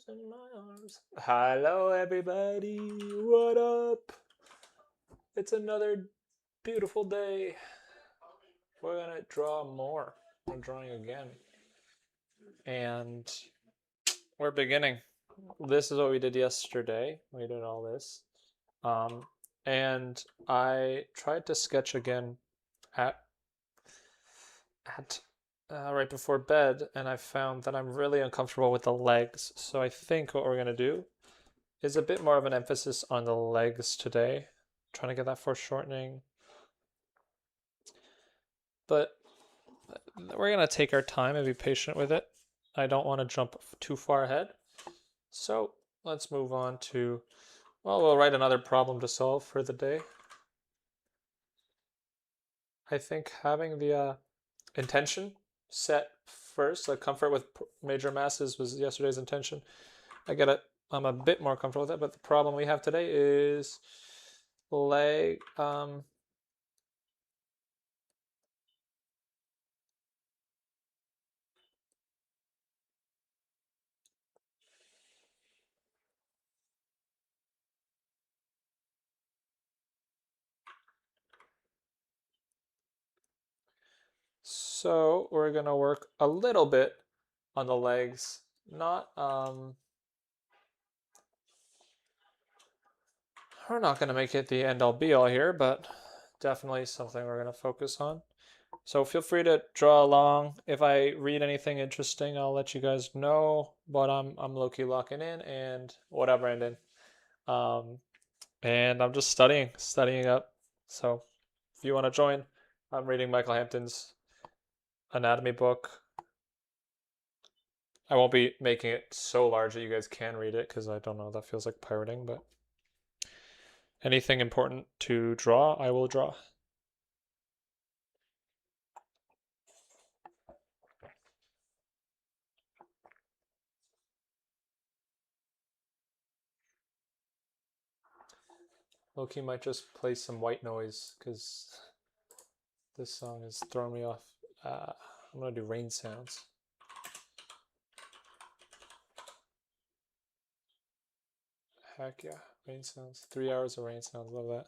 arms, in my arms. Hello, everybody. What up? It's another beautiful day. We're gonna draw more. We're drawing again. And we're beginning. This is what we did yesterday. We did all this. And I tried to sketch again at at right before bed, and I found that I'm really uncomfortable with the legs. So I think what we're gonna do is a bit more of an emphasis on the legs today. Trying to get that foreshortening. But we're gonna take our time and be patient with it. I don't want to jump too far ahead. So let's move on to, well, we'll write another problem to solve for the day. I think having the intention set first, like comfort with major masses was yesterday's intention. I get it. I'm a bit more comfortable with it, but the problem we have today is leg. So we're gonna work a little bit on the legs, not we're not gonna make it the end all be all here, but definitely something we're gonna focus on. So feel free to draw along. If I read anything interesting, I'll let you guys know. But I'm low-key locking in and whatever ending. And I'm just studying up. So if you want to join, I'm reading Michael Hampton's anatomy book. I won't be making it so large that you guys can read it because I don't know, that feels like pirating, but anything important to draw, I will draw. Loki might just play some white noise because this song is throwing me off. I'm gonna do rain sounds. Heck yeah, rain sounds. 3 hours of rain sounds, love that.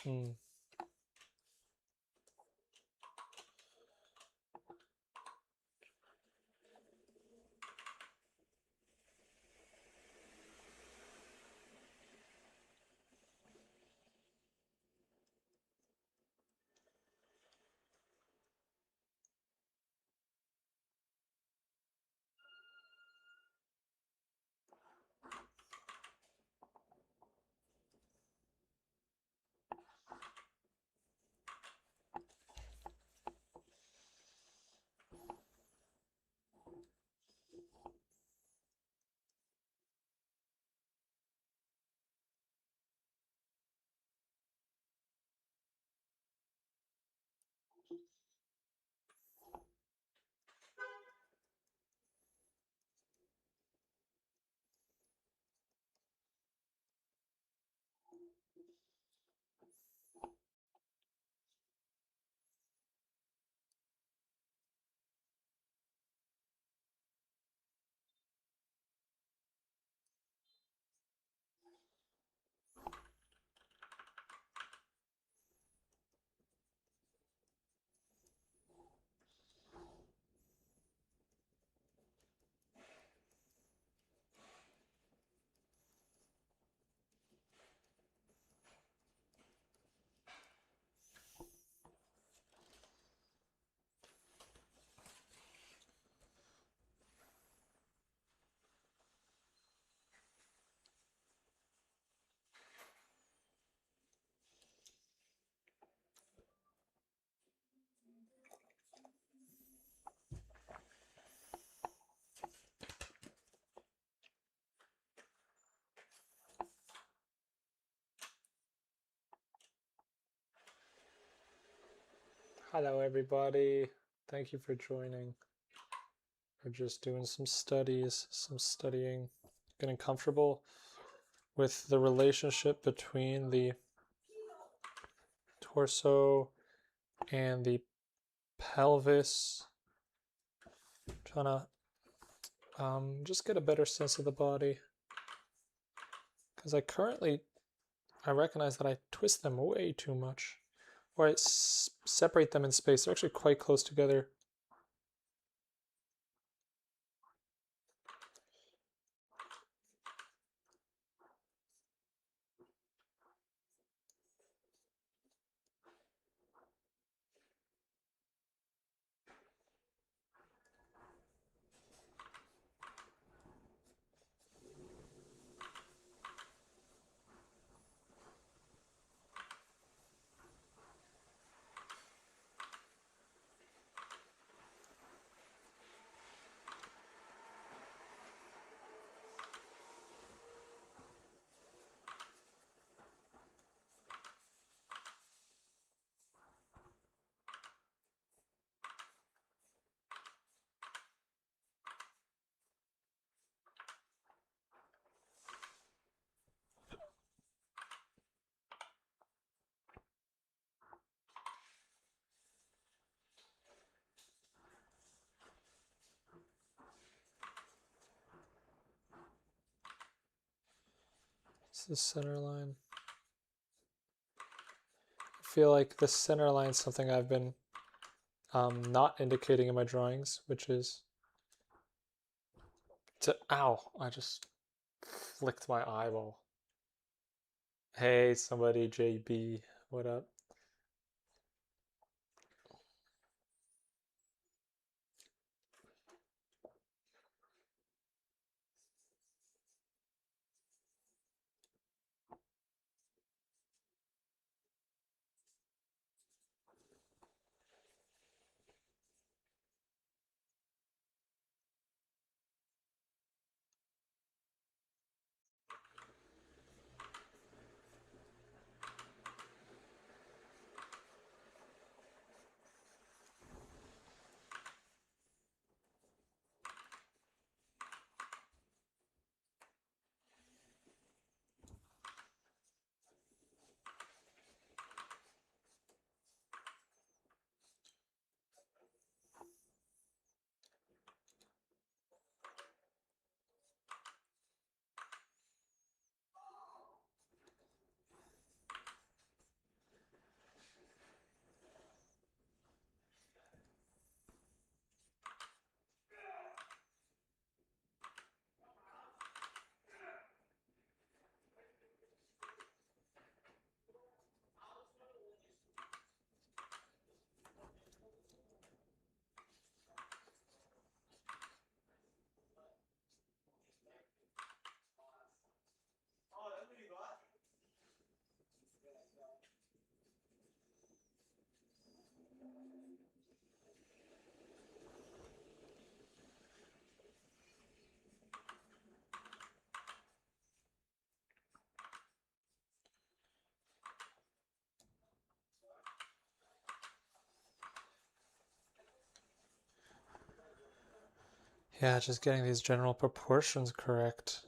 Mm. Hello, everybody. Thank you for joining. We're just doing some studies, some studying, getting comfortable with the relationship between the torso and the pelvis. Trying to just get a better sense of the body. Because I recognize that I twist them way too much. Or I separate them in space. They're actually quite close together. It's the center line. I feel like the center line is something I've been not indicating in my drawings, which is to, ow, I just flicked my eyeball. Hey, somebody, JB, what up? Yeah, just getting these general proportions correct.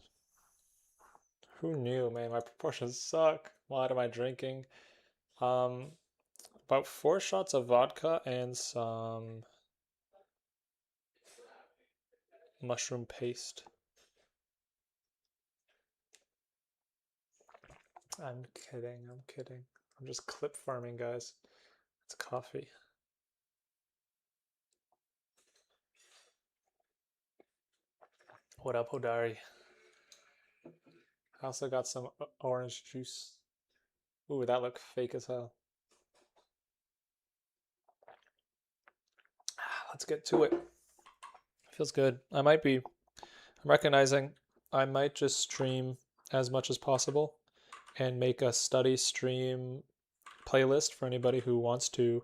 Who knew, man? My proportions suck. What am I drinking? About 4 shots of vodka and some mushroom paste. I'm kidding, I'm kidding. I'm just clip farming, guys. It's coffee. What up, Hodari? I also got some orange juice. Ooh, that looked fake as hell. Let's get to it. Feels good. I'm recognizing I might just stream as much as possible and make a study stream playlist for anybody who wants to.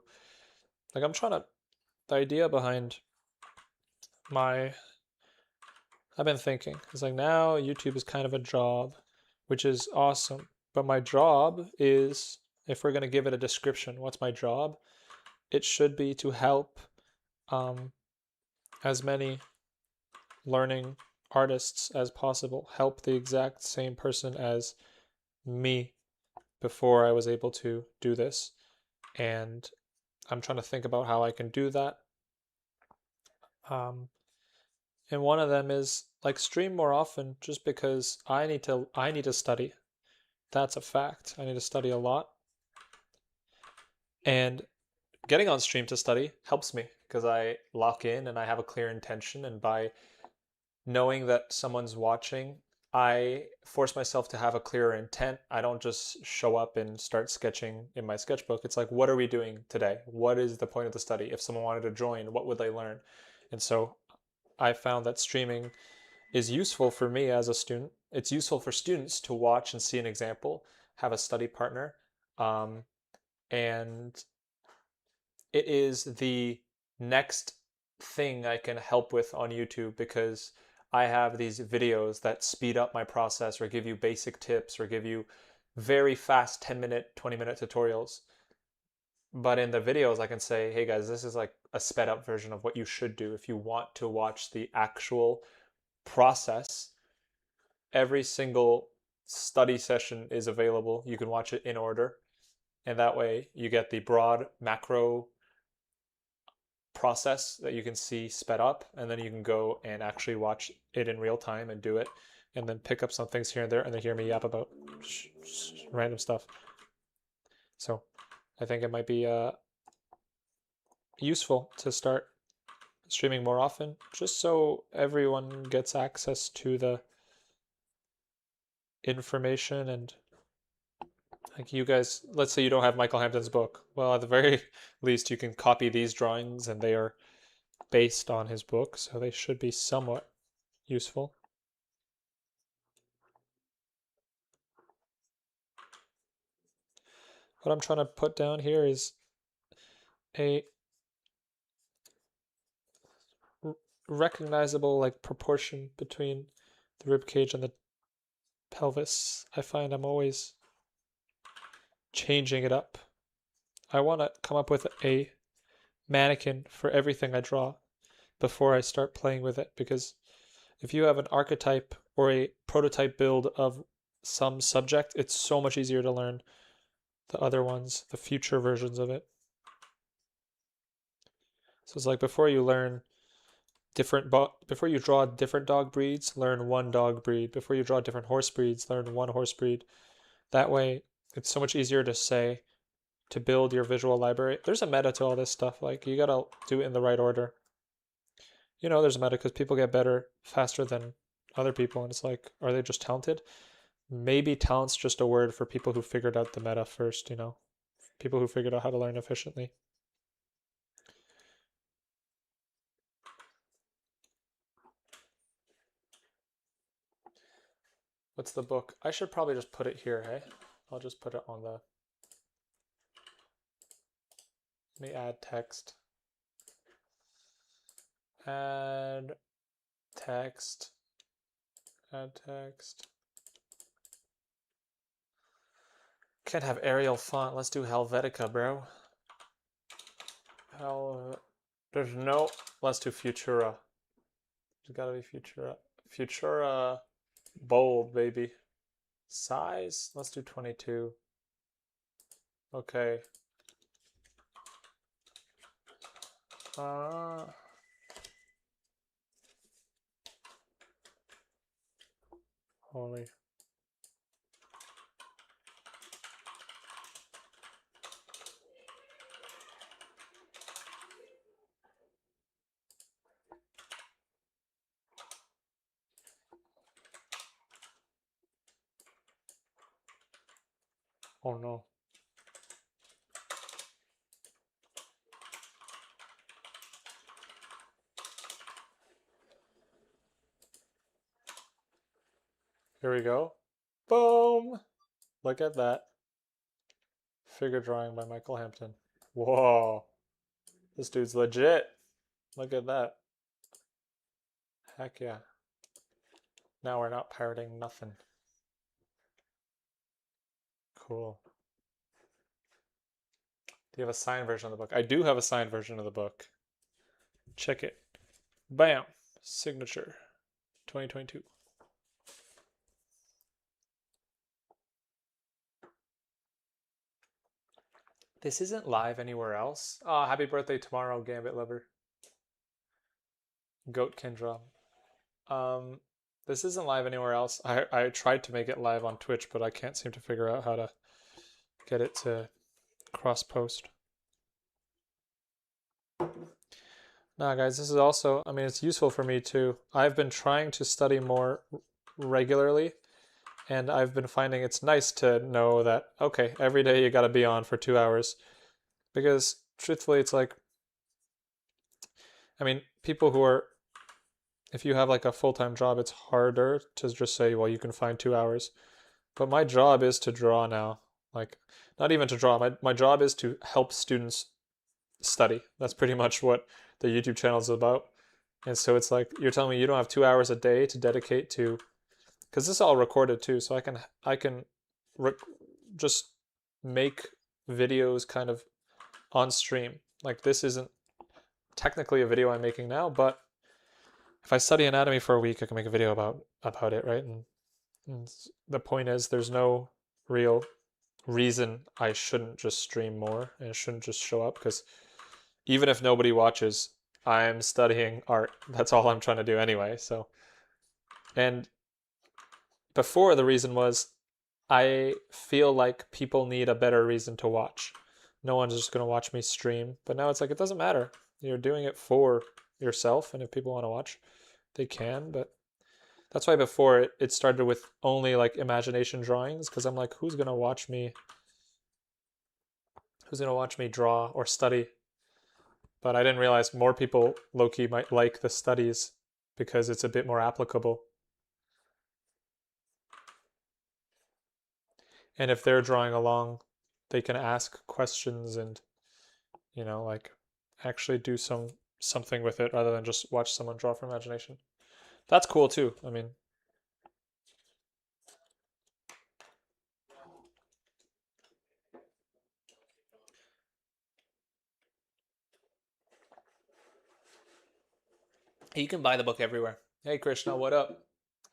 Like, the idea behind I've been thinking, it's like now YouTube is kind of a job, which is awesome. But my job is, if we're going to give it a description, what's my job? it should be to help as many learning artists as possible, help the exact same person as me before I was able to do this. And I'm trying to think about how I can do that. Um, and one of them is like stream more often just because I need to study. That's a fact. I need to study a lot. And getting on stream to study helps me because I lock in and I have a clear intention. And by knowing that someone's watching, I force myself to have a clearer intent. I don't just show up and start sketching in my sketchbook. It's like, what are we doing today? What is the point of the study? If someone wanted to join, what would they learn? And so I found that streaming is useful for me as a student. It's useful for students to watch and see an example, have a study partner, um, and it is the next thing I can help with on YouTube because I have these videos that speed up my process or give you basic tips or give you very fast 10-minute, 20-minute tutorials. But in the videos, I can say, hey guys, this is like a sped up version of what you should do if you want to watch the actual process. Every single study session is available. You can watch it in order. And that way you get the broad macro process that you can see sped up, and then you can go and actually watch it in real time and do it, and then pick up some things here and there, and then hear me yap about random stuff. So I think it might be useful to start streaming more often, just so everyone gets access to the information. And like you guys, let's say you don't have Michael Hampton's book. Well, at the very least, you can copy these drawings, and they are based on his book, so they should be somewhat useful. What I'm trying to put down here is a recognizable like proportion between the rib cage and the pelvis. I find I'm always changing it up. I want to come up with a mannequin for everything I draw before I start playing with it, because if you have an archetype or a prototype build of some subject, it's so much easier to learn the other ones, the future versions of it. So it's like before you learn before you draw different dog breeds, learn one dog breed. Before you draw different horse breeds, learn one horse breed. That way, it's so much easier to say, to build your visual library. There's a meta to all this stuff. Like, you gotta do it in the right order. You know, there's a meta because people get better faster than other people, and it's like, are they just talented? Maybe talent's just a word for people who figured out the meta first, you know? People who figured out how to learn efficiently. What's the book? I should probably just put it here, hey? I'll just put it on the... Let me add text. Add text. Add text. Can't have Arial font. Let's do Helvetica, bro. There's no... Let's do Futura. There's gotta be Futura. Futura bold, baby. Size? Let's do 22. Okay. Holy. Oh no. Here we go. Boom! Look at that. Figure drawing by Michael Hampton. Whoa. This dude's legit. Look at that. Heck yeah. Now we're not pirating nothing. Cool. Do you have a signed version of the book? I do have a signed version of the book. Check it. Bam. Signature. 2022. This isn't live anywhere else. Oh, happy birthday tomorrow, Gambit lover. Goat Kendra. This isn't live anywhere else. I tried to make it live on Twitch, but I can't seem to figure out how to get it to cross post. Nah, guys, this is also, I mean, it's useful for me too. I've been trying to study more regularly, and I've been finding it's nice to know that, okay, every day you gotta be on for 2 hours. Because truthfully, it's like, I mean, people who are, if you have like a full-time job, it's harder to just say, well, you can find 2 hours. But my job is to draw now. Like, not even to draw. My job is to help students study. That's pretty much what the YouTube channel is about. And so it's like, you're telling me you don't have 2 hours a day to dedicate to, because this is all recorded too, so I can just make videos kind of on stream. Like, this isn't technically a video I'm making now, but if I study anatomy for a week, I can make a video about it, right? And the point is, there's no real reason I shouldn't just stream more and shouldn't just show up, because even if nobody watches, I'm studying art. That's all I'm trying to do anyway. So, and before, the reason was I feel like people need a better reason to watch. No one's just going to watch me stream. But now it's like, it doesn't matter. You're doing it for yourself, and if people want to watch, they can. But that's why before it started with only like imagination drawings, because I'm like, who's going to watch me? Who's going to watch me draw or study? But I didn't realize more people low-key might like the studies because it's a bit more applicable. And if they're drawing along, they can ask questions and, you know, like actually do something with it rather than just watch someone draw from imagination. That's cool too. I mean, you can buy the book everywhere. Hey Krishna, what up?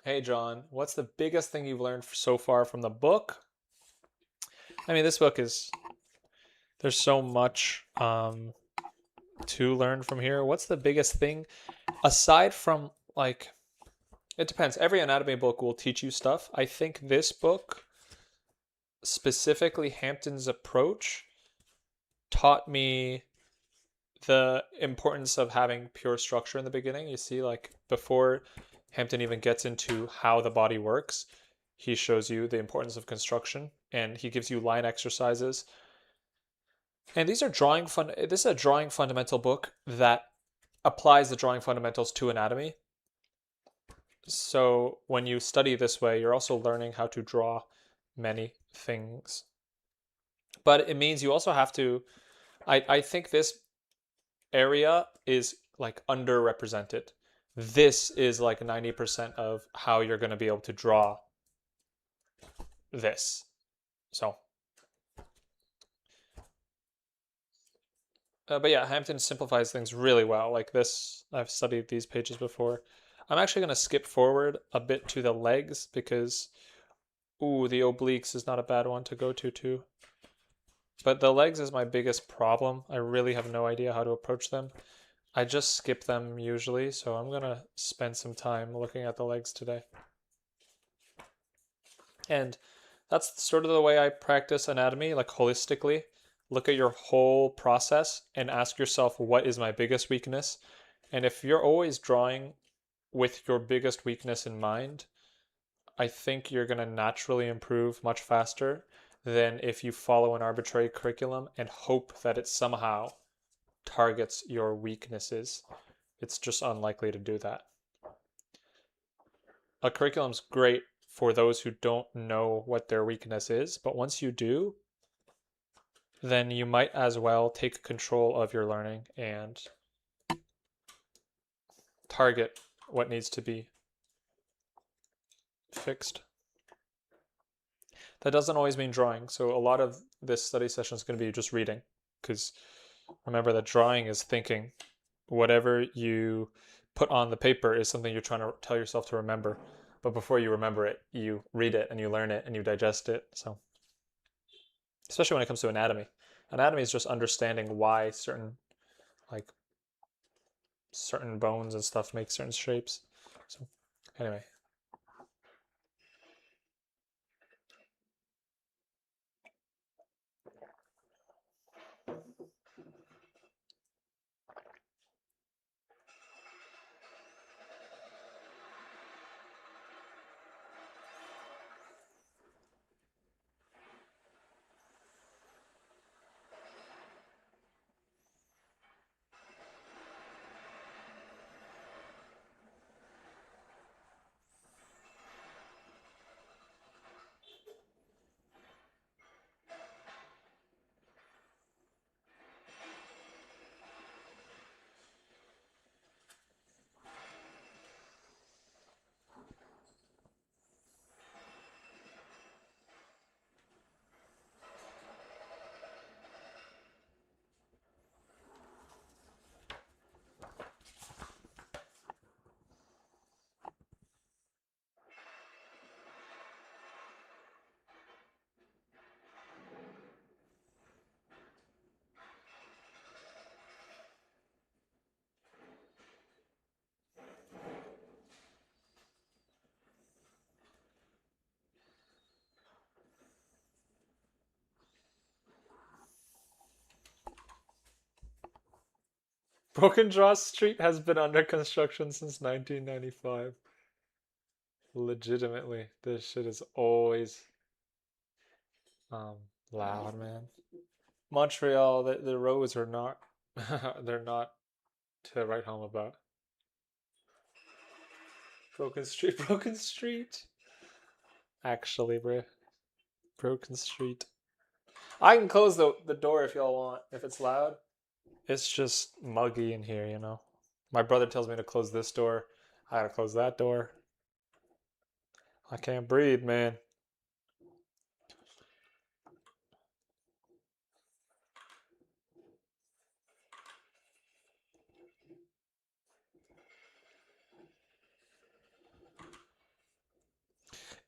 Hey John, what's the biggest thing you've learned so far from the book? I mean, this book is, there's so much to learn from here. What's the biggest thing aside from, like, it depends. Every anatomy book will teach you stuff. I think this book, specifically Hampton's approach, taught me the importance of having pure structure in the beginning. You see, like, before Hampton even gets into how the body works, he shows you the importance of construction, and he gives you line exercises. And these are this is a drawing fundamental book that applies the drawing fundamentals to anatomy. So when you study this way, you're also learning how to draw many things. But it means you also have to, I think this area is like underrepresented. This is like 90% of how you're going to be able to draw this. So, but yeah, Hampton simplifies things really well. Like this, I've studied these pages before. I'm actually going to skip forward a bit to the legs because, ooh, the obliques is not a bad one to go to too. But the legs is my biggest problem. I really have no idea how to approach them. I just skip them usually, so I'm gonna spend some time looking at the legs today. And that's sort of the way I practice anatomy, like holistically. Look at your whole process and ask yourself, what is my biggest weakness? And if you're always drawing with your biggest weakness in mind, I think you're going to naturally improve much faster than if you follow an arbitrary curriculum and hope that it somehow targets your weaknesses. It's just unlikely to do that. A curriculum's great for those who don't know what their weakness is, but once you do, then you might as well take control of your learning and target what needs to be fixed. That doesn't always mean drawing. So a lot of this study session is going to be just reading. because remember that drawing is thinking. Whatever you put on the paper is something you're trying to tell yourself to remember. But before you remember it, you read it and you learn it and you digest it. So, especially when it comes to anatomy, anatomy is just understanding why like certain bones and stuff make certain shapes. So, anyway. Broken Jaw Street has been under construction since 1995. Legitimately, this shit is always um, loud, man. Montreal, the roads are not, they're not to write home about. Broken Street, Broken Street. Actually, bro, Broken Street. I can close the door if y'all want, if it's loud. It's just muggy in here, you know. My brother tells me to close this door. I gotta close that door. I can't breathe, man.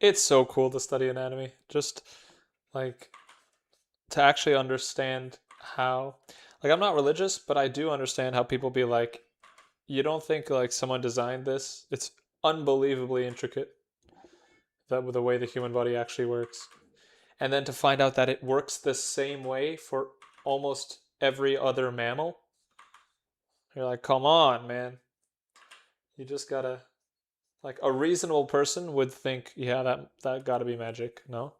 It's so cool to study anatomy. Just like to actually understand how, like, I'm not religious, but I do understand how people be like, you don't think like someone designed this? It's unbelievably intricate, that with the way the human body actually works. And then to find out that it works the same way for almost every other mammal, you're like, come on, man. You just gotta, like, a reasonable person would think, yeah, that gotta be magic. No?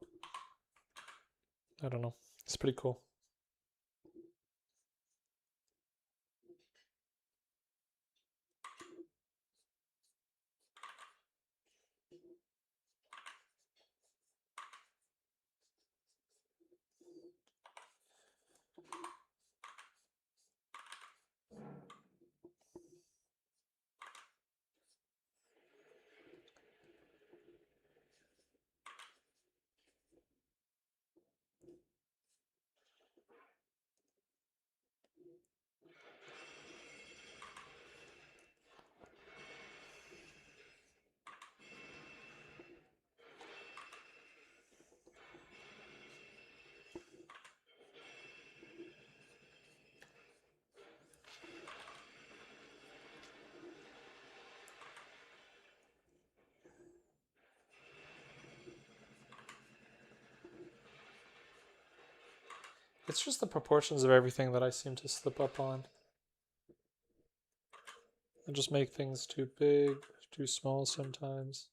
I don't know. It's pretty cool. It's just the proportions of everything that I seem to slip up on. I just make things too big, too small sometimes.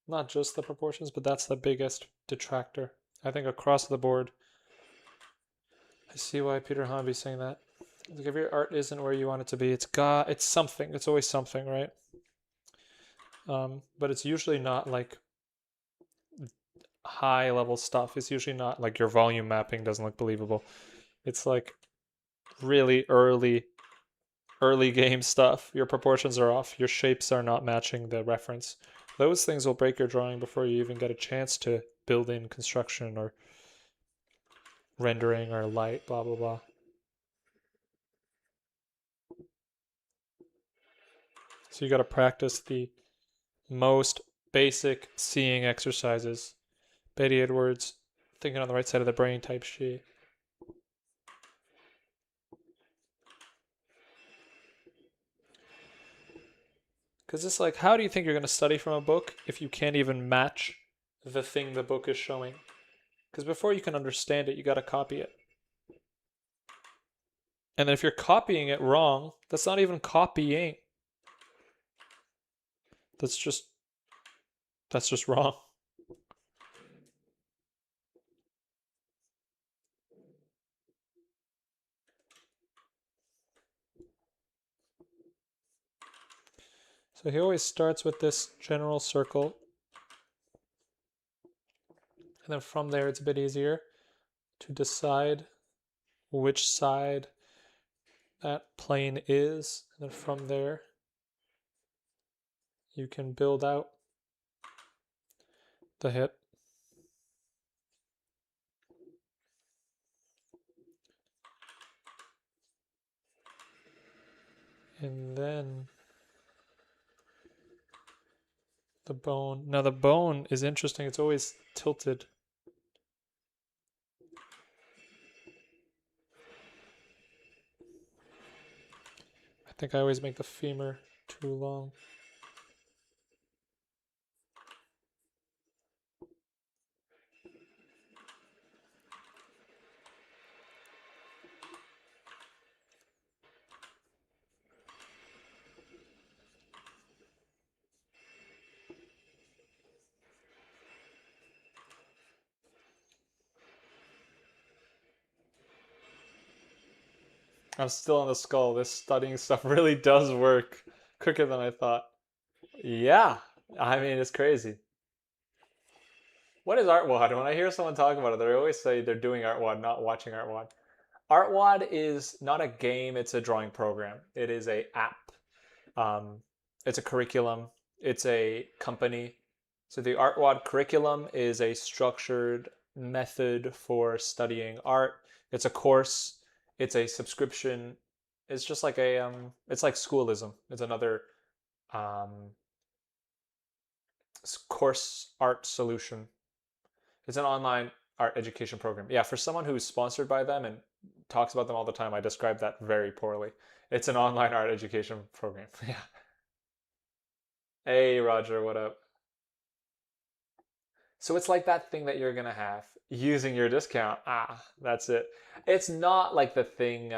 Not just the proportions, but that's the biggest detractor. I think across the board, I see why Peter Hamby's saying that. Like if your art isn't where you want it to be, it's something. It's always something, right? But it's usually not like high level stuff. It's usually not like your volume mapping doesn't look believable. It's like really early game stuff. Your proportions are off. Your shapes are not matching the reference. Those things will break your drawing before you even get a chance to build in construction or rendering or light, blah, blah, blah. So you got to practice the most basic seeing exercises. Betty Edwards, thinking on the right side of the brain type shit. Because it's like, how do you think you're going to study from a book if you can't even match the thing the book is showing? Because before you can understand it, you got to copy it. And then if you're copying it wrong, that's not even copying. That's just wrong. So he always starts with this general circle. And then from there, it's a bit easier to decide which side that plane is. And then from there, you can build out the hip. And then the bone. Now the bone is interesting. It's always tilted. I think I always make the femur too long. I'm still on the skull. This studying stuff really does work quicker than I thought. Yeah, I mean, it's crazy. What is ArtWad? When I hear someone talk about it, they always say they're doing ArtWad, not watching ArtWad. ArtWad is not a game, it's a drawing program. It is a app. Um, it's a curriculum. It's a company. So the ArtWad curriculum is a structured method for studying art. It's a course. It's a subscription. It's just like it's like schoolism. It's another um, course art solution. It's an online art education program. Yeah, for someone who's sponsored by them and talks about them all the time, I describe that very poorly. It's an online art education program. Yeah. Hey, Roger, what up? So it's like that thing that you're gonna have using your discount. Ah, that's it. It's not like the thing.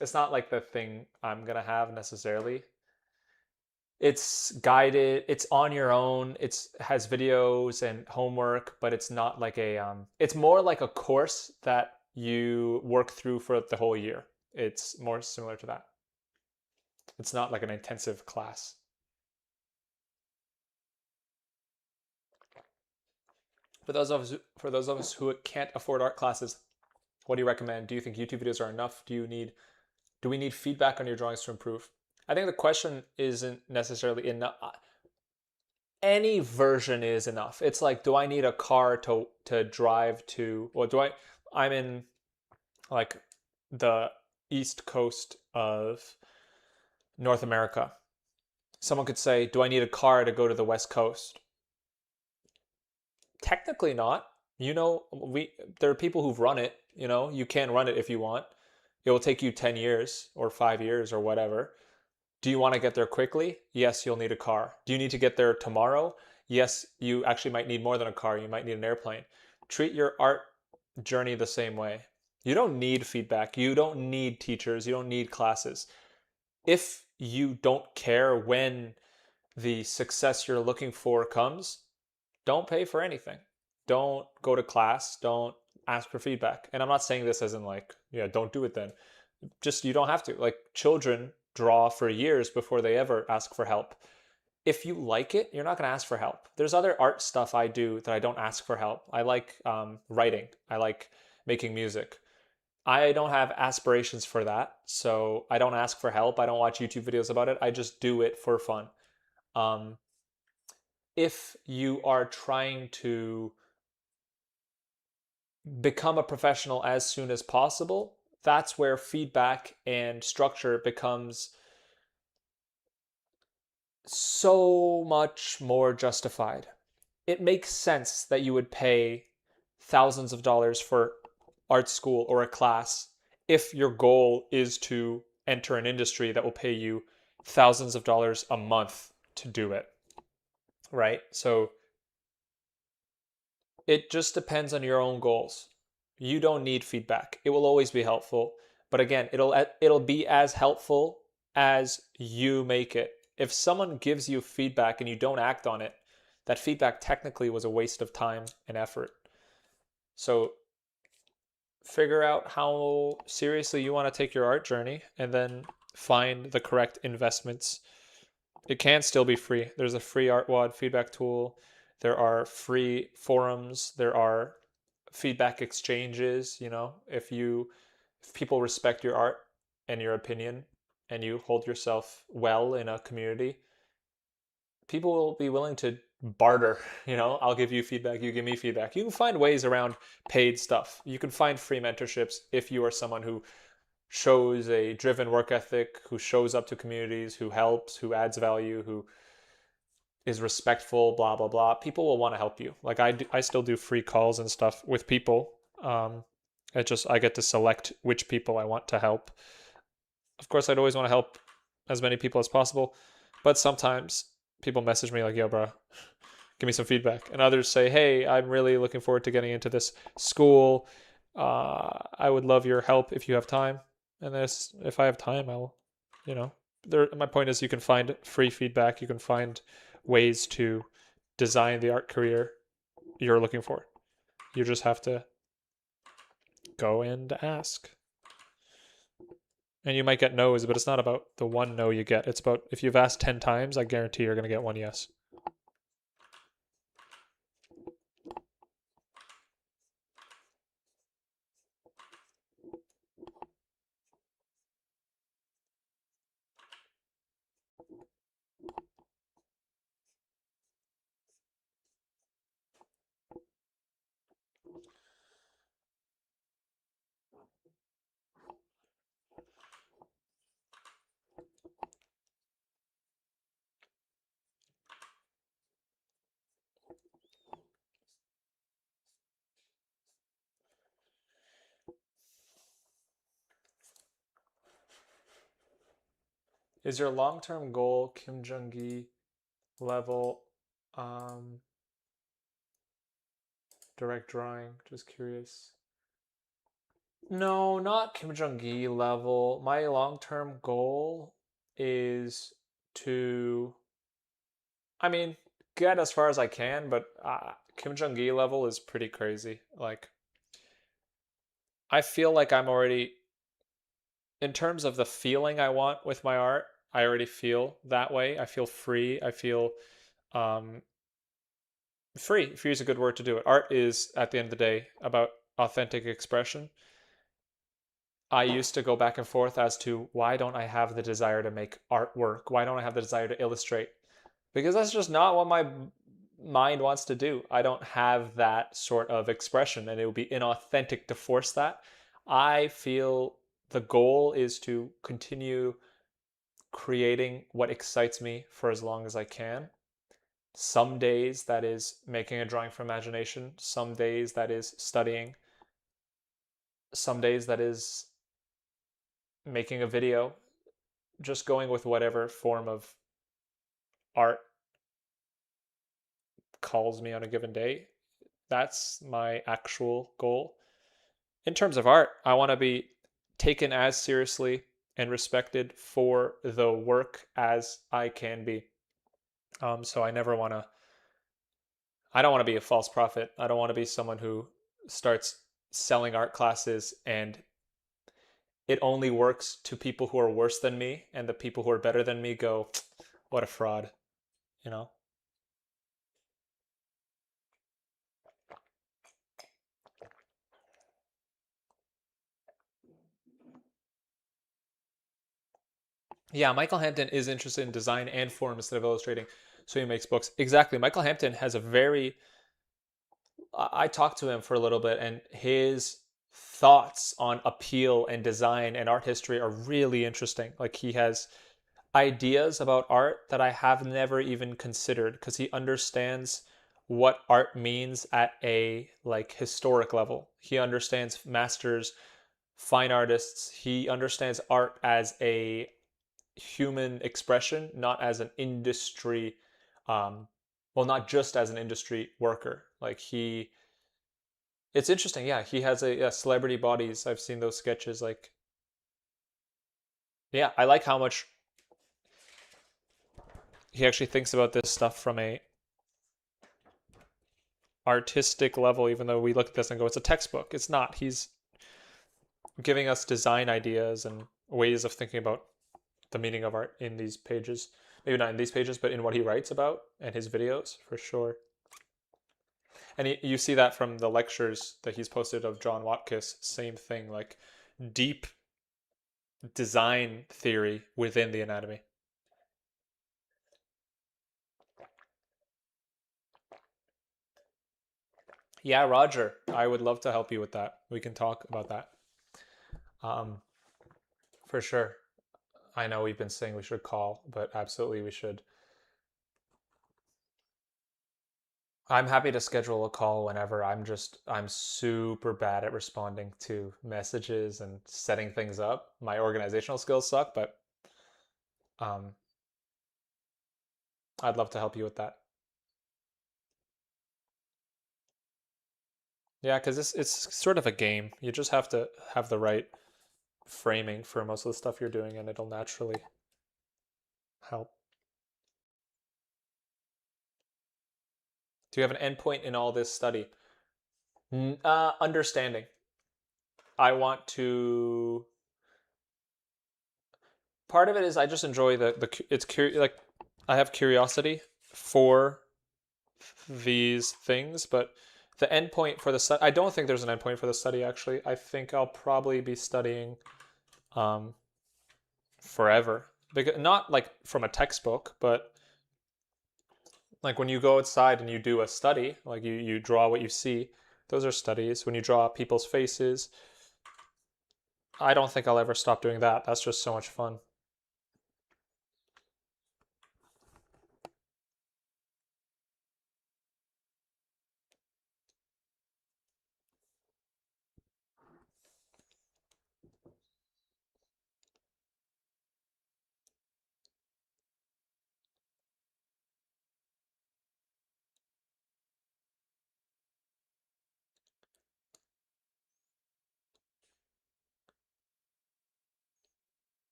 It's not like the thing I'm gonna have necessarily. It's guided. It's on your own. It's has videos and homework, but it's not like a. It's more like a course that you work through for the whole year. It's more similar to that. It's not like an intensive class. For those of us who can't afford art classes, what do you recommend? Do you think YouTube videos are enough? Do we need feedback on your drawings to improve? I think the question isn't necessarily enough. Any version is enough. It's like, do I need a car to drive to? Well, do I? I'm in like the east coast of North America. Someone could say, do I need a car to go to the west coast? Technically not. There are people who've run it. You can run it if you want. It will take you 10 years or 5 years or whatever. Do you want to get there quickly? Yes, you'll need a car. Do you need to get there tomorrow? Yes, you actually might need more than a car. You might need an airplane. Treat your art journey the same way. You don't need feedback. You don't need teachers. You don't need classes. If you don't care when the success you're looking for comes, don't pay for anything. Don't go to class. Don't ask for feedback. And I'm not saying this as in like, yeah, don't do it then. Just you don't have to. Like children draw for years before they ever ask for help. If you like it, you're not going to ask for help. There's other art stuff I do that I don't ask for help. I like writing. I like making music. I don't have aspirations for that, so I don't ask for help. I don't watch YouTube videos about it. I just do it for fun. Um, if you are trying to become a professional as soon as possible, that's where feedback and structure becomes so much more justified. It makes sense that you would pay thousands of dollars for art school or a class if your goal is to enter an industry that will pay you thousands of dollars a month to do it, right? So it just depends on your own goals. You don't need feedback. It will always be helpful, but again, it'll be as helpful as you make it. If someone gives you feedback and you don't act on it, that feedback technically was a waste of time and effort. So figure out how seriously you want to take your art journey and then find the correct investments. It can still be free. There's a free ArtWad feedback tool. There are free forums. There are feedback exchanges. If people respect your art and your opinion and you hold yourself well in a community, people will be willing to barter. I'll give you feedback, you give me feedback. You can find ways around paid stuff. You can find free mentorships if you are someone who shows a driven work ethic, who shows up to communities, who helps, who adds value, who is respectful, blah blah blah. People will want to help you. Like I still do free calls and stuff with people. I get to select which people I want to help. Of course, I'd always want to help as many people as possible, but sometimes people message me like, "Yo, bro, give me some feedback," and others say, "Hey, I'm really looking forward to getting into this school. I would love your help if you have time." And if I have time, I'll, you know, my point is you can find free feedback. You can find ways to design the art career you're looking for. You just have to go and ask. And you might get no's, but it's not about the one no you get. It's about if you've asked 10 times, I guarantee you're going to get one yes. Is your long-term goal Kim Jong-gi level direct drawing? Just curious. No, not Kim Jong-gi level. My long-term goal is to, I mean, get as far as I can, but Kim Jong-gi level is pretty crazy. Like, I feel like I'm already, in terms of the feeling I want with my art, I already feel that way. I feel free. I feel um, free. Free is a good word to do it. Art is, at the end of the day, about authentic expression. I used to go back and forth as to why don't I have the desire to make artwork? Why don't I have the desire to illustrate? Because that's just not what my mind wants to do. I don't have that sort of expression, and it would be inauthentic to force that. I feel the goal is to continue creating what excites me for as long as I can. Some days that is making a drawing from imagination, some days that is studying, some days that is making a video, just going with whatever form of art calls me on a given day. That's my actual goal. In terms of art, I want to be taken as seriously and respected for the work as I can be. So I don't want to be a false prophet. I don't want to be someone who starts selling art classes and it only works to people who are worse than me, and the people who are better than me go, what a fraud, you know? Yeah, Michael Hampton is interested in design and form instead of illustrating, so he makes books. Exactly. Michael Hampton has a very I talked to him for a little bit, and his thoughts on appeal and design and art history are really interesting. Like he has ideas about art that I have never even considered because he understands what art means at a like historic level. He understands masters, fine artists. He understands art as a human expression, not as an industry well, not just as an industry worker. Like he it's interesting, yeah. He has a celebrity bodies. I've seen those sketches. Like, yeah, I like how much he actually thinks about this stuff from a artistic level. Even though we look at this and go, it's a textbook. It's not. He's giving us design ideas and ways of thinking about the meaning of art in these pages. Maybe not in these pages, but in what he writes about and his videos for sure. And you see that from the lectures that he's posted of John Watkiss. Same thing, like deep design theory within the anatomy. Yeah, Roger, I would love to help you with that. We can talk about that. Um, for sure. I know we've been saying we should call, but absolutely we should. I'm happy to schedule a call whenever. I'm super bad at responding to messages and setting things up. My organizational skills suck, but um, I'd love to help you with that. Yeah, because it's sort of a game. You just have to have the right framing for most of the stuff you're doing, and it'll naturally help. Do you have an endpoint in all this study? Understanding. I want to. Part of it is I just enjoy the it's curious like I have curiosity for these things, but the endpoint for the study, I don't think there's an endpoint for the study actually. I think I'll probably be studying um, forever, because not like from a textbook, but like when you go outside and you do a study, like you draw what you see, those are studies. When you draw people's faces, I don't think I'll ever stop doing that. That's just so much fun.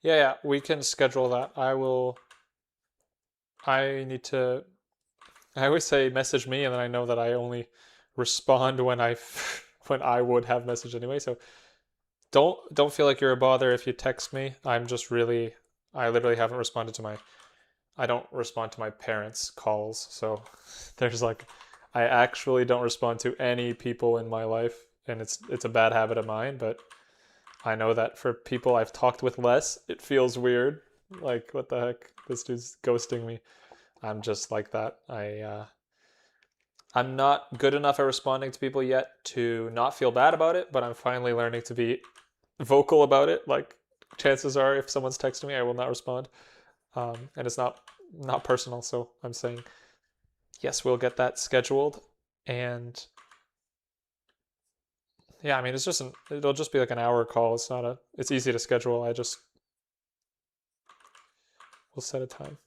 Yeah, yeah, we can schedule that. I need to I always say message me, and then I know that I only respond when I when I would have message anyway. So don't feel like you're a bother if you text me. I literally haven't responded to my I don't respond to my parents' calls. So there's like I actually don't respond to any people in my life, and it's a bad habit of mine, but I know that for people I've talked with less, it feels weird. Like what the heck? This dude's ghosting me. I'm just like that. I'm not good enough at responding to people yet to not feel bad about it, but I'm finally learning to be vocal about it. Like chances are, if someone's texting me, I will not respond, and it's not personal. So I'm saying yes, we'll get that scheduled, and yeah, I mean it'll just be like an hour call. It's easy to schedule. I just will set a time.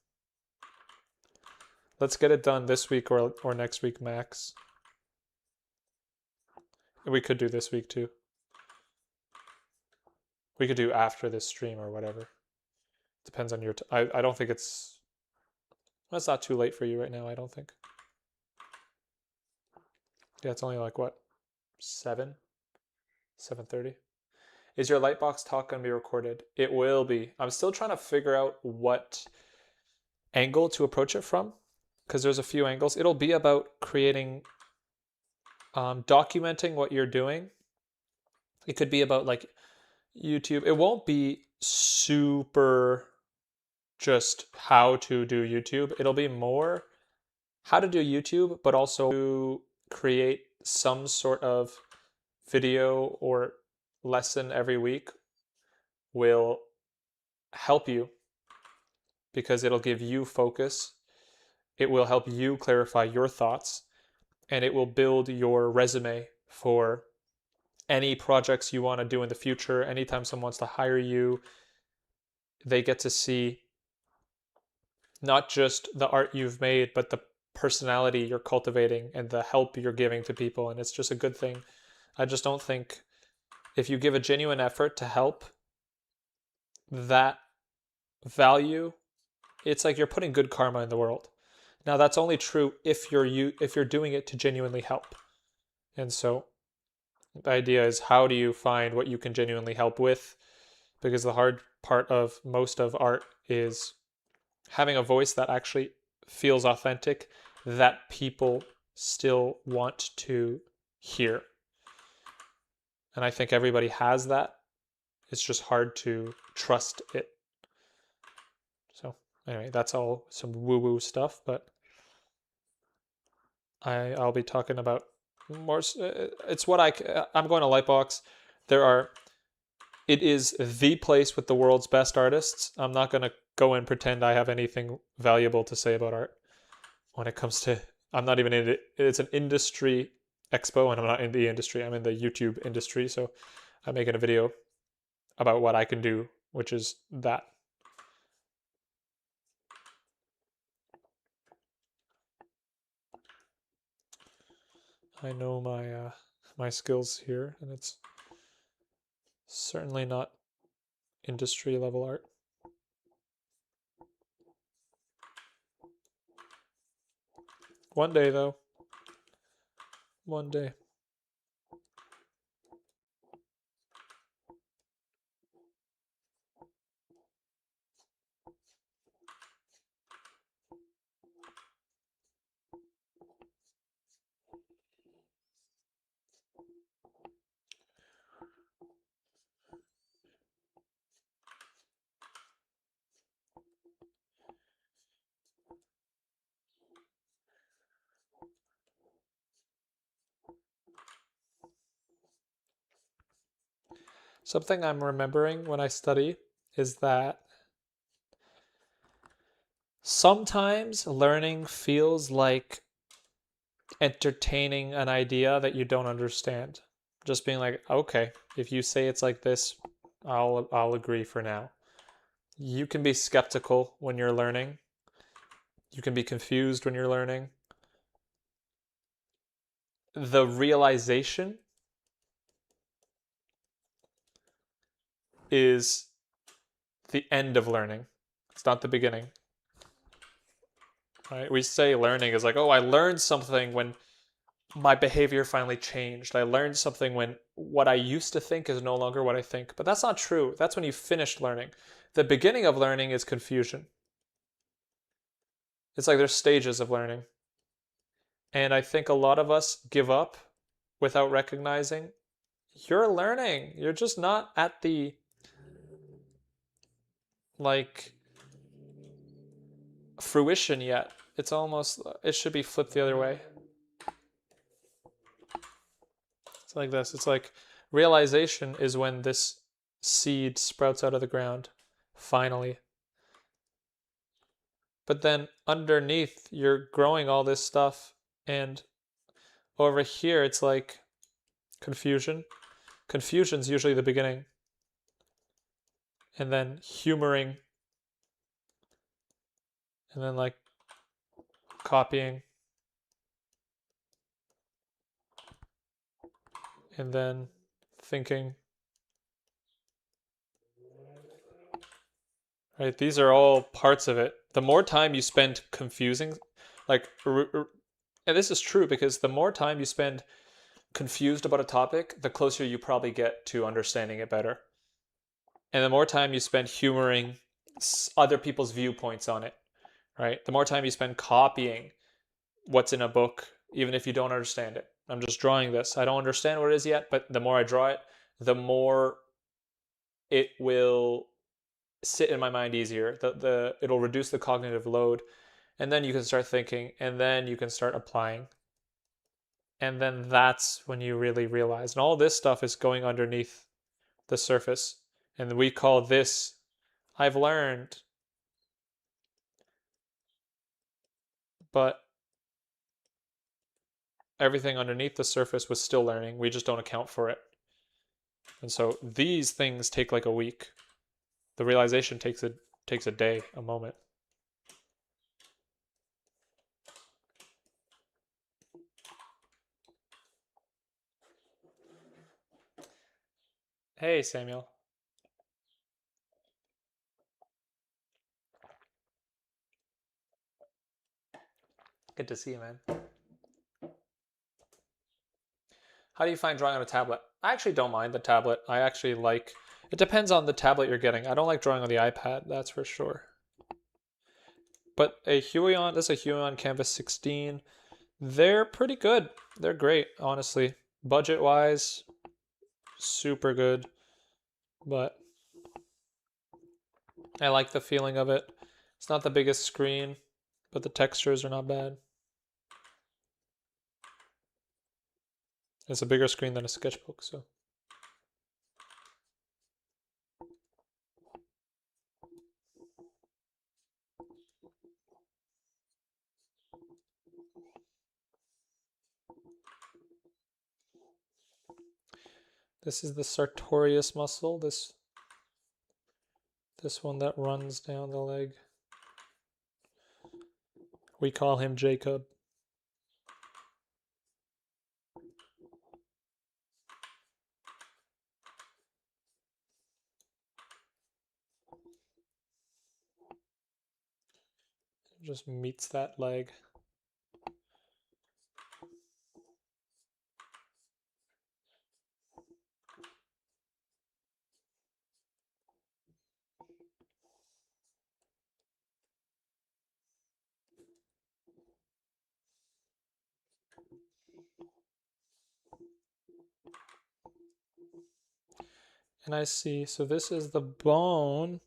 Let's get it done this week or next week max. We could do this week too. We could do after this stream or whatever. Depends on your. I don't think it's not too late for you right now. I don't think. Yeah, it's only like what 7. 7:30. Is your Lightbox talk going to be recorded? It will be. I'm still trying to figure out what angle to approach it from, because there's a few angles. It'll be about creating, documenting what you're doing. It could be about like YouTube. It won't be super just how to do YouTube. It'll be more how to do YouTube, but also to create some sort of video or lesson every week will help you because it'll give you focus. It will help you clarify your thoughts, and it will build your resume for any projects you want to do in the future. Anytime someone wants to hire you, they get to see not just the art you've made, but the personality you're cultivating and the help you're giving to people. And it's just a good thing. I just don't think if you give a genuine effort to help, that value, it's like you're putting good karma in the world. Now that's only true if you're doing it to genuinely help. And so the idea is, how do you find what you can genuinely help with? Because the hard part of most of art is having a voice that actually feels authentic, that people still want to hear. And I think everybody has that. It's just hard to trust it. So anyway, that's all some woo-woo stuff, but I'll be talking about more. It's what I'm going to Lightbox. It is the place with the world's best artists. I'm not going to go and pretend I have anything valuable to say about art when it comes to, I'm not even in it. It's an industry expo, and I'm not in the industry. I'm in the YouTube industry. So I'm making a video about what I can do, which is that. I know my skills here, and it's certainly not industry level art. One day, though. One day. Something I'm remembering when I study is that sometimes learning feels like entertaining an idea that you don't understand. Just being like, okay, if you say it's like this, I'll agree for now. You can be skeptical when you're learning. You can be confused when you're learning. The realization is the end of learning. It's not the beginning. Right? We say learning is like, oh, I learned something when my behavior finally changed. I learned something when what I used to think is no longer what I think. But that's not true. That's when you finished learning. The beginning of learning is confusion. It's like there's stages of learning. And I think a lot of us give up without recognizing you're learning. You're just not at the, like, fruition yet. It's almost, it should be flipped the other way. It's like this. It's like realization is when this seed sprouts out of the ground, finally. But then underneath, you're growing all this stuff. And over here, it's like confusion. Confusion's usually the beginning. And then humoring. And then like copying. And then thinking. Right? These are all parts of it. The more time you spend confusing, like, and this is true because the more time you spend confused about a topic, the closer you probably get to understanding it better. And the more time you spend humoring other people's viewpoints on it, right? The more time you spend copying what's in a book, even if you don't understand it. I'm just drawing this. I don't understand what it is yet, but the more I draw it, the more it will sit in my mind easier. It'll reduce the cognitive load, and then you can start thinking, and then you can start applying. And then that's when you really realize. And all this stuff is going underneath the surface. And we call this, I've learned. But everything underneath the surface was still learning. We just don't account for it. And so these things take like a week. The realization takes a day, a moment. Hey, Samuel. Good to see you, man. How do you find drawing on a tablet? I actually don't mind the tablet. I actually like, it depends on the tablet you're getting. I don't like drawing on the iPad, that's for sure. But this is a Huion Canvas 16. They're pretty good. They're great, honestly. Budget-wise, super good. But I like the feeling of it. It's not the biggest screen, but the textures are not bad. It's a bigger screen than a sketchbook, so. This is the sartorius muscle, this one that runs down the leg. We call him Jacob. Just meets that leg. And I see, so this is the bone.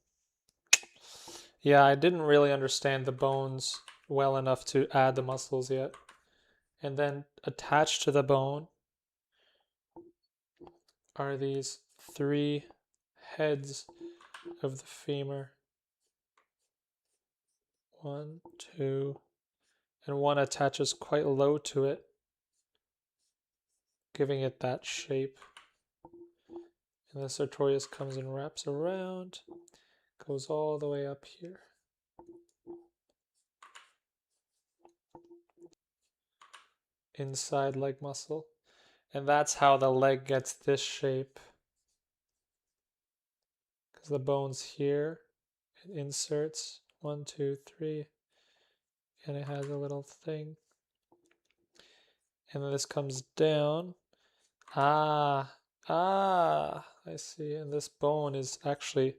Yeah, I didn't really understand the bones well enough to add the muscles yet. And then attached to the bone are these 3 heads of the femur. 1, 2, and one attaches quite low to it, giving it that shape. And the sartorius comes and wraps around, goes all the way up here. Inside leg muscle. And that's how the leg gets this shape. Because the bone's here, it inserts 1, 2, 3, and it has a little thing. And then this comes down. I see. And this bone is actually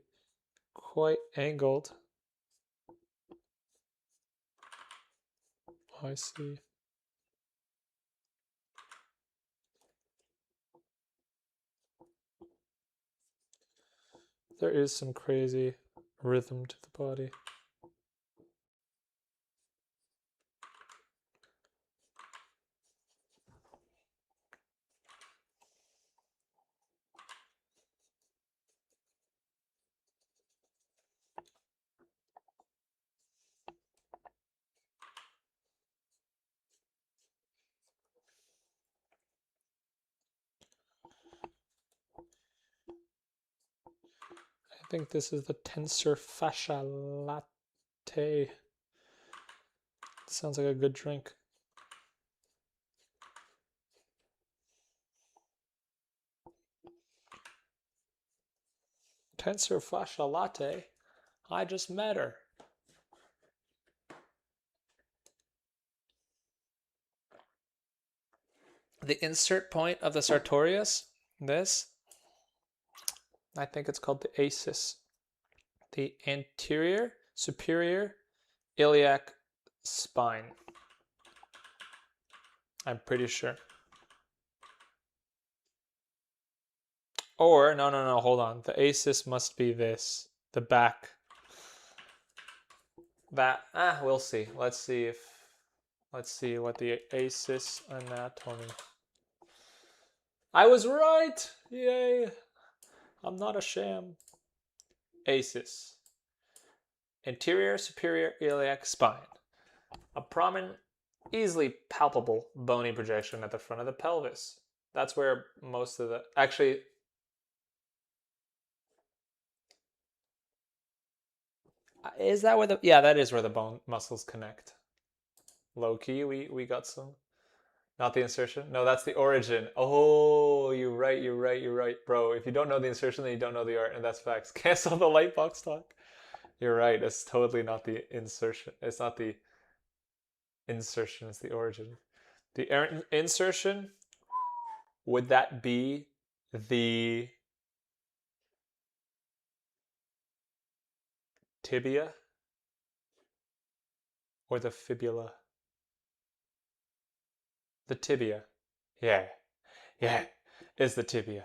quite angled. I see. There is some crazy rhythm to the body. I think this is the tensor fascia latte. Sounds like a good drink. Tensor fascia latte? I just met her. the insert point of the sartorius, this, I think it's called the ASIS, the anterior superior iliac spine. I'm pretty sure. Or, no, hold on. The ASIS must be this, the back. That, we'll see. Let's see what the ASIS anatomy. I was right! Yay! I'm not a sham. ASIS. Anterior superior iliac spine. A prominent, easily palpable bony projection at the front of the pelvis. That's where most of the... Actually... Is that where the... Yeah, that is where the bone muscles connect. Low key, we got some... Not the insertion? No, that's the origin. Oh, you're right. Bro, if you don't know the insertion, then you don't know the art, and that's facts. Cancel the lightbox talk. You're right, it's totally not the insertion. It's not the insertion, it's the origin. The insertion, would that be the tibia or the fibula? The tibia. Yeah, it's the tibia.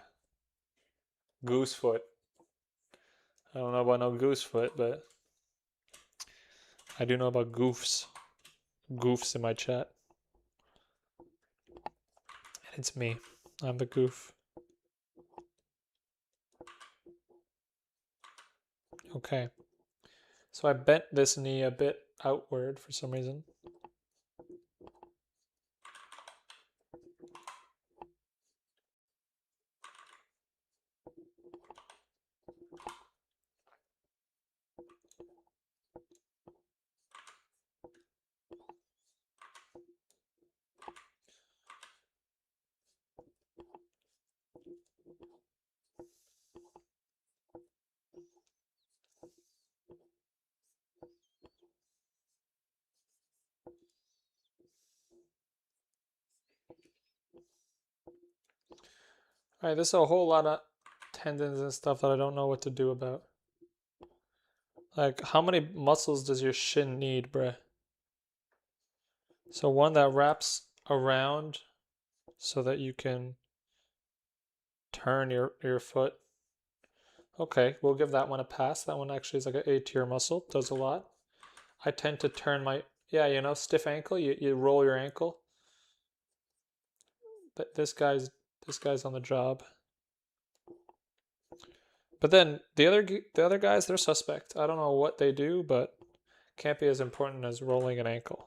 Goosefoot. I don't know about no goosefoot, but I do know about goofs. Goofs in my chat. And it's me. I'm the goof. Okay. So I bent this knee a bit outward for some reason. All right, there's a whole lot of tendons and stuff that I don't know what to do about. Like, how many muscles does your shin need, bruh? So one that wraps around so that you can turn your foot. Okay, we'll give that one a pass. That one actually is like an A tier muscle, does a lot. I tend to turn my, yeah, stiff ankle, you roll your ankle. But this guy's on the job. But then the other guys, they're suspect. I don't know what they do, but can't be as important as rolling an ankle.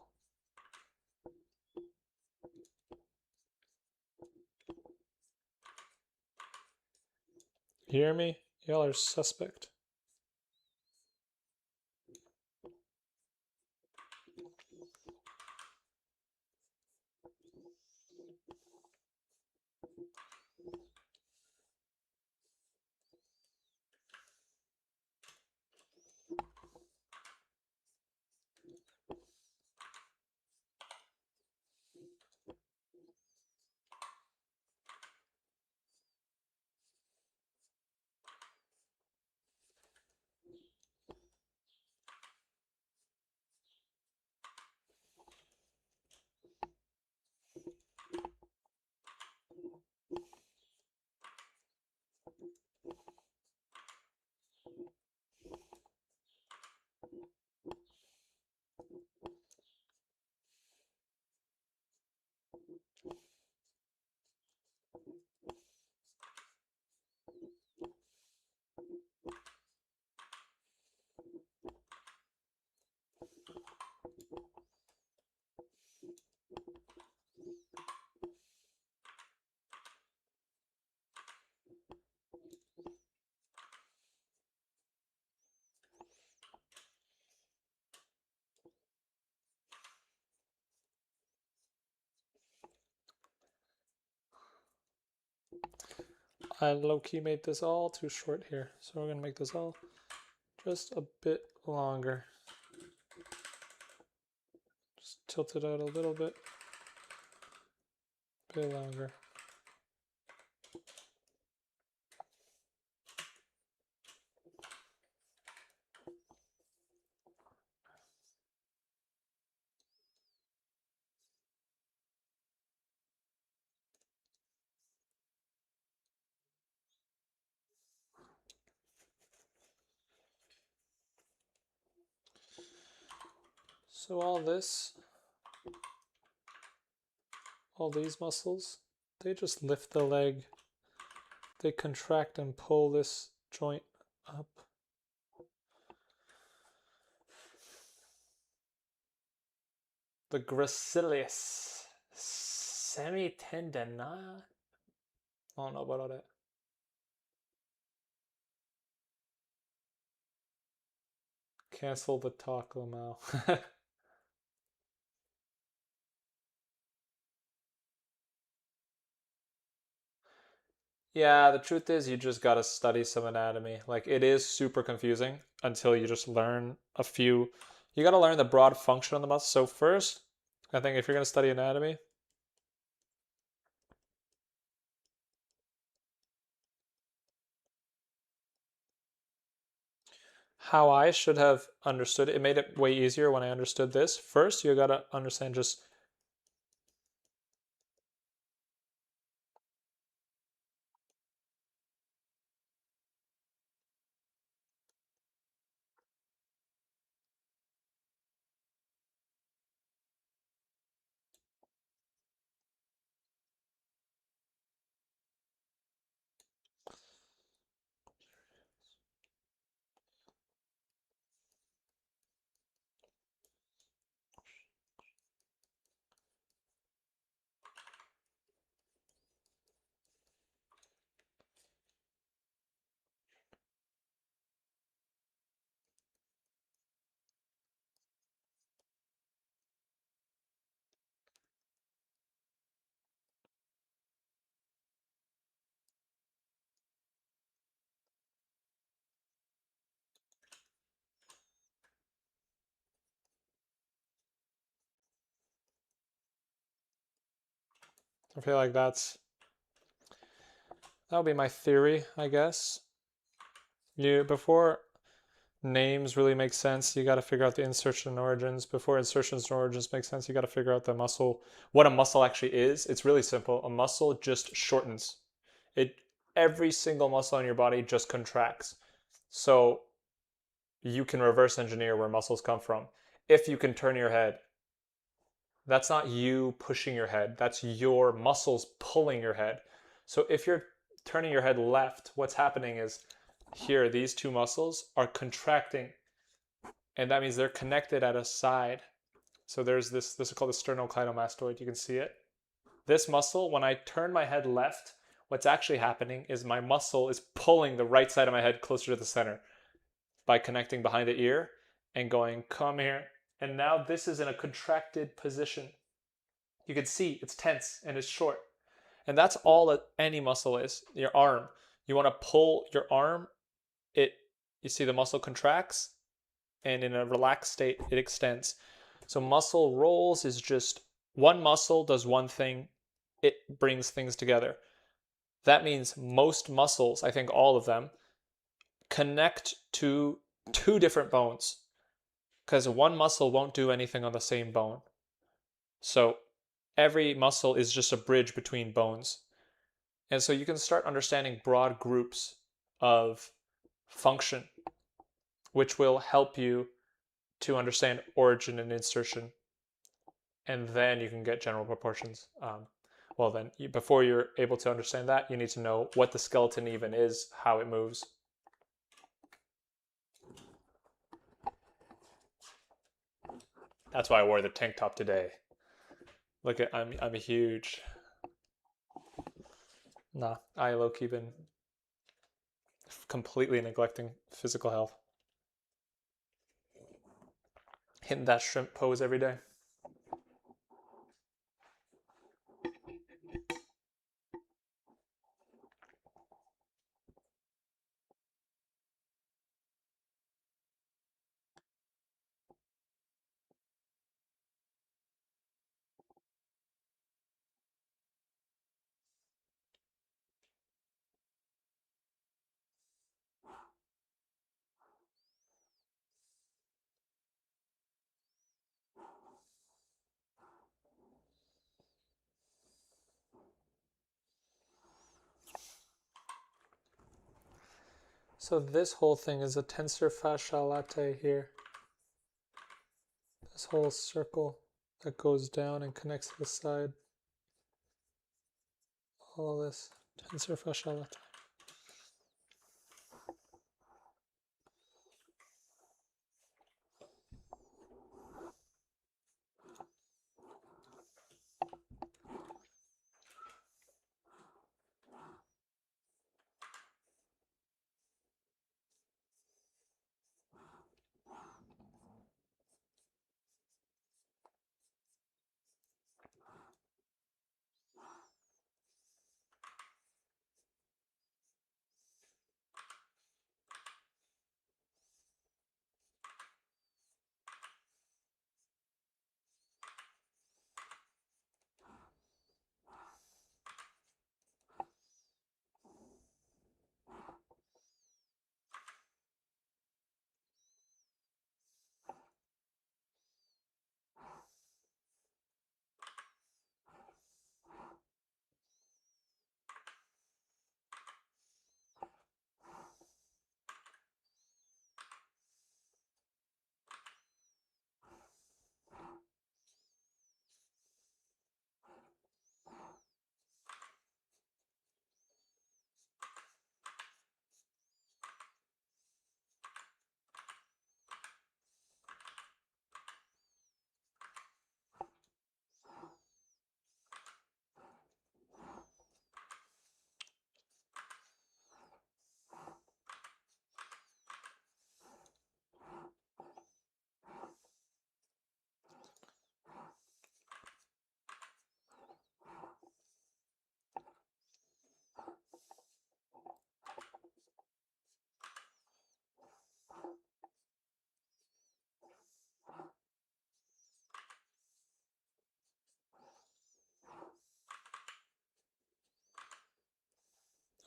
You hear me? Y'all are suspect. I low-key made this all too short here, so we're gonna make this all just a bit longer. Just tilt it out a little bit. A bit longer. So all these muscles, they just lift the leg. They contract and pull this joint up. The gracilis semitendinous. I don't know about all that. Cancel the talk, Lamau. Yeah, the truth is you just gotta study some anatomy. Like it is super confusing until you just learn a few. You gotta learn the broad function of the muscle. So first, I think if you're gonna study anatomy, how I should have understood it, it made it way easier when I understood this. First, you gotta understand just I feel like that would be my theory, I guess. Before names really make sense, you got to figure out the insertion and origins. Before insertions and origins make sense, you got to figure out the muscle, what a muscle actually is. It's really simple. A muscle just shortens. It every single muscle in your body just contracts. So you can reverse engineer where muscles come from. If you can turn your head, that's not you pushing your head, that's your muscles pulling your head. So if you're turning your head left, what's happening is here, these two muscles are contracting, and that means they're connected at a side. So there's this is called the sternocleidomastoid. You can see it. This muscle, when I turn my head left, what's actually happening is my muscle is pulling the right side of my head closer to the center by connecting behind the ear and going, come here. And now this is in a contracted position. You can see it's tense and it's short. And that's all that any muscle is. Your arm. You want to pull your arm, you see the muscle contracts, and in a relaxed state it extends. So muscle rolls is just one muscle does one thing, it brings things together. That means most muscles, I think all of them, connect to two different bones because one muscle won't do anything on the same bone. So every muscle is just a bridge between bones. And so you can start understanding broad groups of function, which will help you to understand origin and insertion. And then you can get general proportions. Well, then, before you're able to understand that, you need to know what the skeleton even is, how it moves. That's why I wore the tank top today. Look at I'm huge. Nah, I low-key been completely neglecting physical health. Hitting that shrimp pose every day. So this whole thing is a tensor fascia latte here. This whole circle that goes down and connects to the side. All of this tensor fascia latte.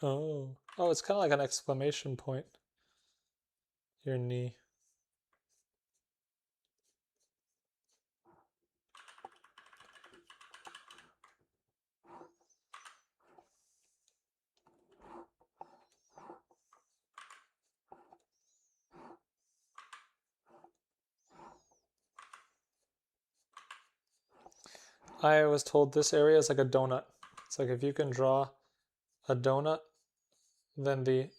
Oh, it's kind of like an exclamation point. Your knee. I was told this area is like a donut. It's like if you can draw a donut, then the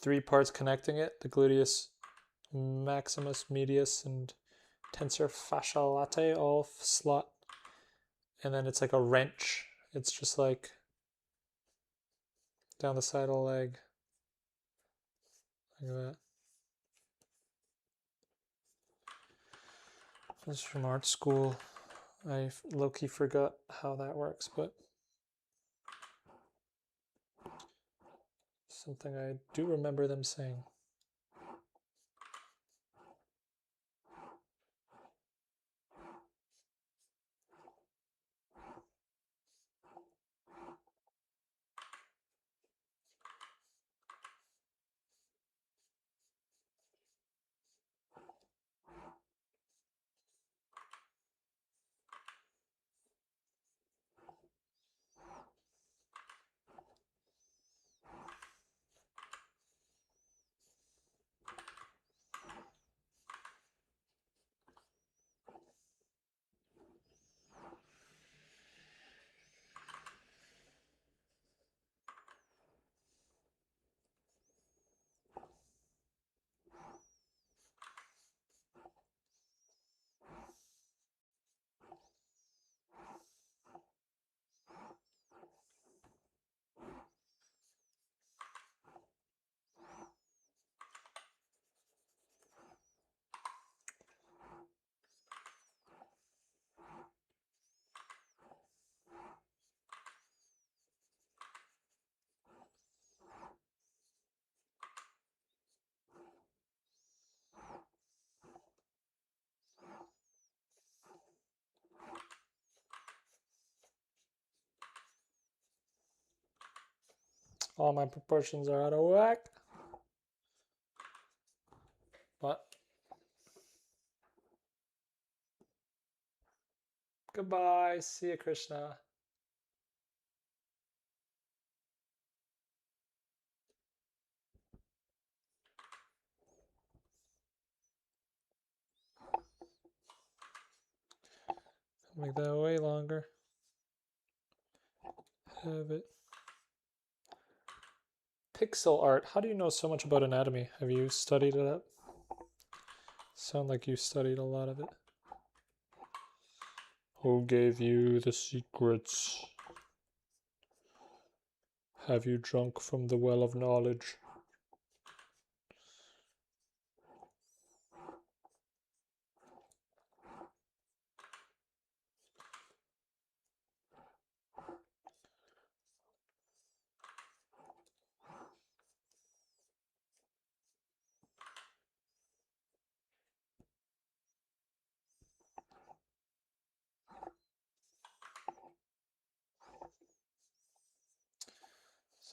three parts connecting it, the gluteus maximus, medius, and tensor fascia latte, all slot. And then it's like a wrench. It's just like down the side of the leg. Like that. This is from art school. I low-key forgot how that works, but something I do remember them saying. All my proportions are out of whack. But goodbye. See you, Krishna. Make that way longer. Have it. Pixel art. How do you know so much about anatomy? Have you studied it up? Sound like you studied a lot of it. Who gave you the secrets? Have you drunk from the well of knowledge?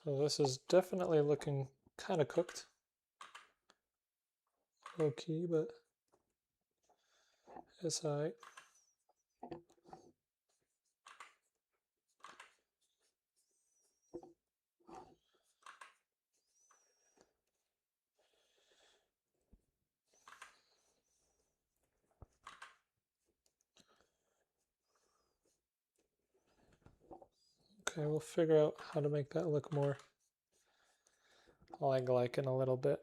So this is definitely looking kind of cooked. Low key, but it's alright. Okay, we'll figure out how to make that look more like in a little bit.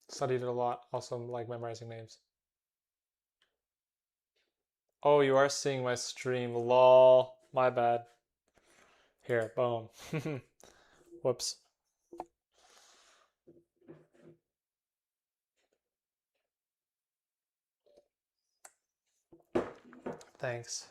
Studied it a lot. Also like memorizing names. Oh, you are seeing my stream. Lol. My bad. Here, boom. Whoops. Thanks.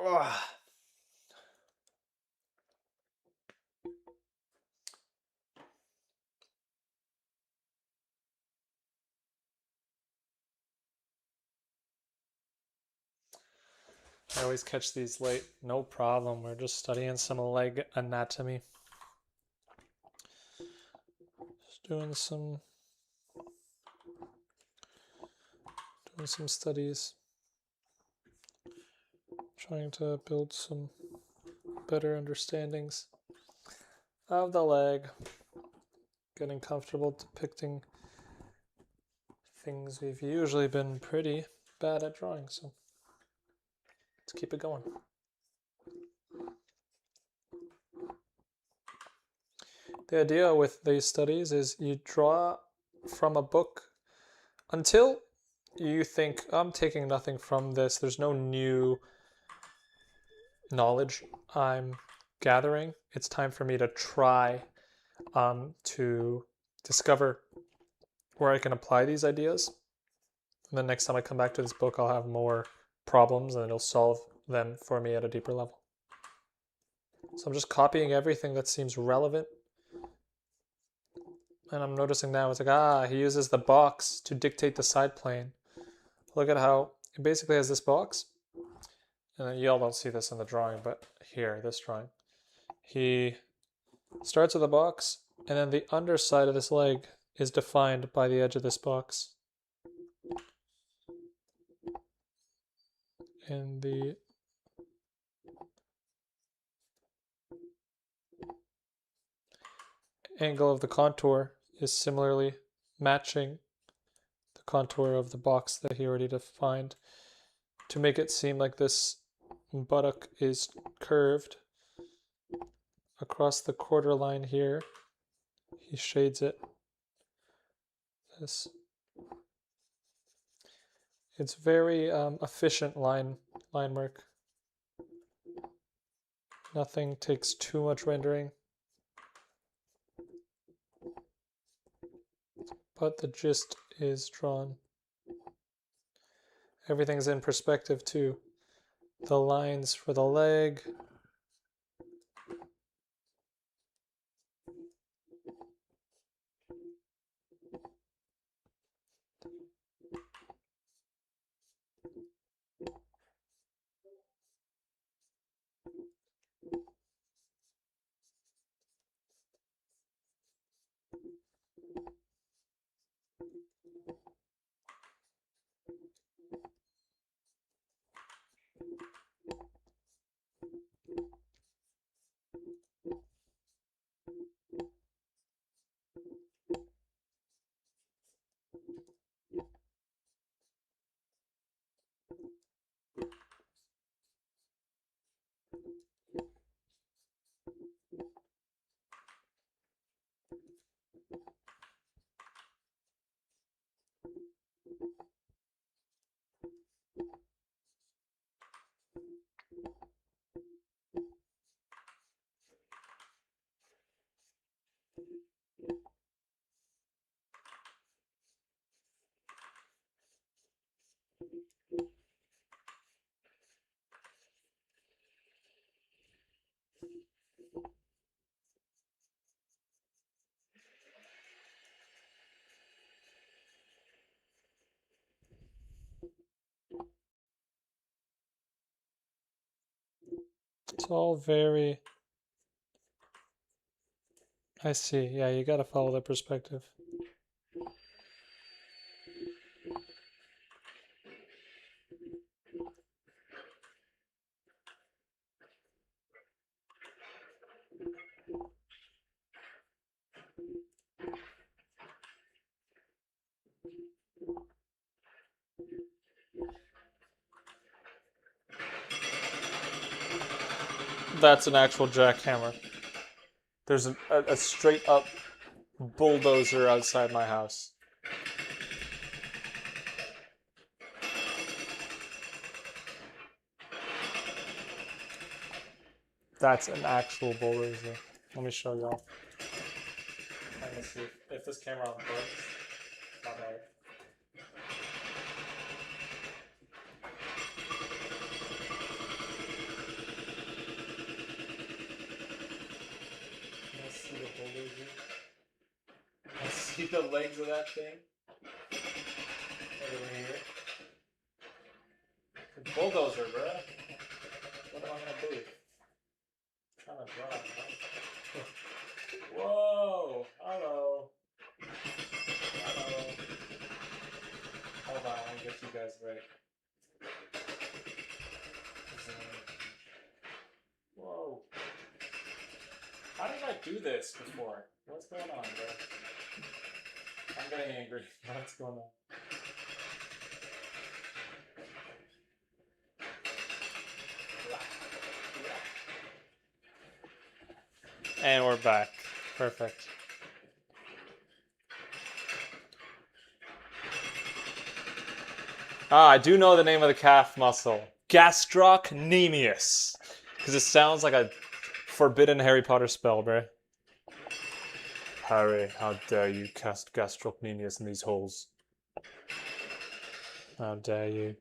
Ugh. I always catch these late. No problem. We're just studying some leg anatomy. Just doing some studies. Trying to build some better understandings of the leg. Getting comfortable depicting things we've usually been pretty bad at drawing, so let's keep it going. The idea with these studies is you draw from a book until you think, I'm taking nothing from this, there's no new knowledge I'm gathering. It's time for me to try to discover where I can apply these ideas. And then next time I come back to this book, I'll have more problems and it'll solve them for me at a deeper level. So I'm just copying everything that seems relevant. And I'm noticing now, it's like, he uses the box to dictate the side plane. Look at how it basically has this box. And y'all don't see this in the drawing, but here, this drawing. He starts with a box, and then the underside of this leg is defined by the edge of this box. And the angle of the contour is similarly matching the contour of the box that he already defined to make it seem like this buttock is curved across the quarter line here. He shades it. This. It's very efficient line work. Nothing takes too much rendering. But the gist is drawn. Everything's in perspective too. The lines for the leg. It's all very... I see. Yeah, you gotta follow the perspective. That's an actual jackhammer. There's a straight up bulldozer outside my house. That's an actual bulldozer. Let me show y'all. Let me see if this camera works. Not bad. see the legs of that thing? Over here. It's a bulldozer, bro. What am I gonna do? I'm trying to drive, huh? Whoa! Hello. Hello. Hold on, let me get you guys right. Whoa. How did I do this before? What's going on, bro? I'm getting angry. What's going on? And we're back. Perfect. I do know the name of the calf muscle. Gastrocnemius. Because it sounds like a forbidden Harry Potter spell, bro. Harry, how dare you cast gastrocnemius in these holes? How dare you?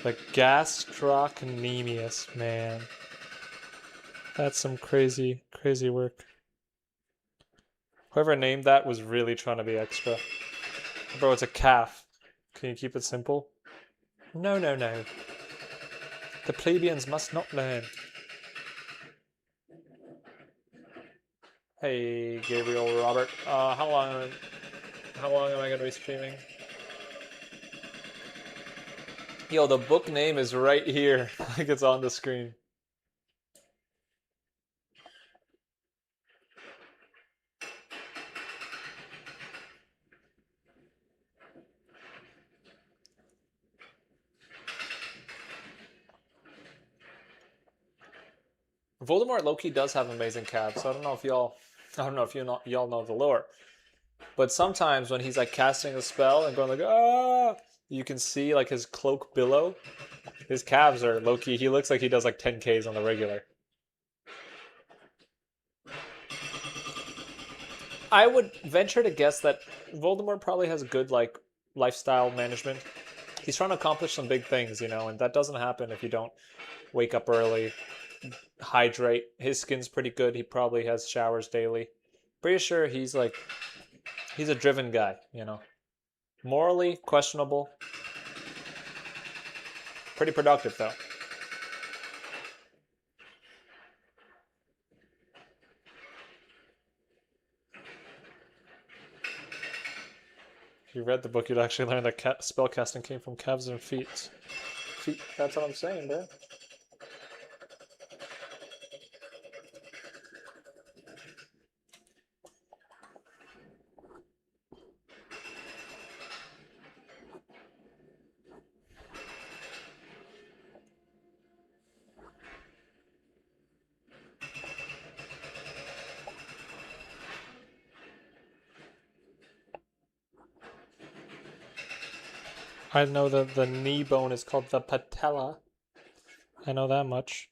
The gastrocnemius, man. That's some crazy, crazy work. Whoever named that was really trying to be extra. Bro, it's a calf. Can you keep it simple? No, no, no. The plebeians must not learn. Hey, Gabriel Robert. How long am I gonna be streaming? Yo, the book name is right here. Like it's on the screen. Voldemort low-key does have amazing calves. So I don't know if y'all know the lore. But sometimes when he's like casting a spell and going like ah, you can see like his cloak billow. His calves are low-key. He looks like he does like 10Ks on the regular. I would venture to guess that Voldemort probably has good like lifestyle management. He's trying to accomplish some big things, you know, and that doesn't happen if you don't wake up early, hydrate. His skin's pretty good. He probably has showers daily. Pretty sure he's a driven guy, you know. Morally questionable. Pretty productive though. If you read the book, you'd actually learn that spellcasting came from calves and feet. Feet. That's what I'm saying, bro. I know that the knee bone is called the patella. I know that much.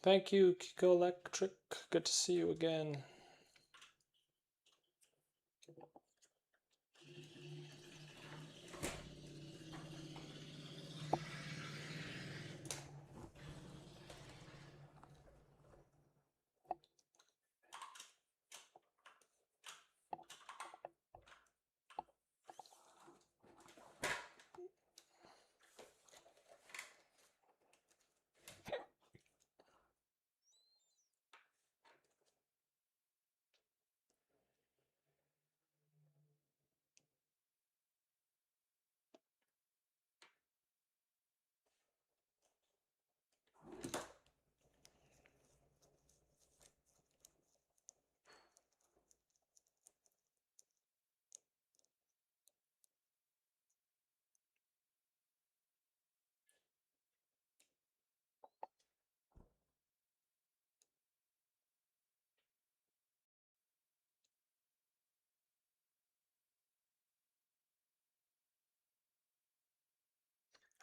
Thank you, Kiko Electric. Good to see you again.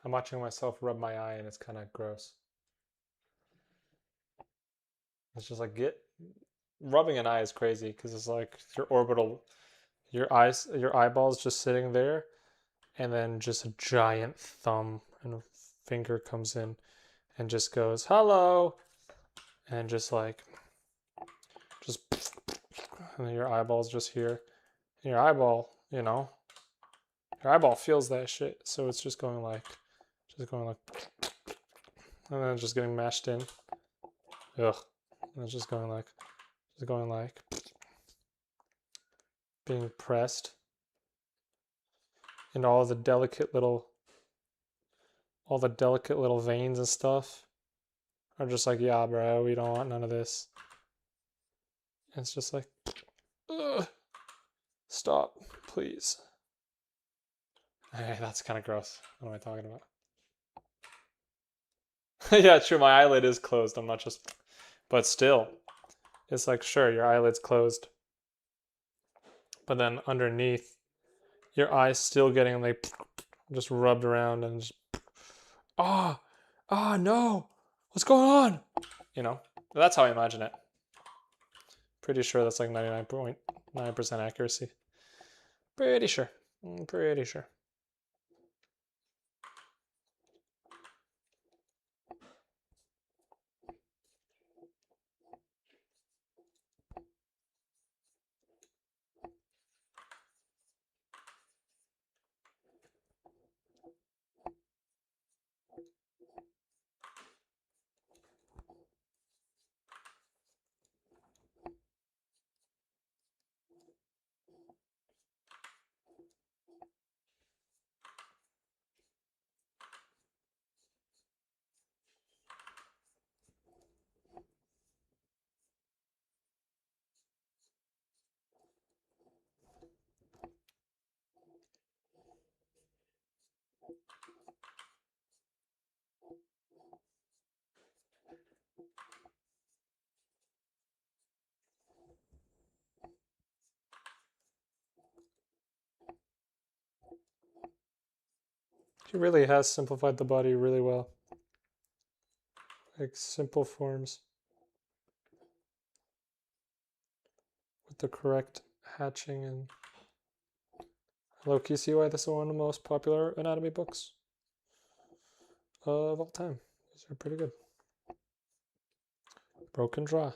I'm watching myself rub my eye and it's kind of gross. It's just like rubbing an eye is crazy because it's like your eyeballs just sitting there, and then just a giant thumb and a finger comes in and just goes hello, and just and then your eyeballs just here, and your eyeball feels that shit, so it's just going like, and then just getting mashed in. Ugh. And it's just going like being pressed, and all the delicate little veins and stuff are just like, yeah, bro, we don't want none of this. And it's just like, ugh, stop, please. Hey, that's kind of gross. What am I talking about? Yeah, true. My eyelid is closed. I'm not just, but still, it's like, sure, your eyelid's closed, but then underneath, your eye's still getting like just rubbed around and just, ah, no, what's going on? That's how I imagine it. Pretty sure that's like 99.9% accuracy. Pretty sure. Pretty sure. He really has simplified the body really well. Like simple forms with the correct hatching and low-key see why this is one of the most popular anatomy books of all time. These are pretty good. Broken jaw.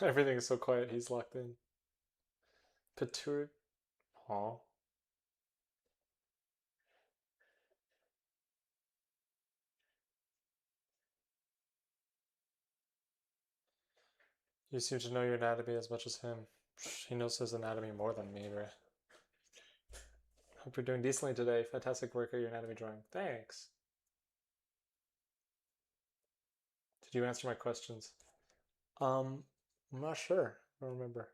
Everything is so quiet. He's locked in. Pituitary. Aw. You seem to know your anatomy as much as him. He knows his anatomy more than me, right? Hope you're doing decently today. Fantastic work at your anatomy drawing. Thanks. Did you answer my questions? I'm not sure. I don't remember.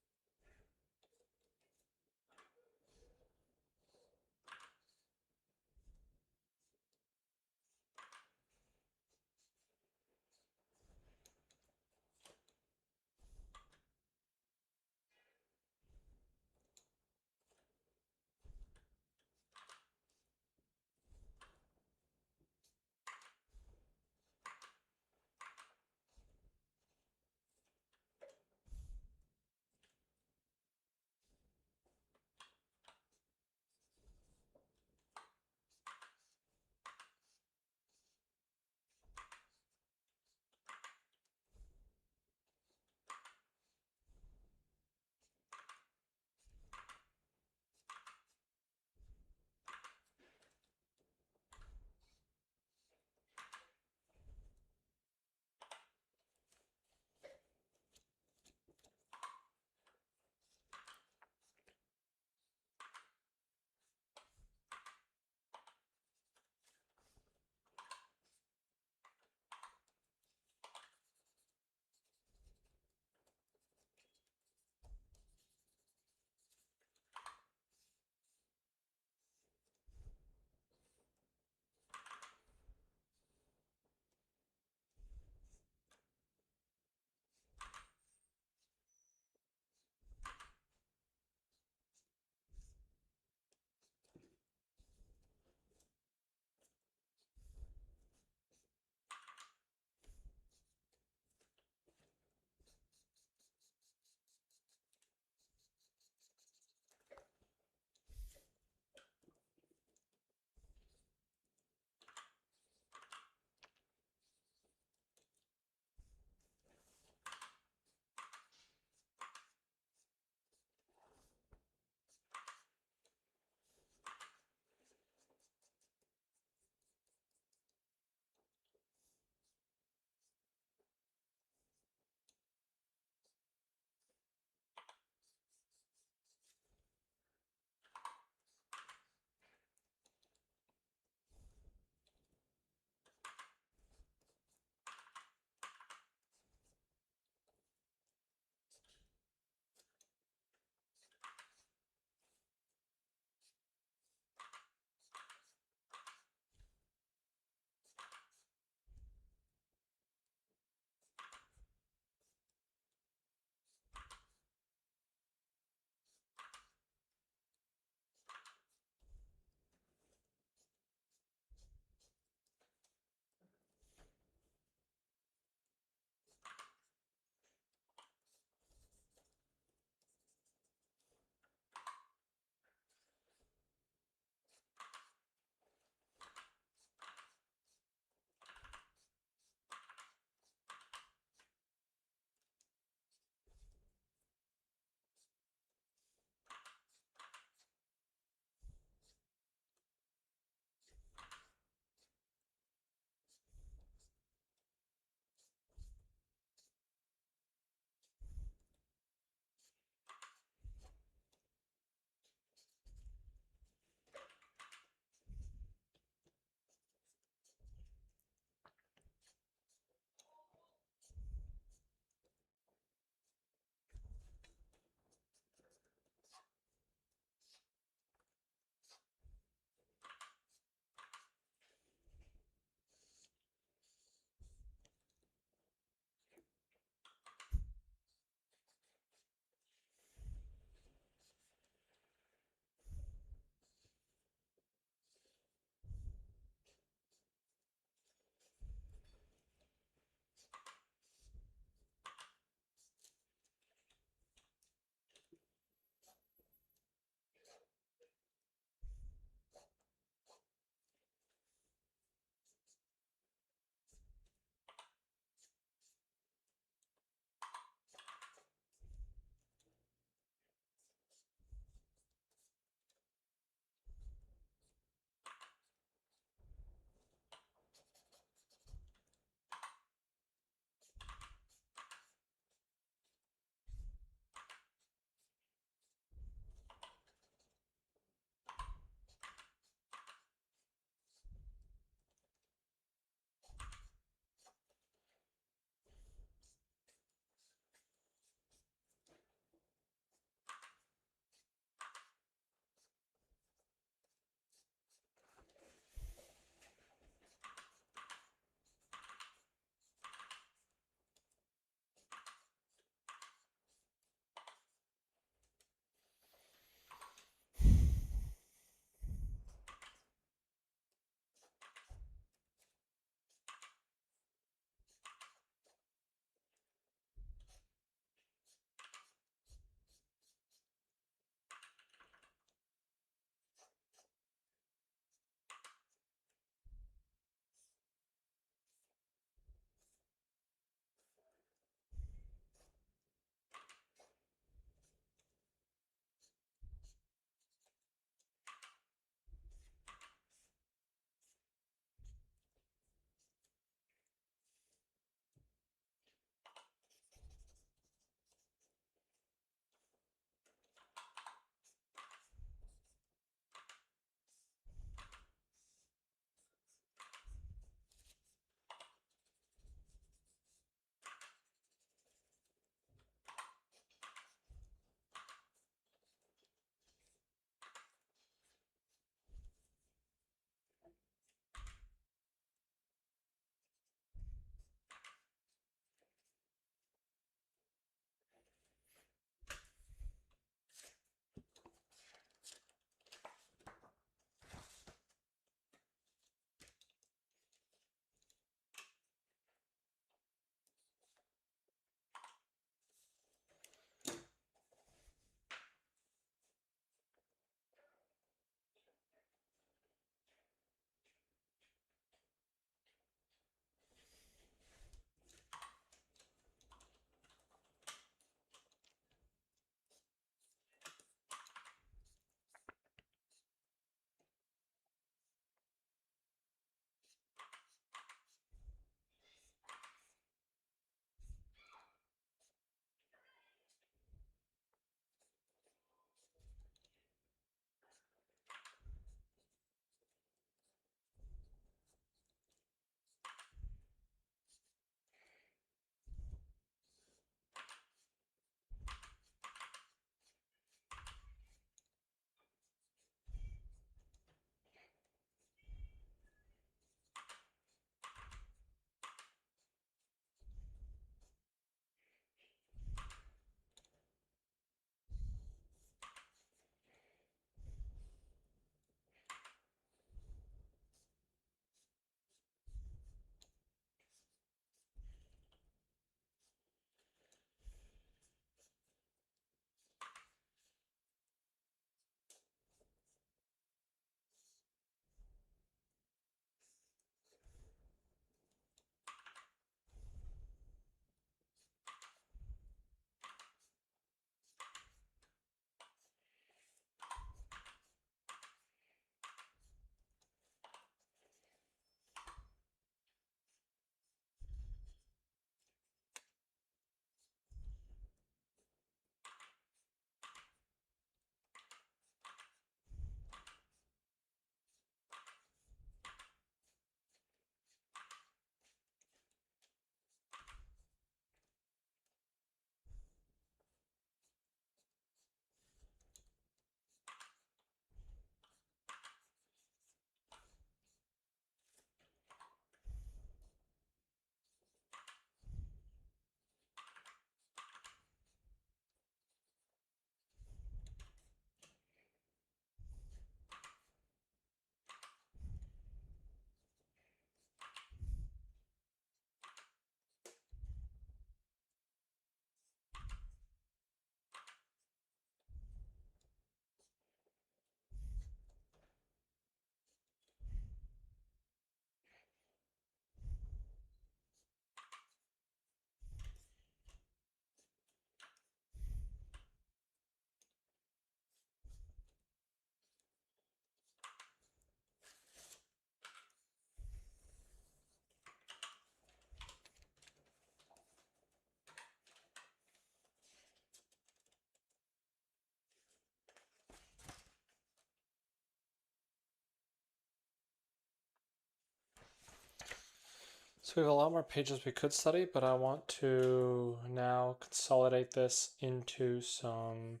So we have a lot more pages we could study, but I want to now consolidate this into some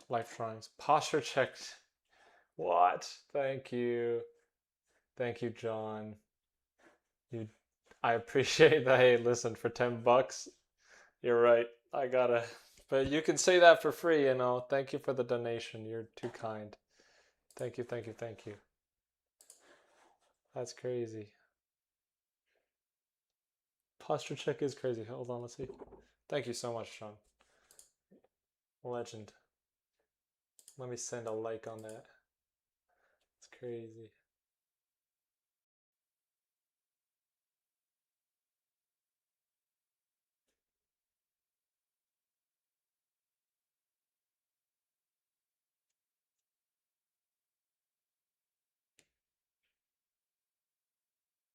life drawings. Posture checked. What? Thank you. Thank you, John. You I appreciate that. Hey, listen, for $10, you're right. I gotta but you can say that for free, you know. Thank you for the donation. You're too kind. Thank you, thank you, thank you. That's crazy. Posture check is crazy. Hold on, let's see. Thank you so much, Sean. Legend. Let me send a like on that. It's crazy.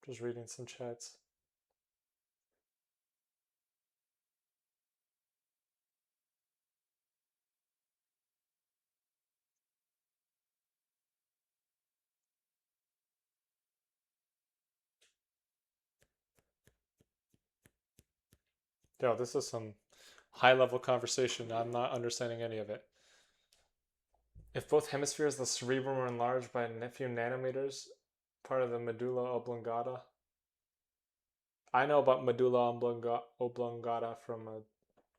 Just reading some chats. Yo, this is some high level conversation. I'm not understanding any of it. If both hemispheres of the cerebrum are enlarged by a few nanometers, part of the medulla oblongata. I know about medulla oblongata from a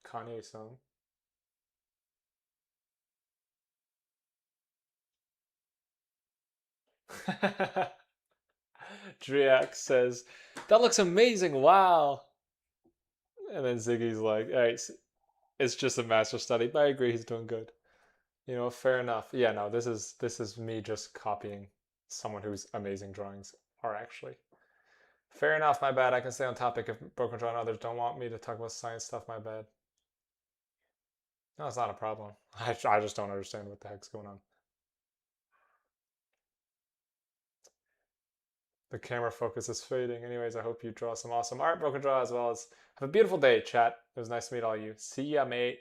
Kanye song. Driak says, "That looks amazing! Wow!" And then Ziggy's like, "All right, it's just a master study." But I agree, he's doing good. You know, fair enough. Yeah, no, this is me just copying someone whose amazing drawings are actually. Fair enough, my bad. I can stay on topic if Broken Draw and others don't want me to talk about science stuff, my bad. No, it's not a problem. I just don't understand what the heck's going on. The camera focus is fading. Anyways, I hope you draw some awesome art, Broken Draw, as well as have a beautiful day, chat. It was nice to meet all of you. See ya, mate.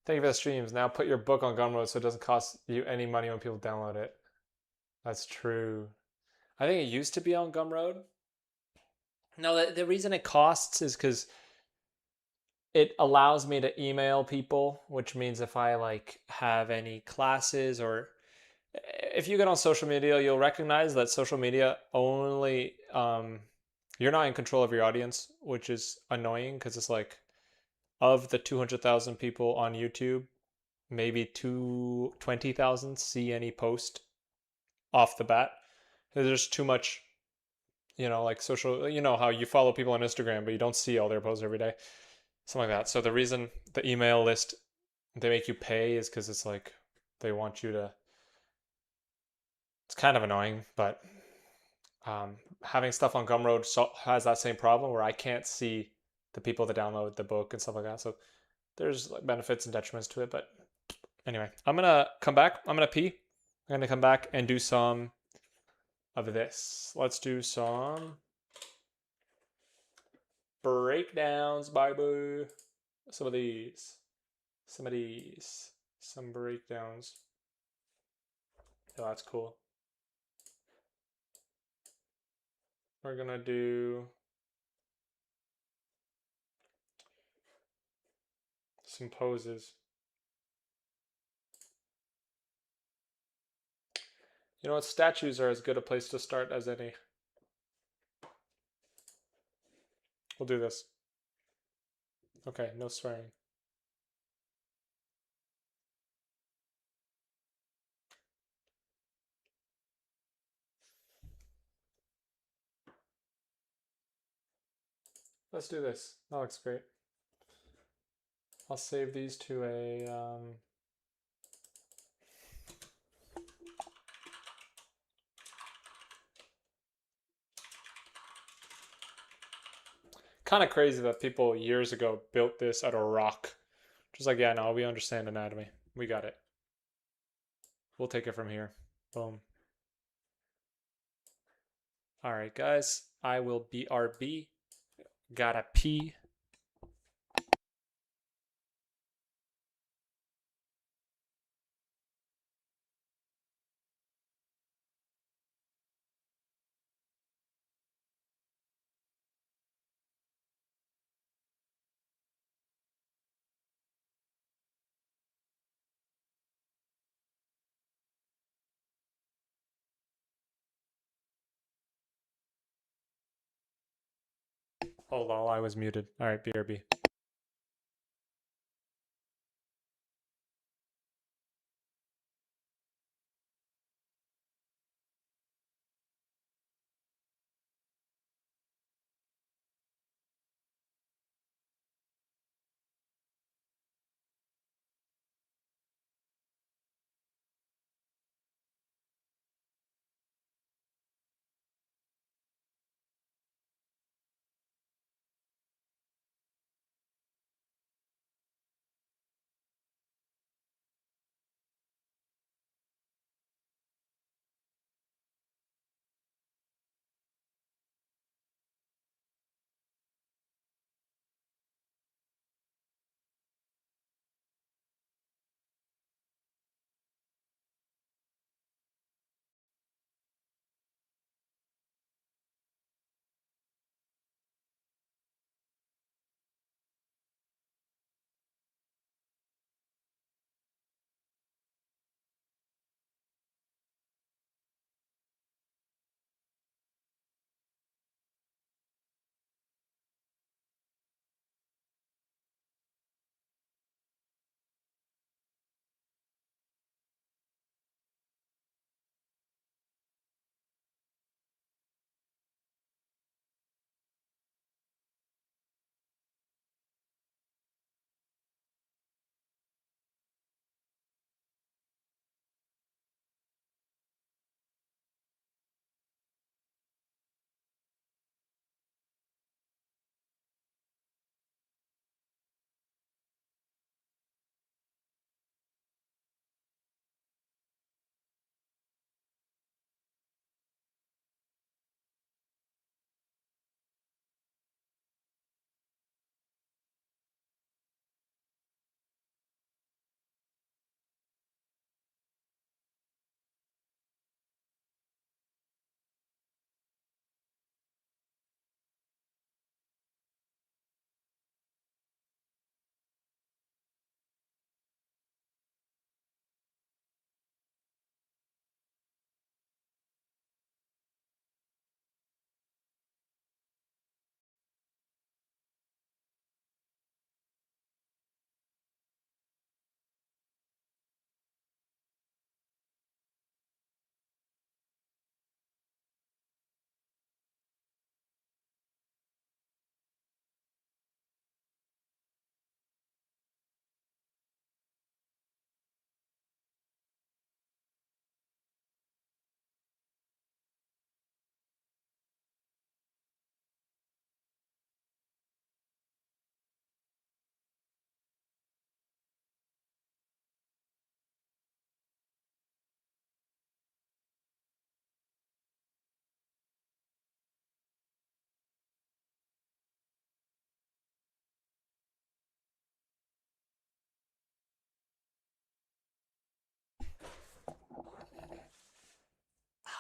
Thank you for the streams. Now put your book on Gumroad so it doesn't cost you any money when people download it. That's true. I think it used to be on Gumroad. No, the reason it costs is because it allows me to email people, which means if I like have any classes or if you get on social media, you'll recognize that social media only you're not in control of your audience, which is annoying because it's like of the 200,000 people on YouTube, maybe 20,000 see any post off the bat. There's too much, like social, how you follow people on Instagram, but you don't see all their posts every day, something like that. So the reason the email list they make you pay is because it's like they want you to. It's kind of annoying, but having stuff on Gumroad has that same problem where I can't see the people that download the book and stuff like that. So there's like benefits and detriments to it. But anyway, I'm gonna come back. I'm gonna pee. I'm gonna come back and do some of this. Let's do some breakdowns, baby. Some of these. Some of these. Some breakdowns. Oh, that's cool. We're gonna do some poses. You know what? Statues are as good a place to start as any. We'll do this. Okay, no swearing. Let's do this. That looks great. I'll save these to a kind of crazy that people years ago built this out of rock. Just like, yeah, no, we understand anatomy. We got it. We'll take it from here. Boom. All right, guys. I will BRB. Gotta pee. Oh lol, I was muted. All right, BRB.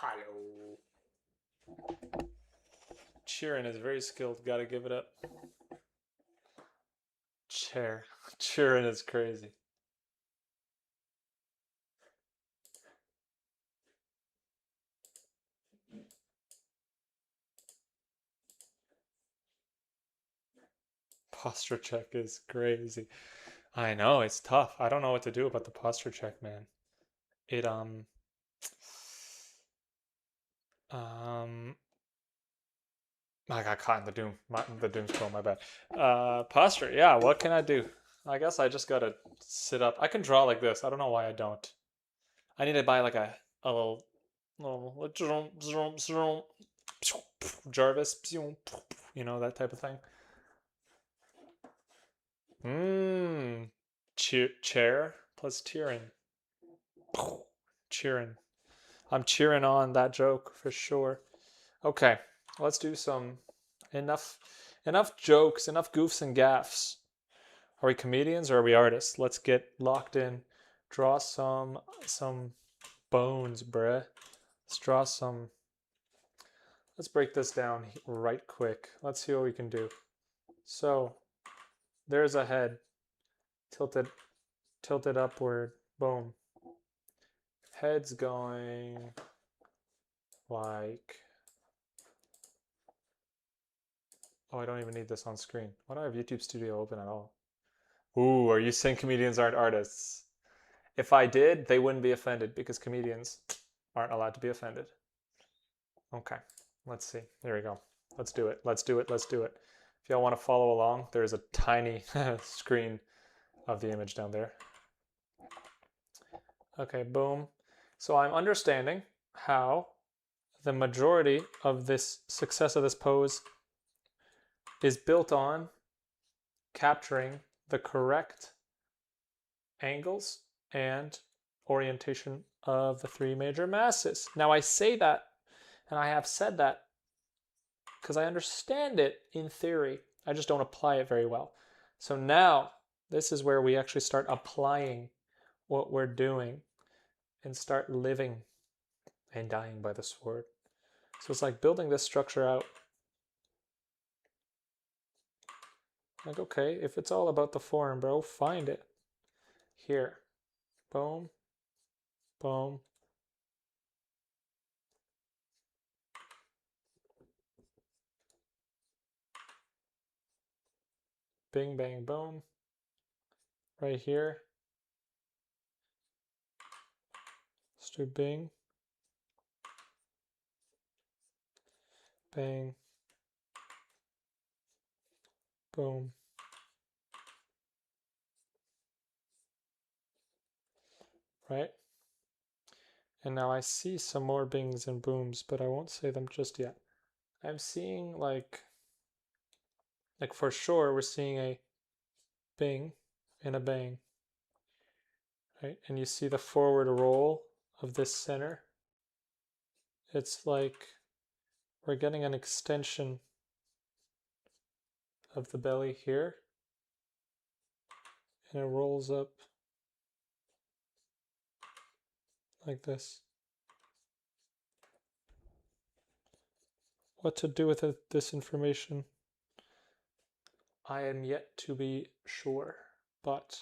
Hello. Cheering is very skilled. Gotta give it up. Chair. Cheering is crazy. Posture check is crazy. I know, it's tough. I don't know what to do about the posture check, man. It um I got caught in the doom scroll, my bad. Posture, yeah, what can I do? I guess I just gotta sit up. I can draw like this. I don't know why I don't. I need to buy like a little Jarvis, you know, that type of thing. Mmm. Chair plus tearing. Cheering. I'm cheering on that joke for sure. Okay, let's do some enough jokes, enough goofs and gaffs. Are we comedians or are we artists? Let's get locked in. Draw some bones, bruh. Let's draw some. Let's break this down right quick. Let's see what we can do. So there's a head, tilted upward. Boom. Head's going like Oh, I don't even need this on screen. Why do I have YouTube Studio open at all? Ooh, are you saying comedians aren't artists? If I did, they wouldn't be offended because comedians aren't allowed to be offended. Okay, let's see. There we go. Let's do it. Let's do it. Let's do it. If y'all want to follow along, there's a tiny screen of the image down there. Okay, boom. So I'm understanding how the majority of this success of this pose is built on capturing the correct angles and orientation of the three major masses. Now I say that, and I have said that because I understand it in theory. I just don't apply it very well. So now this is where we actually start applying what we're doing and start living and dying by the sword. So it's like building this structure out. Like, okay, if it's all about the form, bro, find it. Here. Boom. Boom. Bing, bang, boom. Right here. Let's do bing. Bang. Boom. Right? And now I see some more bings and booms, but I won't say them just yet. I'm seeing like for sure we're seeing a bing and a bang. Right? And you see the forward roll of this center. It's like we're getting an extension of the belly here. And it rolls up like this. What to do with this information, I am yet to be sure, but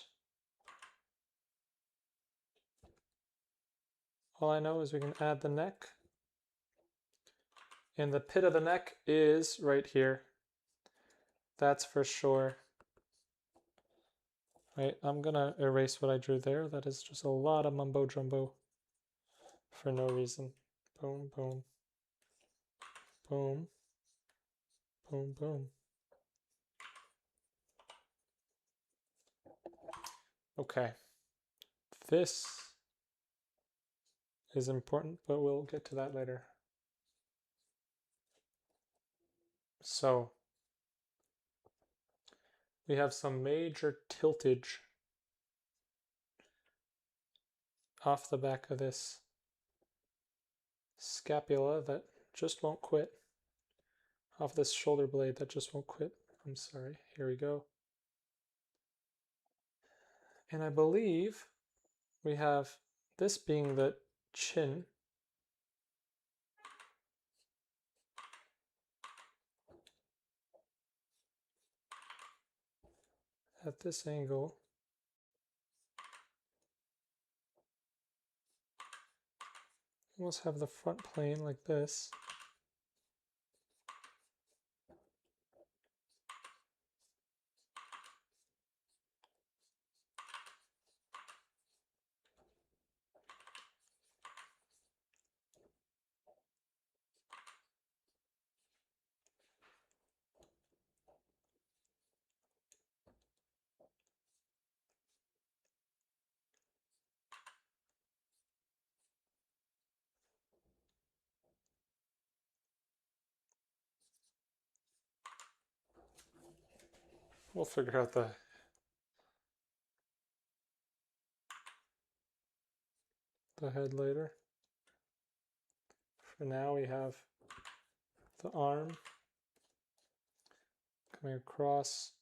all I know is we can add the neck. And the pit of the neck is right here. That's for sure. Right, I'm gonna erase what I drew there. That is just a lot of mumbo jumbo for no reason. Boom, boom, boom, boom, boom. Okay, this is important, but we'll get to that later. So we have some major tiltage off the back of this scapula that just won't quit, off this shoulder blade that just won't quit. I'm sorry, here we go. And I believe we have this being the chin. At this angle. We must have the front plane like this. We'll figure out the head later. For now we have the arm coming across,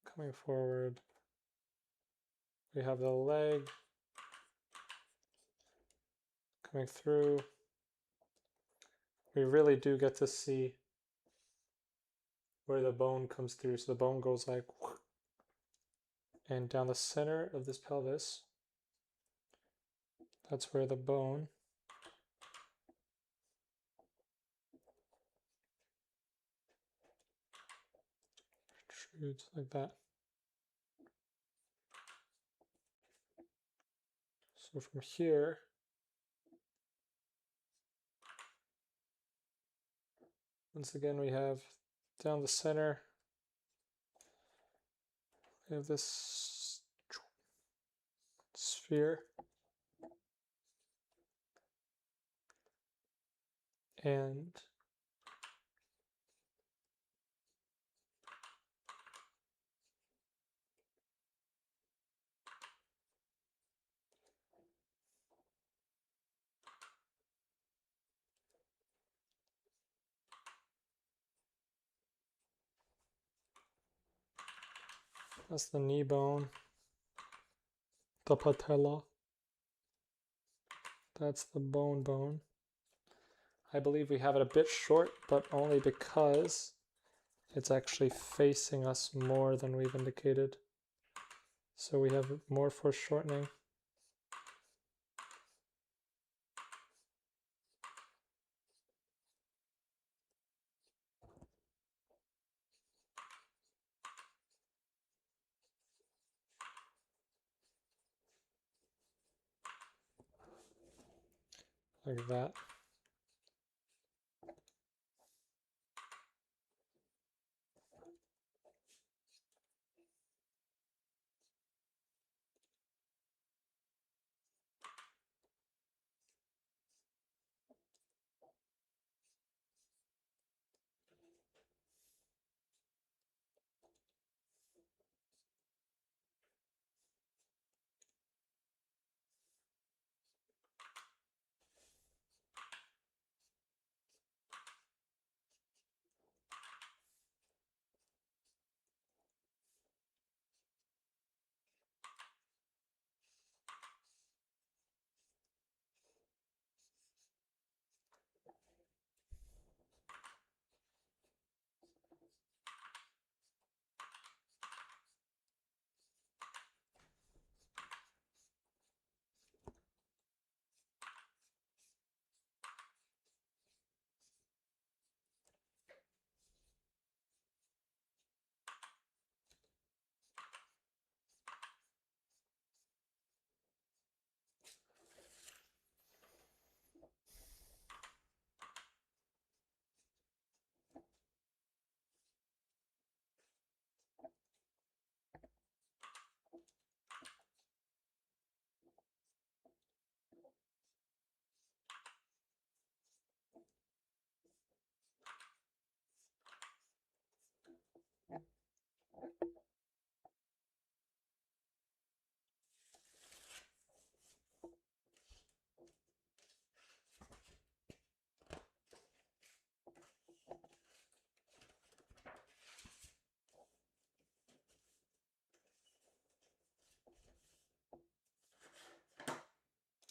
coming forward. We have the leg coming through. We really do get to see where the bone comes through. So the bone goes like, and down the center of this pelvis, that's where the bone extrudes like that. So from here, once again, we have down the center, we have this sphere. And that's the knee bone, the patella. That's the bone. I believe we have it a bit short, but only because it's actually facing us more than we've indicated. So we have more foreshortening. Like that.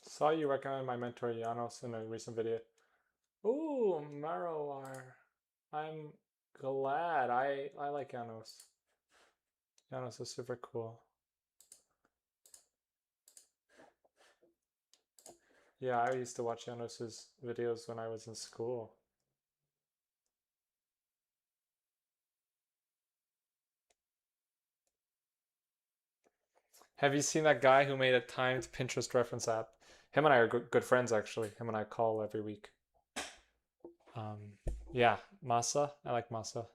Saw you recommend my mentor Janos in a recent video. Ooh, Marowar. I'm glad. I like Janos. Janos is super cool. Yeah, I used to watch Janos's videos when I was in school. Have you seen that guy who made a timed Pinterest reference app? Him and I are good friends, actually. Him and I call every week. Yeah, Masa. I like Masa.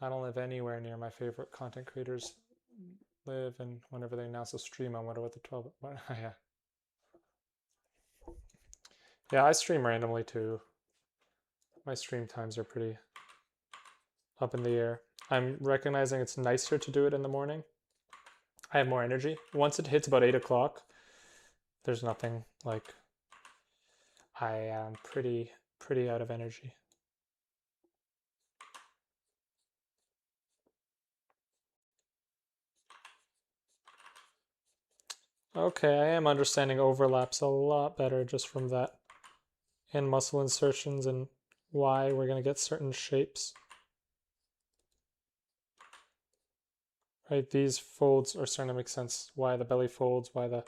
I don't live anywhere near my favorite content creators live, and whenever they announce a stream, I wonder what the 12. Yeah. Yeah, I stream randomly too. My stream times are pretty up in the air. I'm recognizing it's nicer to do it in the morning. I have more energy. Once it hits about 8 o'clock, there's nothing like I am pretty out of energy. Okay, I am understanding overlaps a lot better just from that and muscle insertions and why we're going to get certain shapes. Right, these folds are starting to make sense. Why the belly folds, why the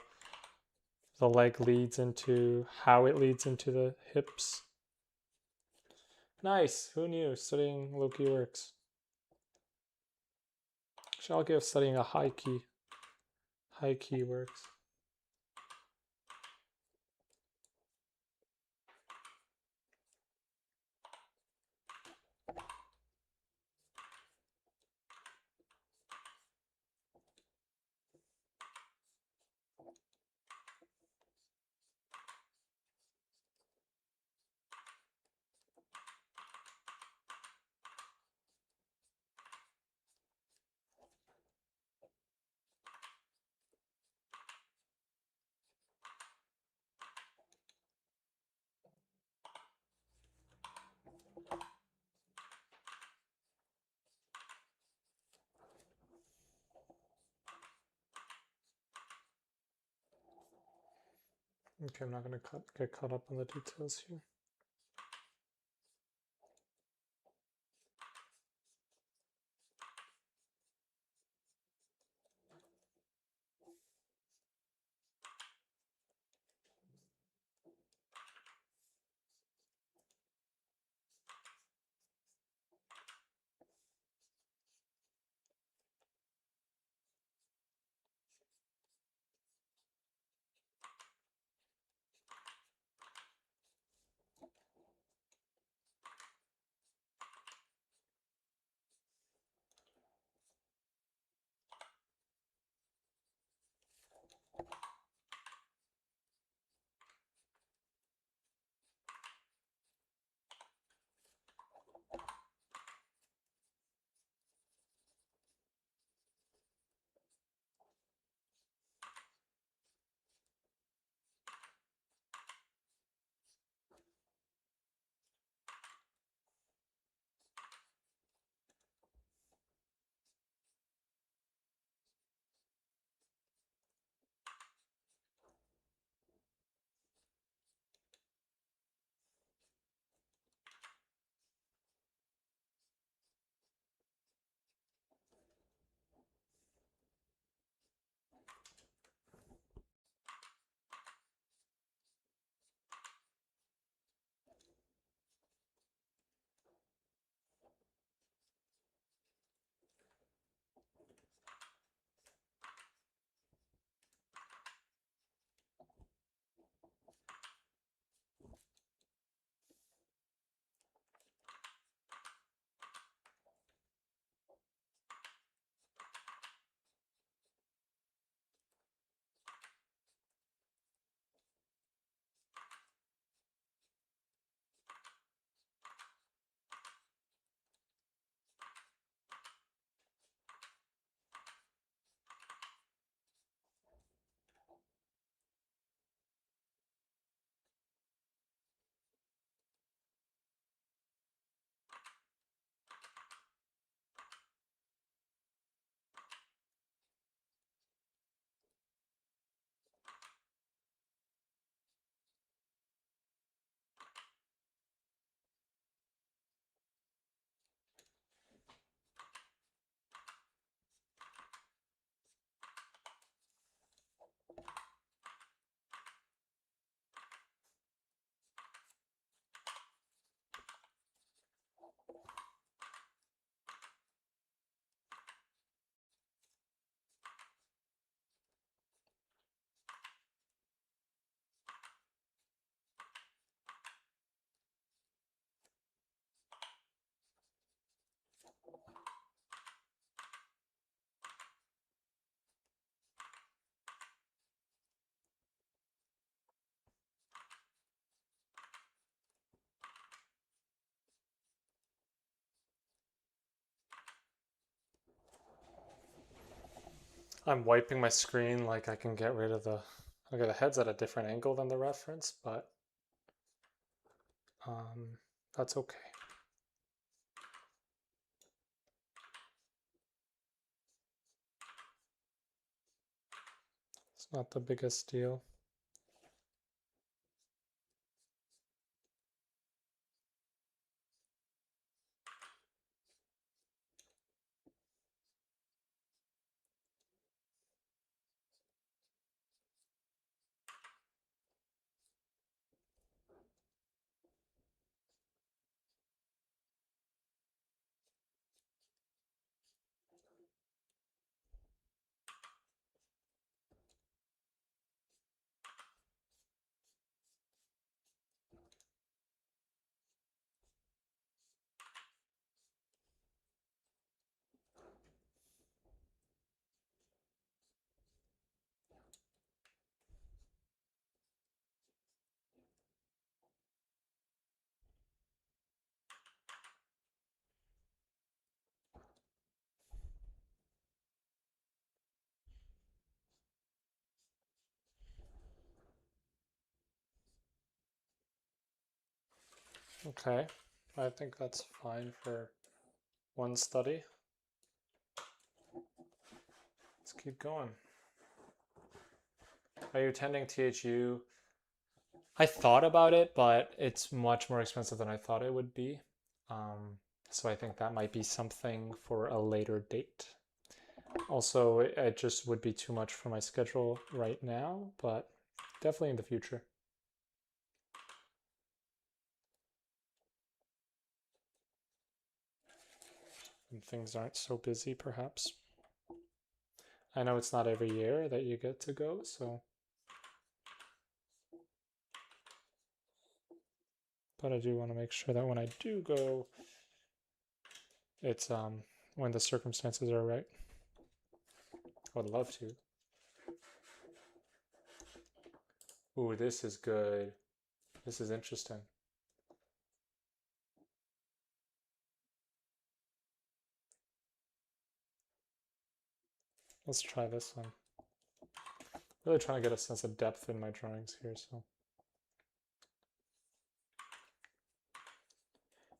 leg leads into, how it leads into the hips. Nice. Who knew studying low key works? Actually, I'll give studying a high key. High key works. Okay, I'm not going to get caught up on the details here. I'm wiping my screen like I can get rid of the... Okay, the head's at a different angle than the reference, but that's okay. It's not the biggest deal. Okay, I think that's fine for one study. Let's keep going. Are you attending THU? I thought about it, but it's much more expensive than I thought it would be. So I think that might be something for a later date. Also, it just would be too much for my schedule right now, but definitely in the future. When things aren't so busy, perhaps. I know it's not every year that you get to go, so. But I do want to make sure that when I do go, it's when the circumstances are right. I would love to. Ooh, this is good. This is interesting. Let's try this one. Really trying to get a sense of depth in my drawings here, so.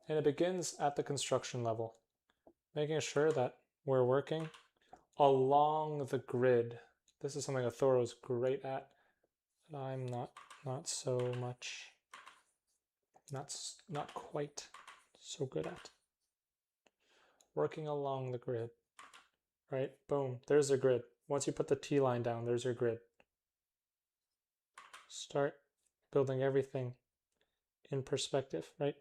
And it begins at the construction level, making sure that we're working along the grid. This is something Athoro is great at, and I'm not so much, not quite so good at. Working along the grid, right? Boom, there's a grid. Once you put the T line down, there's your grid. Start building everything in perspective, right?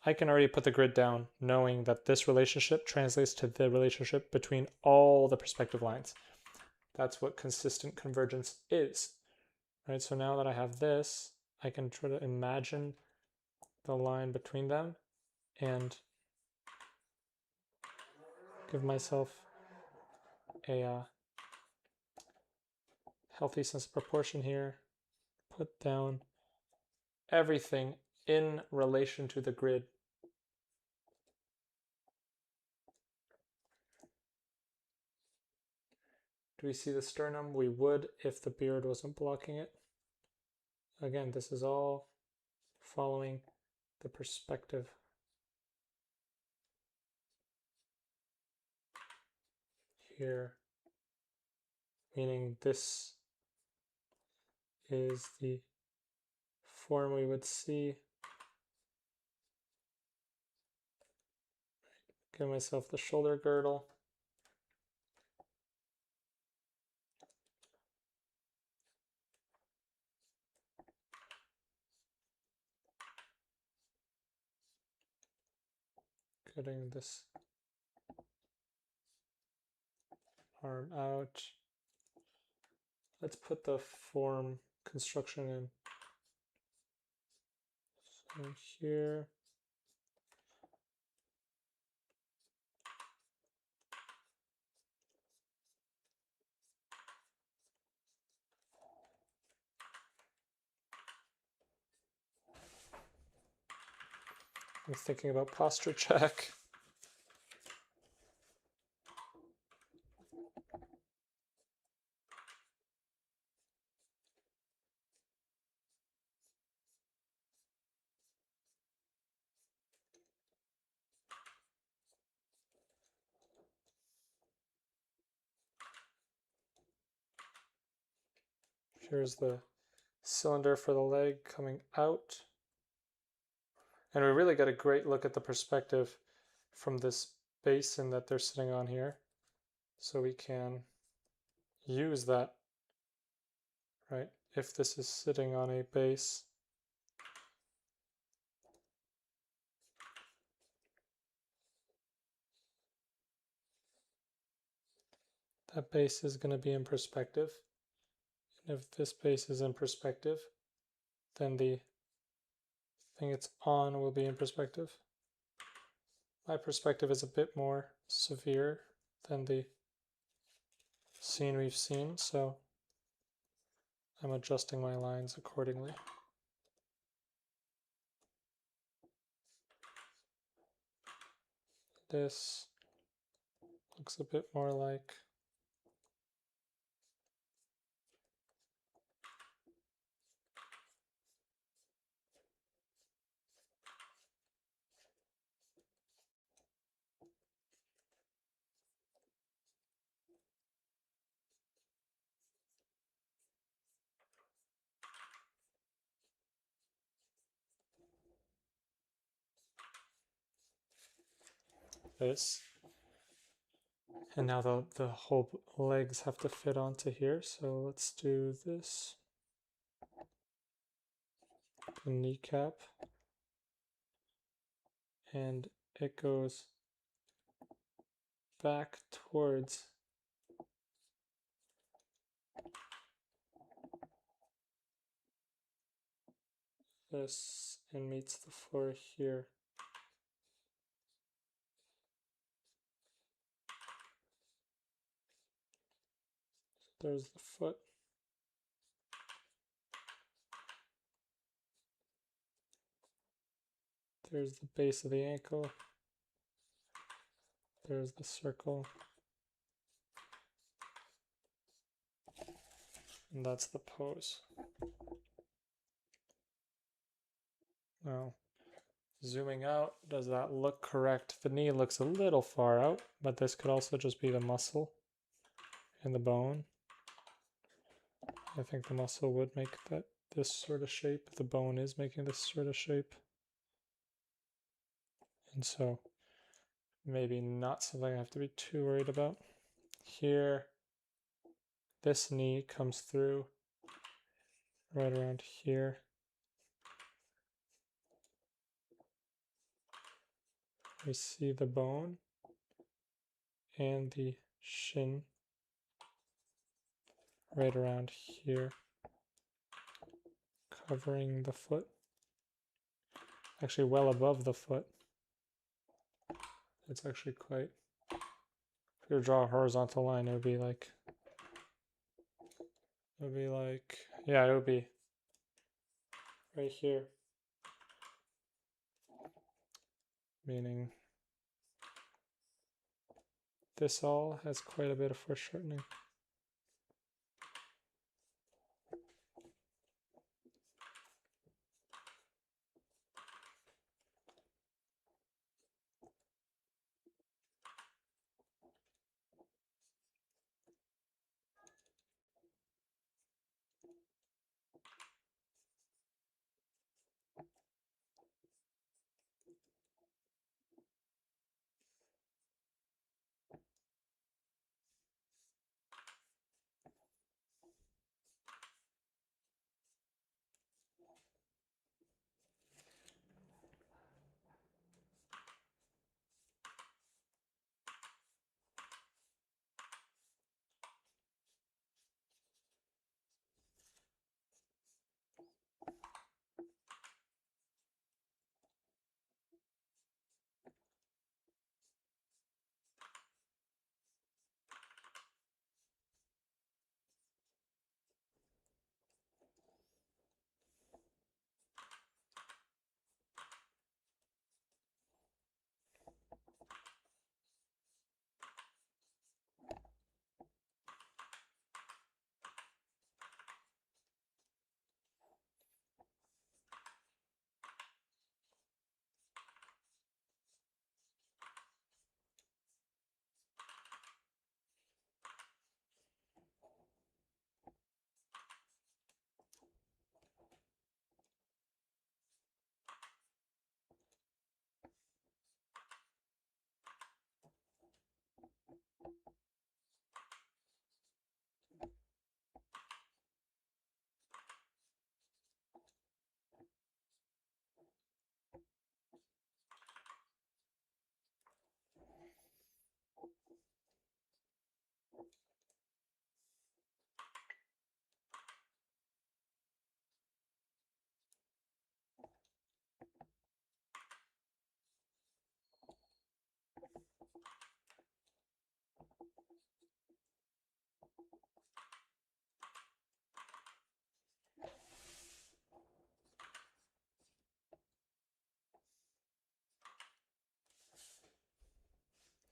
I can already put the grid down knowing that this relationship translates to the relationship between all the perspective lines. That's what consistent convergence is, right? So now that I have this, I can try to imagine the line between them and give myself a healthy sense of proportion here. Put down everything in relation to the grid. Do we see the sternum? We would if the beard wasn't blocking it. Again, this is all following the perspective. Here, meaning this is the form we would see. Give myself the shoulder girdle. Getting this arm out. Let's put the form construction in. So here. I'm thinking about posture check. Here's the cylinder for the leg coming out. And we really get a great look at the perspective from this basin that they're sitting on here. So we can use that, right? If this is sitting on a base, that base is going to be in perspective. And if this base is in perspective, then the thing it's on will be in perspective. My perspective is a bit more severe than the scene we've seen, so I'm adjusting my lines accordingly. This looks a bit more like this. And now the whole legs have to fit onto here. So let's do this. The kneecap. And it goes back towards this and meets the floor here. There's the foot. There's the base of the ankle. There's the circle. And that's the pose. Now, zooming out, does that look correct? The knee looks a little far out, but this could also just be the muscle and the bone. I think the muscle would make that this sort of shape. The bone is making this sort of shape. And so maybe not something I have to be too worried about. Here, this knee comes through right around here. We see the bone and the shin right around here, covering the foot. Actually, well above the foot. It's actually quite. If you draw a horizontal line, it would be like. Yeah, it would be right here. Meaning this all has quite a bit of foreshortening.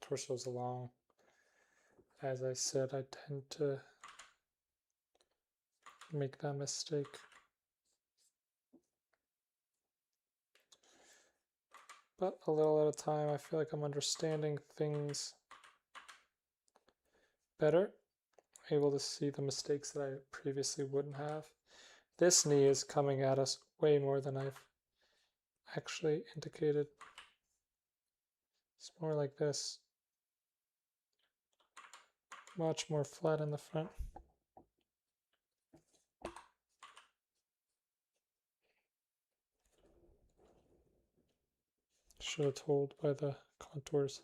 Torso's long. As I said, I tend to make that mistake. But a little at a time, I feel like I'm understanding things better, able to see the mistakes that I previously wouldn't have. This knee is coming at us way more than I've actually indicated. It's more like this. Much more flat in the front. Should have told by the contours.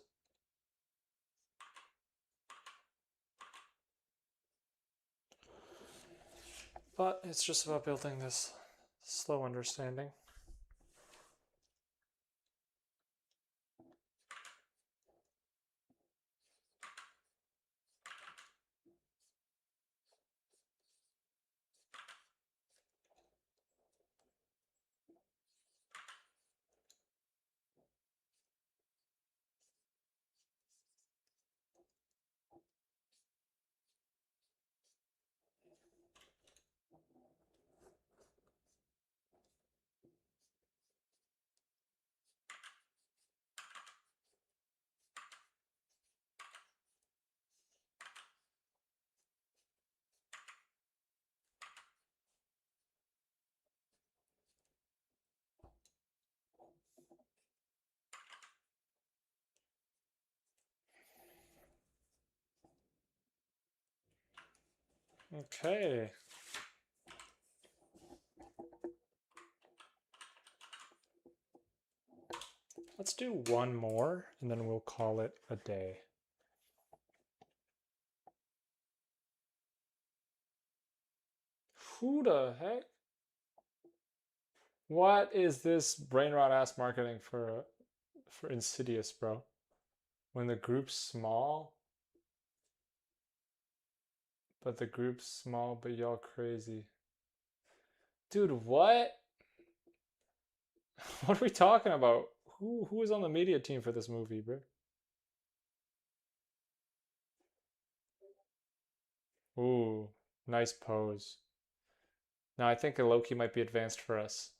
But it's just about building this slow understanding. Okay. Let's do one more and then we'll call it a day. Who the heck? What is this brain rot ass marketing for Insidious, bro? When the group's small, but the group's small, but y'all crazy. Dude, what? What are we talking about? Who is on the media team for this movie, bro? Ooh, nice pose. Now I think a Loki might be advanced for us.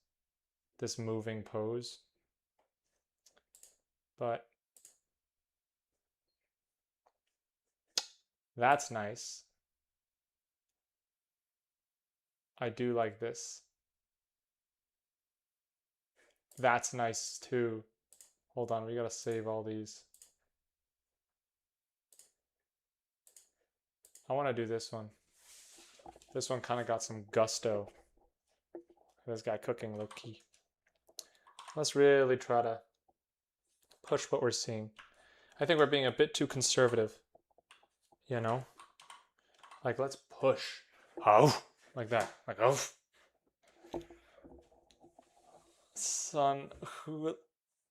This moving pose. But that's nice. I do like this. That's nice too. Hold on, we gotta save all these. I want to do this one. This one kind of got some gusto. This guy cooking low key. Let's really try to push what we're seeing. I think we're being a bit too conservative. You know? Like, let's push. Oh! Like that. Like, oh! Son, who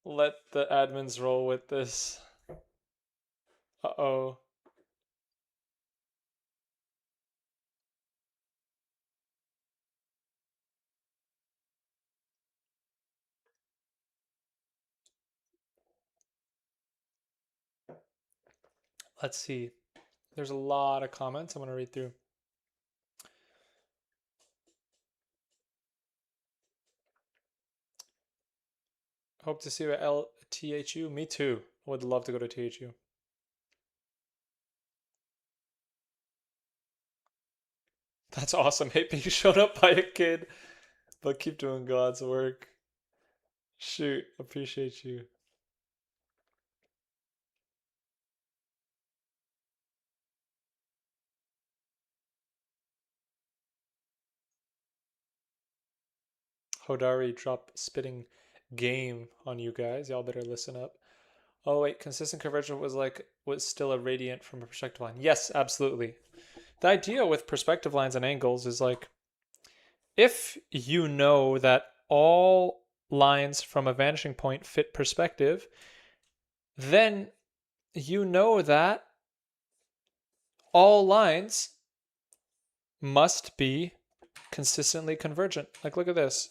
let the admins roll with this? Uh-oh. Let's see. There's a lot of comments I'm going to read through. Hope to see you at THU. Me too. Would love to go to THU. That's awesome. Hey, being showed up by a kid, but keep doing God's work. Shoot, appreciate you. Hodari drop spitting game on you guys. Y'all better listen up. Oh wait, consistent convergence was still a radiant from a perspective line. Yes, absolutely. The idea with perspective lines and angles is like if you know that all lines from a vanishing point fit perspective, then you know that all lines must be consistently convergent. Like, look at this.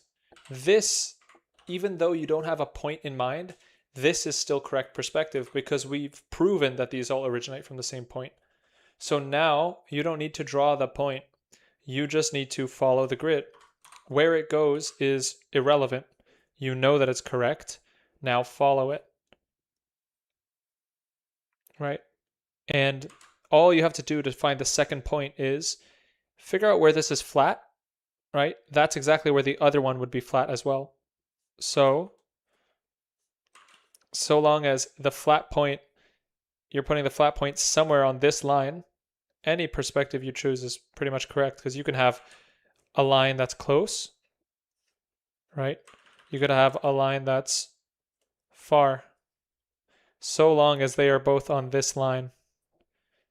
This, even though you don't have a point in mind, this is still correct perspective because we've proven that these all originate from the same point. So now you don't need to draw the point. You just need to follow the grid. Where it goes is irrelevant. You know that it's correct. Now follow it. Right? And all you have to do to find the second point is figure out where this is flat, right? That's exactly where the other one would be flat as well. So so long as the flat point, you're putting the flat point somewhere on this line, any perspective you choose is pretty much correct, because you can have a line that's close, right? You could have a line that's far. So long as they are both on this line,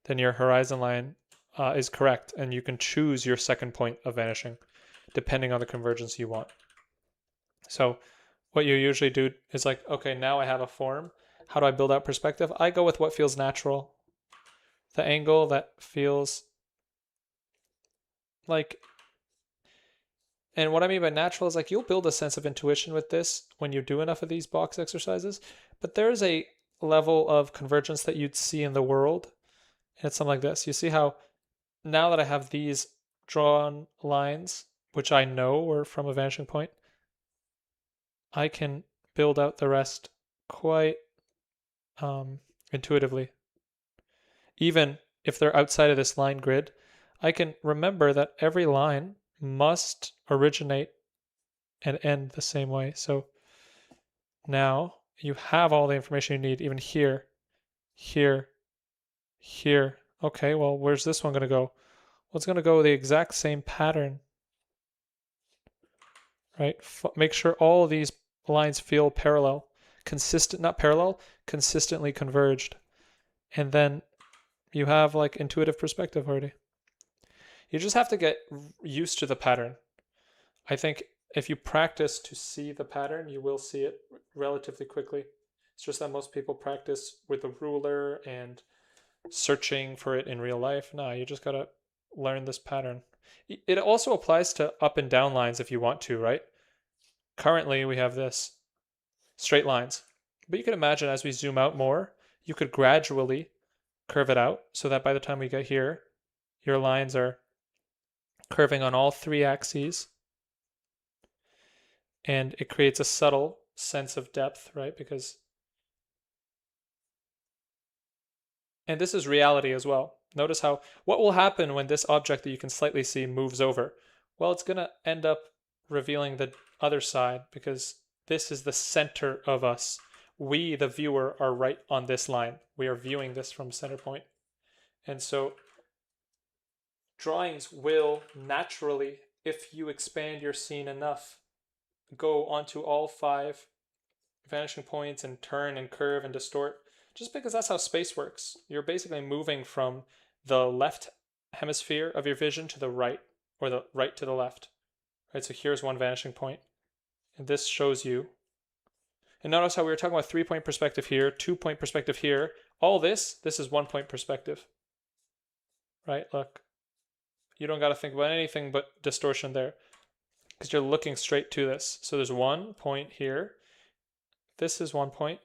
then your horizon line is correct, and you can choose your second point of vanishing depending on the convergence you want. So what you usually do is like, okay, now I have a form. How do I build out perspective? I go with what feels natural. The angle that feels like, and what I mean by natural is like you'll build a sense of intuition with this when you do enough of these box exercises, but there's a level of convergence that you'd see in the world. And it's something like this. You see how now that I have these drawn lines, which I know are from a vanishing point, I can build out the rest quite intuitively. Even if they're outside of this line grid, I can remember that every line must originate and end the same way. So now you have all the information you need, even here, here, here. Okay, well, where's this one going to go? Well, it's going to go the exact same pattern, right? Make sure all these lines feel parallel, consistent, not parallel, consistently converged. And then you have like intuitive perspective already. You just have to get used to the pattern. I think if you practice to see the pattern, you will see it relatively quickly. It's just that most people practice with a ruler and searching for it in real life. No, you just gotta learn this pattern. It also applies to up and down lines if you want to, right? Currently, we have this straight lines. But you can imagine as we zoom out more, you could gradually curve it out so that by the time we get here, your lines are curving on all three axes. And it creates a subtle sense of depth, right? And this is reality as well. Notice how, what will happen when this object that you can slightly see moves over? Well, it's going to end up revealing the other side because this is the center of us. We, the viewer, are right on this line. We are viewing this from center point. And so drawings will naturally, if you expand your scene enough, go onto all 5 vanishing points and turn and curve and distort, just because that's how space works. You're basically moving from the left hemisphere of your vision to the right, or the right to the left. Right, so here's one vanishing point, and this shows you. And notice how we were talking about 3-point perspective here, 2-point perspective here. All this is 1-point perspective. Right, look. You don't got to think about anything but distortion there, because you're looking straight to this. So there's 1 point here. This is 1 point.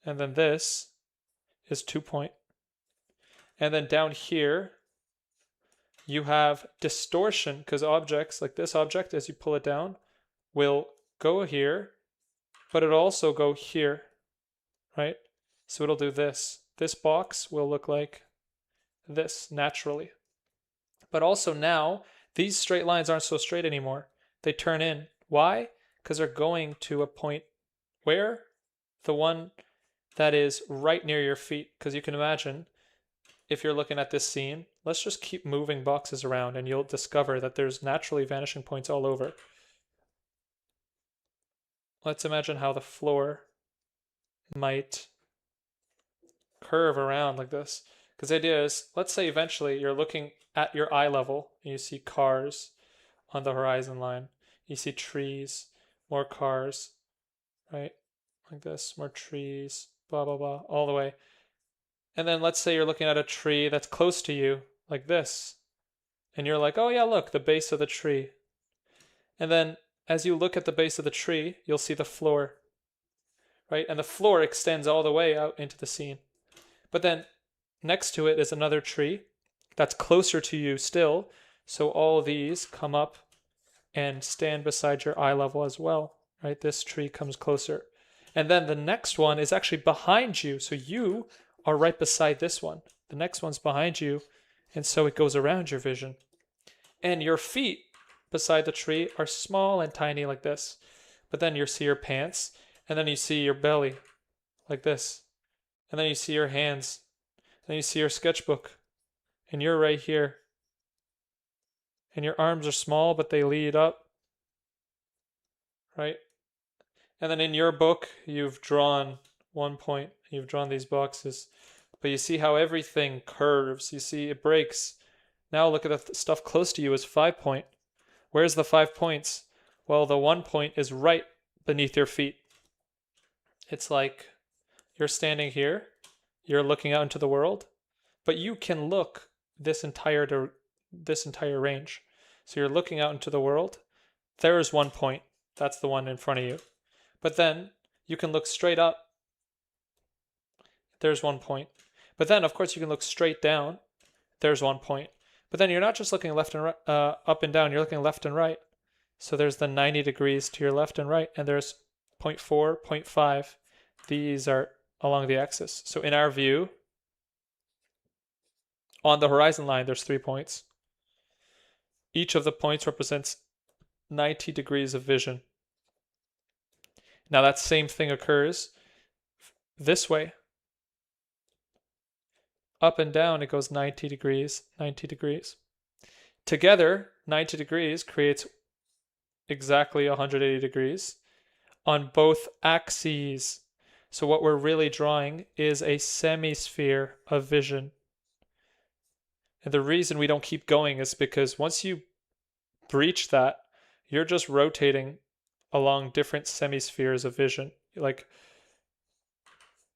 And then this is 2 point. And then down here, you have distortion, because objects, like this object, as you pull it down, will go here, but it'll also go here, right? So it'll do this. This box will look like this naturally. But also now, these straight lines aren't so straight anymore. They turn in. Why? Because they're going to a point where? The one that is right near your feet. Because you can imagine, if you're looking at this scene, let's just keep moving boxes around and you'll discover that there's naturally vanishing points all over. Let's imagine how the floor might curve around like this. Because the idea is, let's say eventually you're looking at your eye level and you see cars on the horizon line. You see trees, more cars, right? Like this, more trees, blah, blah, blah, all the way. And then let's say you're looking at a tree that's close to you, like this. And you're like, oh yeah, look, the base of the tree. And then as you look at the base of the tree, you'll see the floor, right? And the floor extends all the way out into the scene. But then next to it is another tree that's closer to you still. So all of these come up and stand beside your eye level as well, right? This tree comes closer. And then the next one is actually behind you. So you are right beside this one. The next one's behind you. And so it goes around your vision. And your feet beside the tree are small and tiny like this. But then you see your pants, and then you see your belly. like this. And then you see your hands. Then you see your sketchbook. And you're right here. And your arms are small, but they lead up, right? And then in your book, you've drawn 1 point. You've drawn these boxes. But you see how everything curves. You see it breaks. Now look at the stuff close to you is 5 point. Where's the 5 points? Well, the 1 point is right beneath your feet. It's like you're standing here, you're looking out into the world, but you can look this entire range. So you're looking out into the world. There is 1 point. That's the one in front of you. But then you can look straight up. There's 1 point. But then, of course, you can look straight down. There's 1 point. But then you're not just looking left and right, up and down. You're looking left and right. So there's the 90 degrees to your left and right, and there's 0.4, 0.5. These are along the axis. So in our view, on the horizon line, there's 3 points. Each of the points represents 90 degrees of vision. Now that same thing occurs this way. Up and down, it goes 90 degrees, 90 degrees. Together, 90 degrees creates exactly 180 degrees on both axes. So what we're really drawing is a semisphere of vision. And the reason we don't keep going is because once you breach that, you're just rotating along different semispheres of vision. Like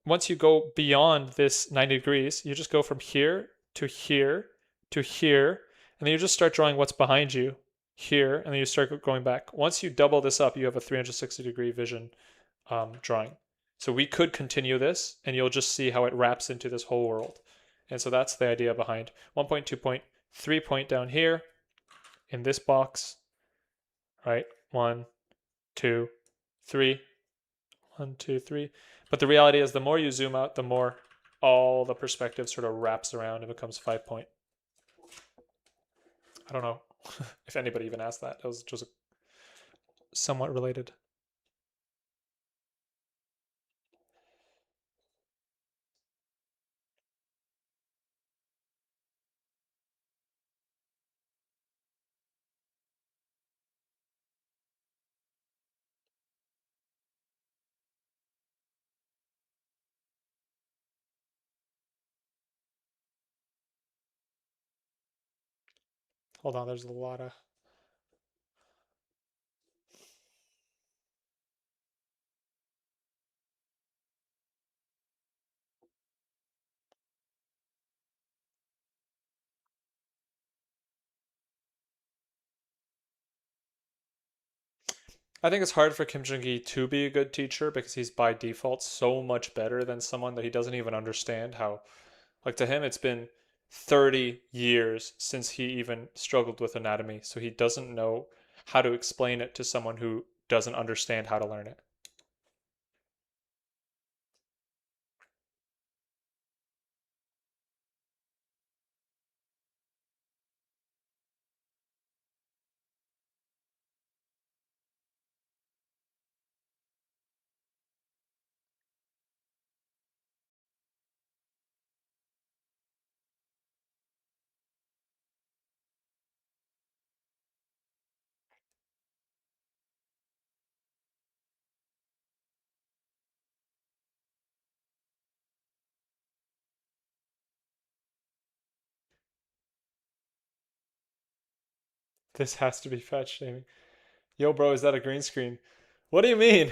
once you go beyond this 90 degrees, you just go from here to here to here, and then you just start drawing what's behind you here, and then you start going back. Once you double this up, you have a 360-degree vision drawing. So we could continue this, and you'll just see how it wraps into this whole world. And so that's the idea behind 1 point, 2 point, 3 point down here in this box, right? 1, 2, 3. 1, 2, 3. But the reality is the more you zoom out, the more all the perspective sort of wraps around and becomes 5 point. I don't know if anybody even asked that. It was just somewhat related. Hold on, there's a lot of... I think it's hard for Kim Jong-gi to be a good teacher because he's by default so much better than someone that he doesn't even understand how, like to him, it's been 30 years since he even struggled with anatomy. So he doesn't know how to explain it to someone who doesn't understand how to learn it. This has to be fat shaming. Yo, bro, is that a green screen? What do you mean?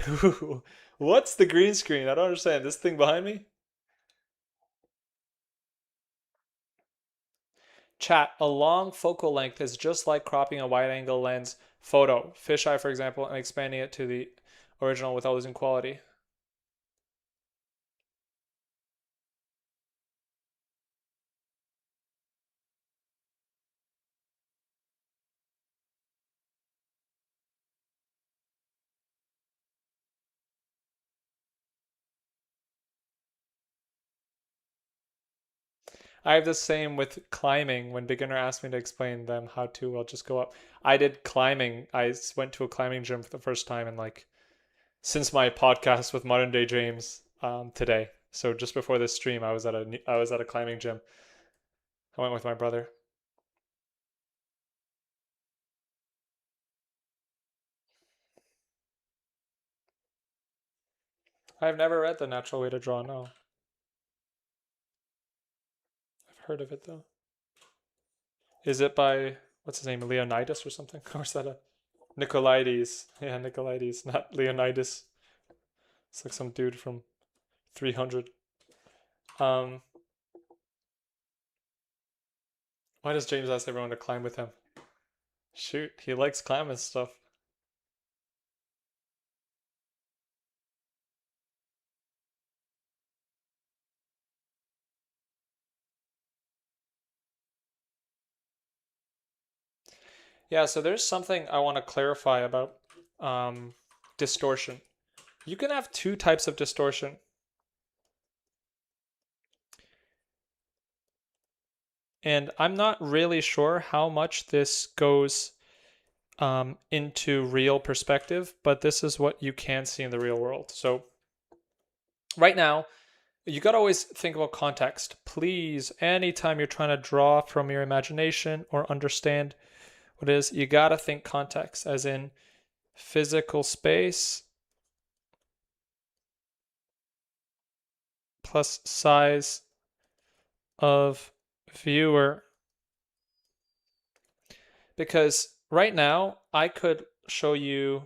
What's the green screen? I don't understand. This thing behind me? Chat, a long focal length is just like cropping a wide angle lens photo, fisheye for example, and expanding it to the original without losing quality. I have the same with climbing. When beginner asks me to explain them how to, I'll just go up. I did climbing. Went to a climbing gym for the first time in like since my podcast with Modern Day James. today. So just before this stream, I was at a climbing gym. I went with my brother. I've never read The Natural Way to Draw, no. I've heard of it though. Is it by, what's his name, Leonidas or something? Or is that a Nicolaides? Yeah, Nicolaides, not Leonidas. It's like some dude from 300. Why does James ask everyone to climb with him? Shoot, he likes climbing stuff. Yeah, so there's something I want to clarify about distortion. You can have two types of distortion. And I'm not really sure how much this goes into real perspective, but this is what you can see in the real world. So right now, you got to always think about context. Please, anytime you're trying to draw from your imagination or understand what it is, you got to think context, as in physical space plus size of viewer. Because right now, I could show you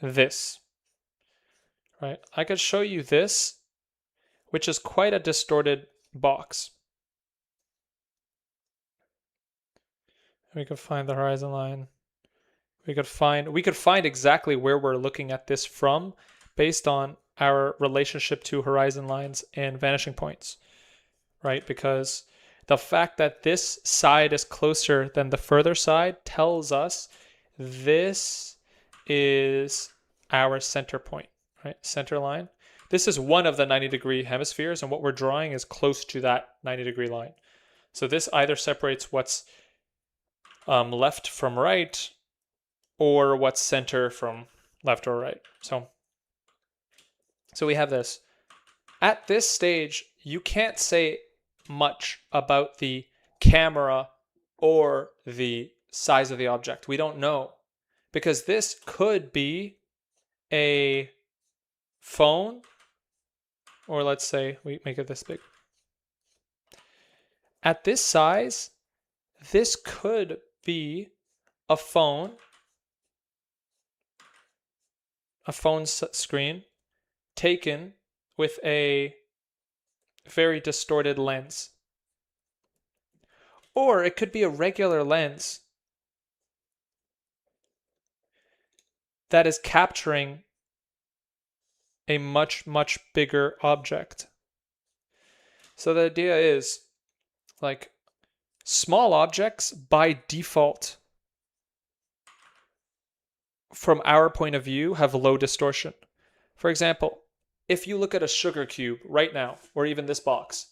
this, right? I could show you this, which is quite a distorted box. We could find the horizon line. We could find exactly where we're looking at this from based on our relationship to horizon lines and vanishing points, right? Because the fact that this side is closer than the further side tells us this is our center point, right? Center line. This is one of the 90-degree hemispheres, and what we're drawing is close to that 90-degree line. So this either separates what's left from right, or what's center from left or right. So we have this. At this stage, you can't say much about the camera or the size of the object. We don't know, because this could be a phone, or let's say we make it this big. At this size, this could be a phone screen taken with a very distorted lens. Or it could be a regular lens that is capturing a much, much bigger object. So the idea is, like, small objects by default, from our point of view, have low distortion. For example, if you look at a sugar cube right now, or even this box,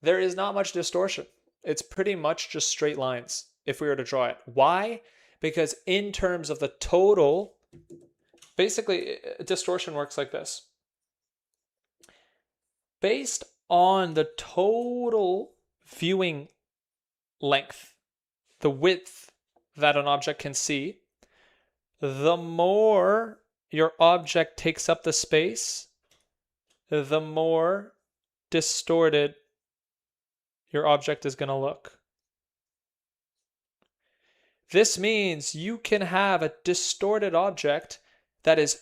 there is not much distortion. It's pretty much just straight lines if we were to draw it. Why? Because in terms of the total, basically, distortion works like this. Based on the total viewing length, the width that an object can see, the more your object takes up the space, the more distorted your object is going to look. This means you can have a distorted object that is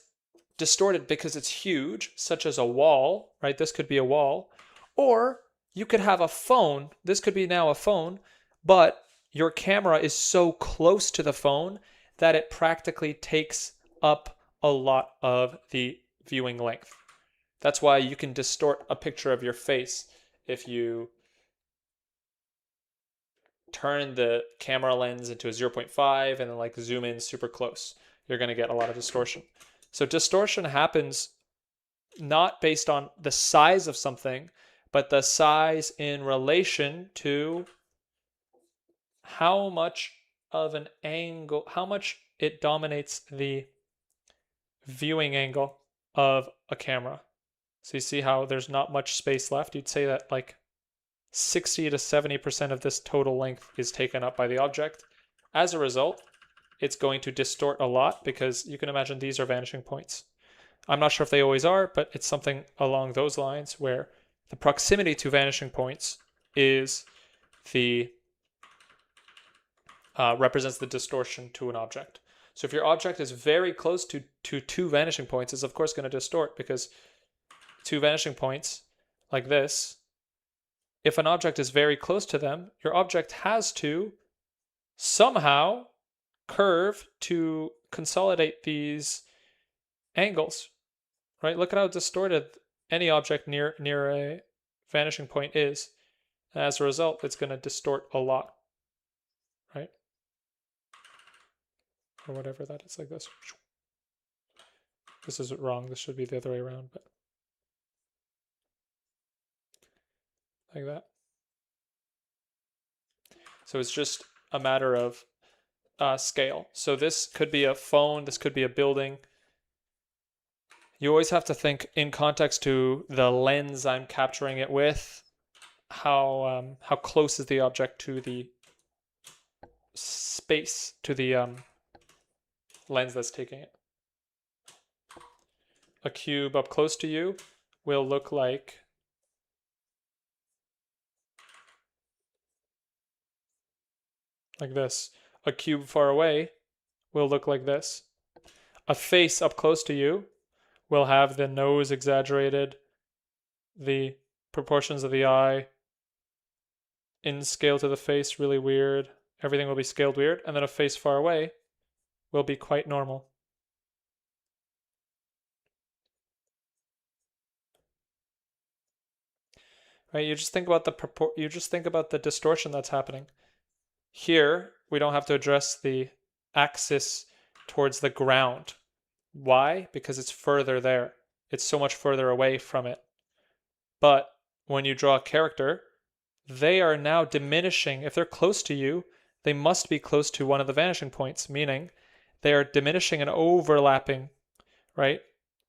distorted because it's huge, such as a wall, right? This could be a wall. Or you could have a phone. This could be now a phone, but your camera is so close to the phone that it practically takes up a lot of the viewing length. That's why you can distort a picture of your face if you turn the camera lens into a 0.5 and then like zoom in super close. You're going to get a lot of distortion. So distortion happens not based on the size of something, but the size in relation to how much of an angle, how much it dominates the viewing angle of a camera. So you see how there's not much space left. You'd say that like 60 to 70% of this total length is taken up by the object. As a result, it's going to distort a lot because you can imagine these are vanishing points. I'm not sure if they always are, but it's something along those lines where the proximity to vanishing points is the represents the distortion to an object. So if your object is very close to two vanishing points, it's of course going to distort because two vanishing points like this, if an object is very close to them, your object has to somehow curve to consolidate these angles, right? Look at how distorted any object near a vanishing point is. And as a result, it's going to distort a lot, right? Or whatever that is, like this. This is wrong. This should be the other way around, but like that. So it's just a matter of scale. So this could be a phone. This could be a building. You always have to think in context to the lens I'm capturing it with. How close is the object to the space, to the lens that's taking it. A cube up close to you will look like this. A cube far away will look like this. A face up close to you will have the nose exaggerated, the proportions of the eye in scale to the face really weird. Everything will be scaled weird. And then a face far away will be quite normal. Right? You just think about the distortion that's happening. Here, we don't have to address the axis towards the ground. Why? Because it's further there. It's so much further away from it. But when you draw a character, they are now diminishing. If they're close to you, they must be close to one of the vanishing points, meaning they are diminishing and overlapping, right?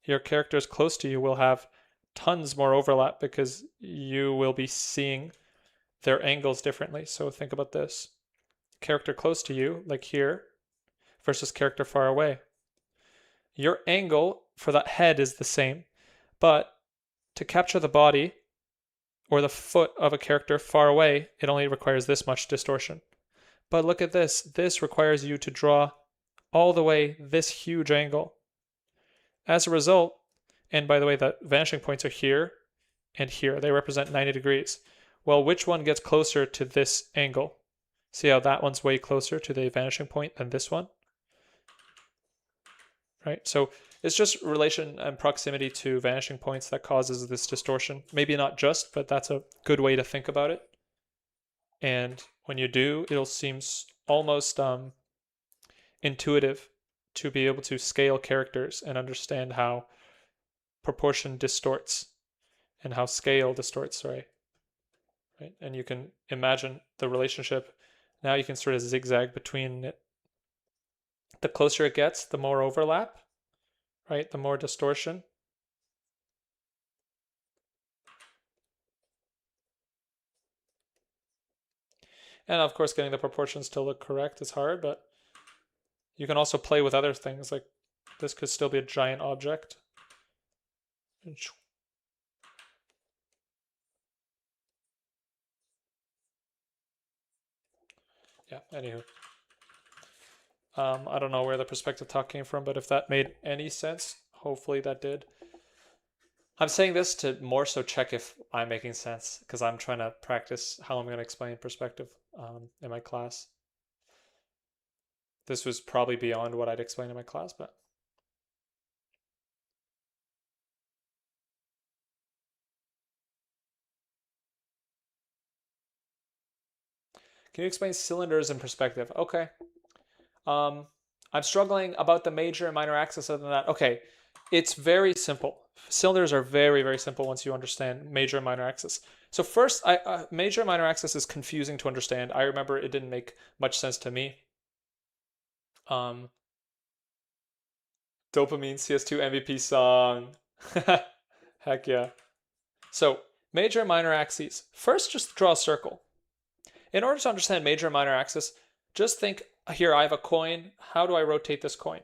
Your characters close to you will have tons more overlap because you will be seeing their angles differently. So think about this. Character close to you, like here, versus character far away. Your angle for that head is the same, but to capture the body or the foot of a character far away, it only requires this much distortion. But look at this. This requires you to draw all the way this huge angle. As a result, and by the way, the vanishing points are here and here. They represent 90 degrees. Well, which one gets closer to this angle? See how that one's way closer to the vanishing point than this one? Right? So it's just relation and proximity to vanishing points that causes this distortion. Maybe not just, but that's a good way to think about it. And when you do, it'll seem almost intuitive to be able to scale characters and understand how proportion distorts and how scale distorts, right? And you can imagine the relationship. Now you can sort of zigzag between it. The closer it gets, the more overlap, right? The more distortion. And of course, getting the proportions to look correct is hard, but you can also play with other things. Like this could still be a giant object. Yeah, anywho. I don't know where the perspective talk came from, but if that made any sense, hopefully that did. I'm saying this to more so check if I'm making sense, because I'm trying to practice how I'm going to explain perspective in my class. This was probably beyond what I'd explain in my class, but can you explain cylinders in perspective? Okay. I'm struggling about the major and minor axis. Other than that, okay, it's very simple. Cylinders are very, very simple once you understand major and minor axis. So first, major and minor axis is confusing to understand. I remember it didn't make much sense to me. Dopamine CS2 MVP song. Heck yeah. So, major and minor axes. First, just draw a circle. In order to understand major and minor axis, just think, here I have a coin. How do I rotate this coin?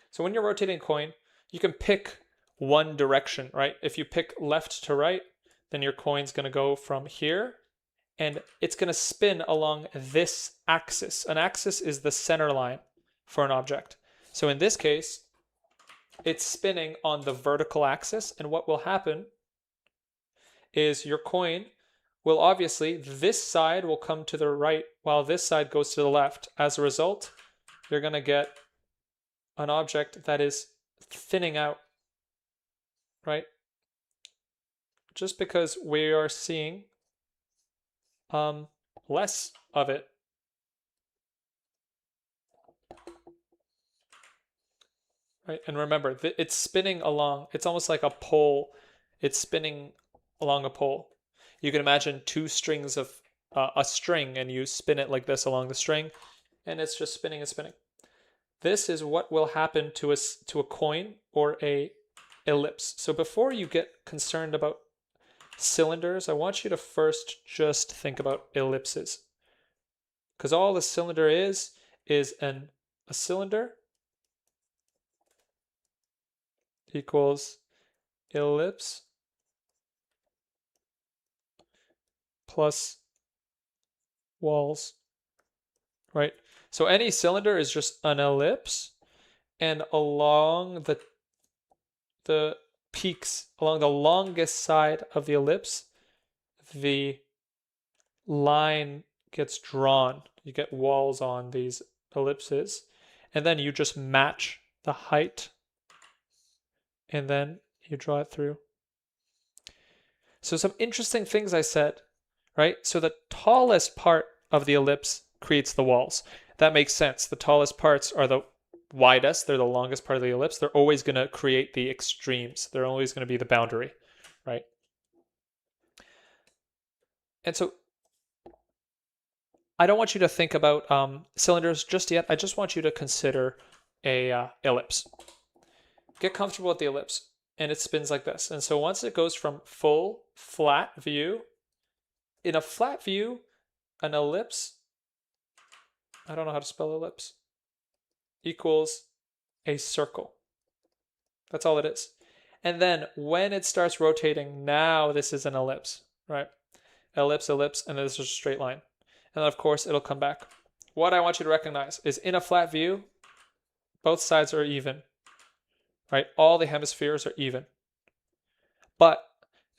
So when you're rotating a coin, you can pick one direction, right? If you pick left to right, then your coin's going to go from here and it's going to spin along this axis. An axis is the center line for an object. So in this case, it's spinning on the vertical axis, and what will happen is your coin will obviously, this side will come to the right while this side goes to the left. As a result, you're going to get an object that is thinning out, right? Just because we are seeing less of it. Right? And remember, it's spinning along, it's almost like a pole. It's spinning along a pole. You can imagine two strings of a string, and you spin it like this along the string, and it's just spinning and spinning. This is what will happen to a coin or a ellipse. So before you get concerned about cylinders, I want you to first just think about ellipses. Because all the cylinder is a cylinder equals ellipse plus walls, right? So any cylinder is just an ellipse, and along the peaks, along the longest side of the ellipse, the line gets drawn. You get walls on these ellipses, and then you just match the height, and then you draw it through. So some interesting things I said, right? So the tallest part of the ellipse creates the walls. That makes sense. The tallest parts are the widest. They're the longest part of the ellipse. They're always going to create the extremes. They're always going to be the boundary, right? And so I don't want you to think about cylinders just yet. I just want you to consider a ellipse. Get comfortable with the ellipse, and it spins like this. And so once it goes from full flat view, in a flat view, an ellipse, I don't know how to spell ellipse, equals a circle. That's all it is. And then when it starts rotating, now this is an ellipse, right? Ellipse, ellipse, and this is a straight line. And then of course it'll come back. What I want you to recognize is in a flat view, both sides are even, right? All the hemispheres are even. But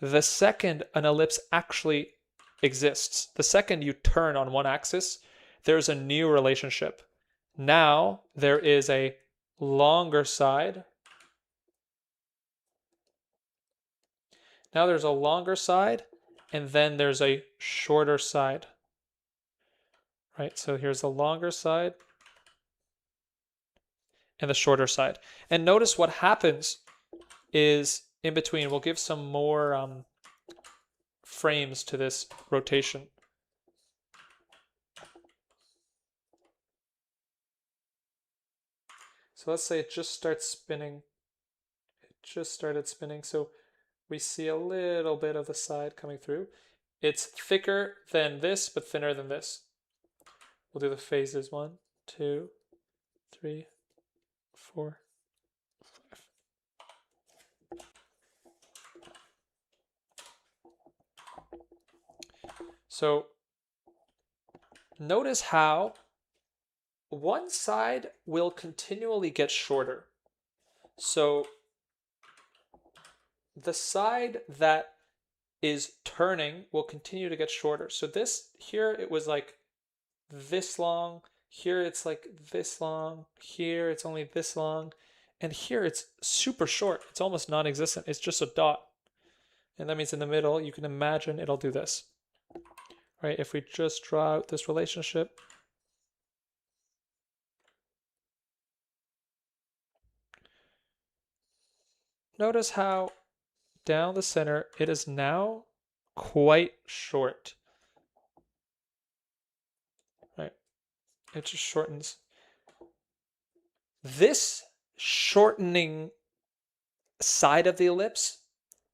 the second an ellipse actually exists, the second you turn on one axis, there's a new relationship. Now there is a longer side. Now there's a longer side, and then there's a shorter side. Right? So here's the longer side and the shorter side. And notice what happens is in between, we'll give some more frames to this rotation. So let's say it just starts spinning. It just started spinning. So we see a little bit of the side coming through. It's thicker than this, but thinner than this. We'll do the phases. 1, 2, 3, 4, 5. So notice how one side will continually get shorter. So the side that is turning will continue to get shorter. So this here, it was like this long. Here it's like this long. Here it's only this long. And here it's super short. It's almost non-existent. It's just a dot. And that means in the middle, you can imagine it'll do this. Right? If we just draw out this relationship. Notice how down the center, it is now quite short. Right? It just shortens. This shortening side of the ellipse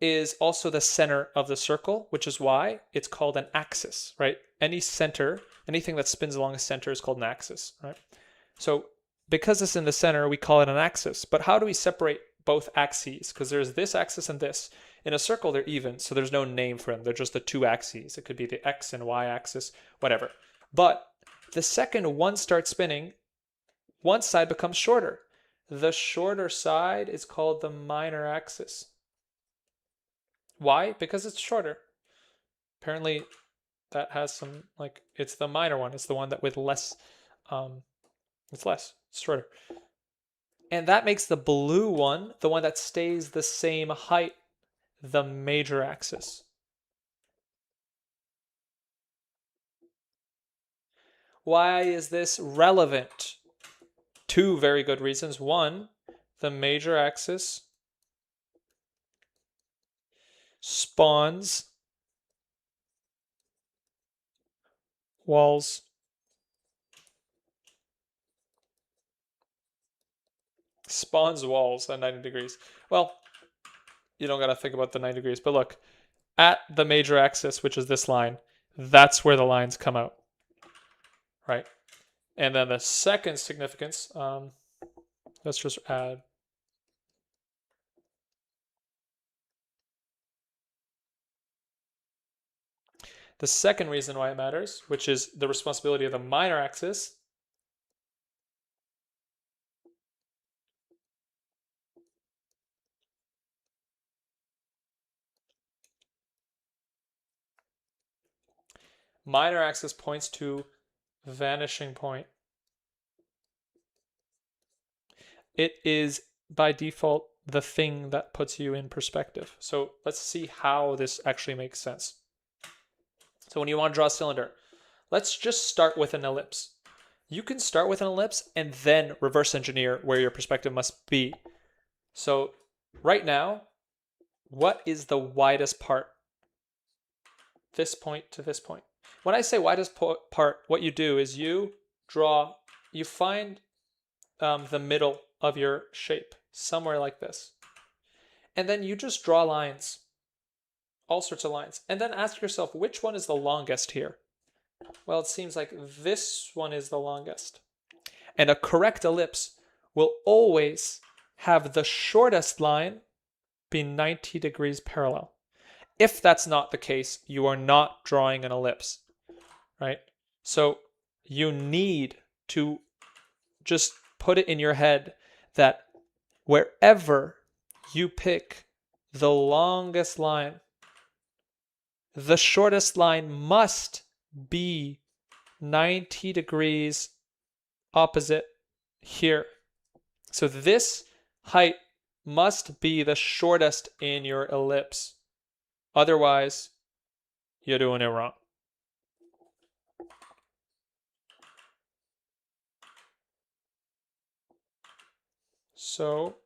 is also the center of the circle, which is why it's called an axis, right? Any center, anything that spins along a center is called an axis, right? So because it's in the center, we call it an axis. But how do we separate both axes? Because there's this axis and this. In a circle, they're even, so there's no name for them. They're just the two axes. It could be the x and y axis, whatever. But the second one starts spinning, one side becomes shorter. The shorter side is called the minor axis. Why? Because it's shorter. Apparently, that has some, like, it's the minor one. It's the one that with less, it's shorter. And that makes the blue one, the one that stays the same height, the major axis. Why is this relevant? Two very good reasons. One, the major axis spawns walls. Spawns walls at 90 degrees. Well, you don't got to think about the 90 degrees, but look, at the major axis, which is this line, that's where the lines come out, right? And then the second significance, let's just add. The second reason why it matters, which is the responsibility of the minor axis, minor axis points to vanishing point. It is by default the thing that puts you in perspective. So let's see how this actually makes sense. So when you want to draw a cylinder, let's just start with an ellipse. You can start with an ellipse and then reverse engineer where your perspective must be. So right now, what is the widest part? This point to this point. When I say widest part, what you do is you find the middle of your shape, somewhere like this. And then you just draw lines, all sorts of lines. And then ask yourself, which one is the longest here? Well, it seems like this one is the longest. And a correct ellipse will always have the shortest line be 90 degrees parallel. If that's not the case, you are not drawing an ellipse, right? So you need to just put it in your head that wherever you pick the longest line, the shortest line must be 90 degrees opposite here. So this height must be the shortest in your ellipse. Otherwise, you're doing it wrong. So,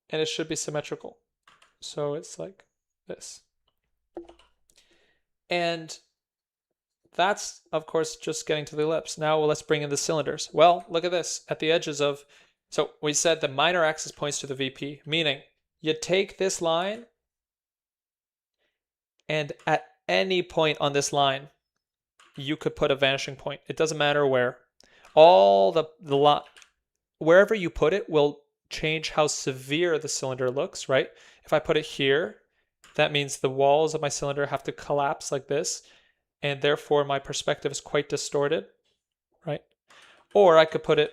and it should be symmetrical. So it's like this. And that's, of course, just getting to the ellipse. Now let's bring in the cylinders. Well, look at this. At the edges of, so we said the minor axis points to the VP, meaning you take this line and at any point on this line, you could put a vanishing point. It doesn't matter where. All wherever you put it will change how severe the cylinder looks, right? If I put it here, that means the walls of my cylinder have to collapse like this, and therefore my perspective is quite distorted, right? Or I could put it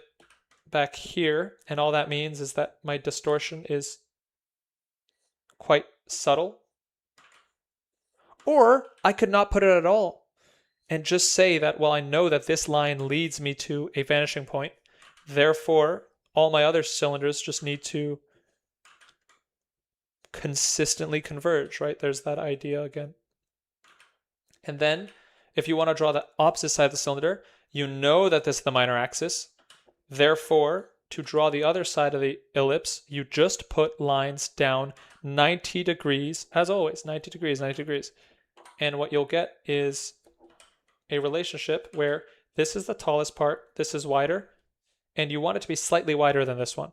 back here, and all that means is that my distortion is quite subtle. Or I could not put it at all and just say that, well, I know that this line leads me to a vanishing point. Therefore, all my other cylinders just need to consistently converge, right? There's that idea again. And then if you want to draw the opposite side of the cylinder, you know that this is the minor axis. Therefore, to draw the other side of the ellipse, you just put lines down 90 degrees, as always, 90 degrees, 90 degrees. And what you'll get is a relationship where This is the tallest part. This is wider. And you want it to be slightly wider than this one.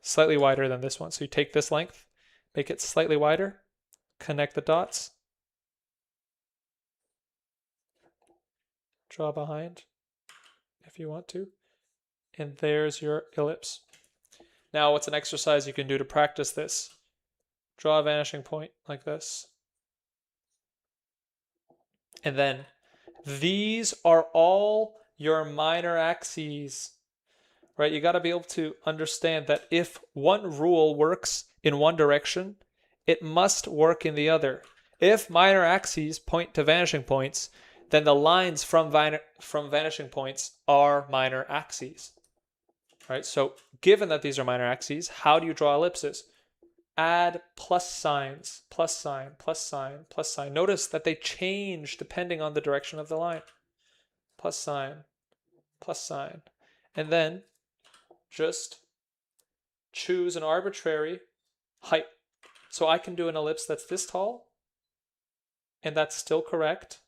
Slightly wider than this one. So you take this length, make it slightly wider, connect the dots, draw behind if you want to, and there's your ellipse. Now what's an exercise you can do to practice this? Draw a vanishing point like this. And then these are all your minor axes, right? You got to be able to understand that if one rule works in one direction, it must work in the other. If minor axes point to vanishing points, then the lines from vanishing points are minor axes, right? So given that these are minor axes, how do you draw ellipses? Add plus signs, plus sign, plus sign, plus sign. Notice that they change depending on the direction of the line. Plus sign, plus sign. And then just choose an arbitrary height. So I can do an ellipse that's this tall, and that's still correct.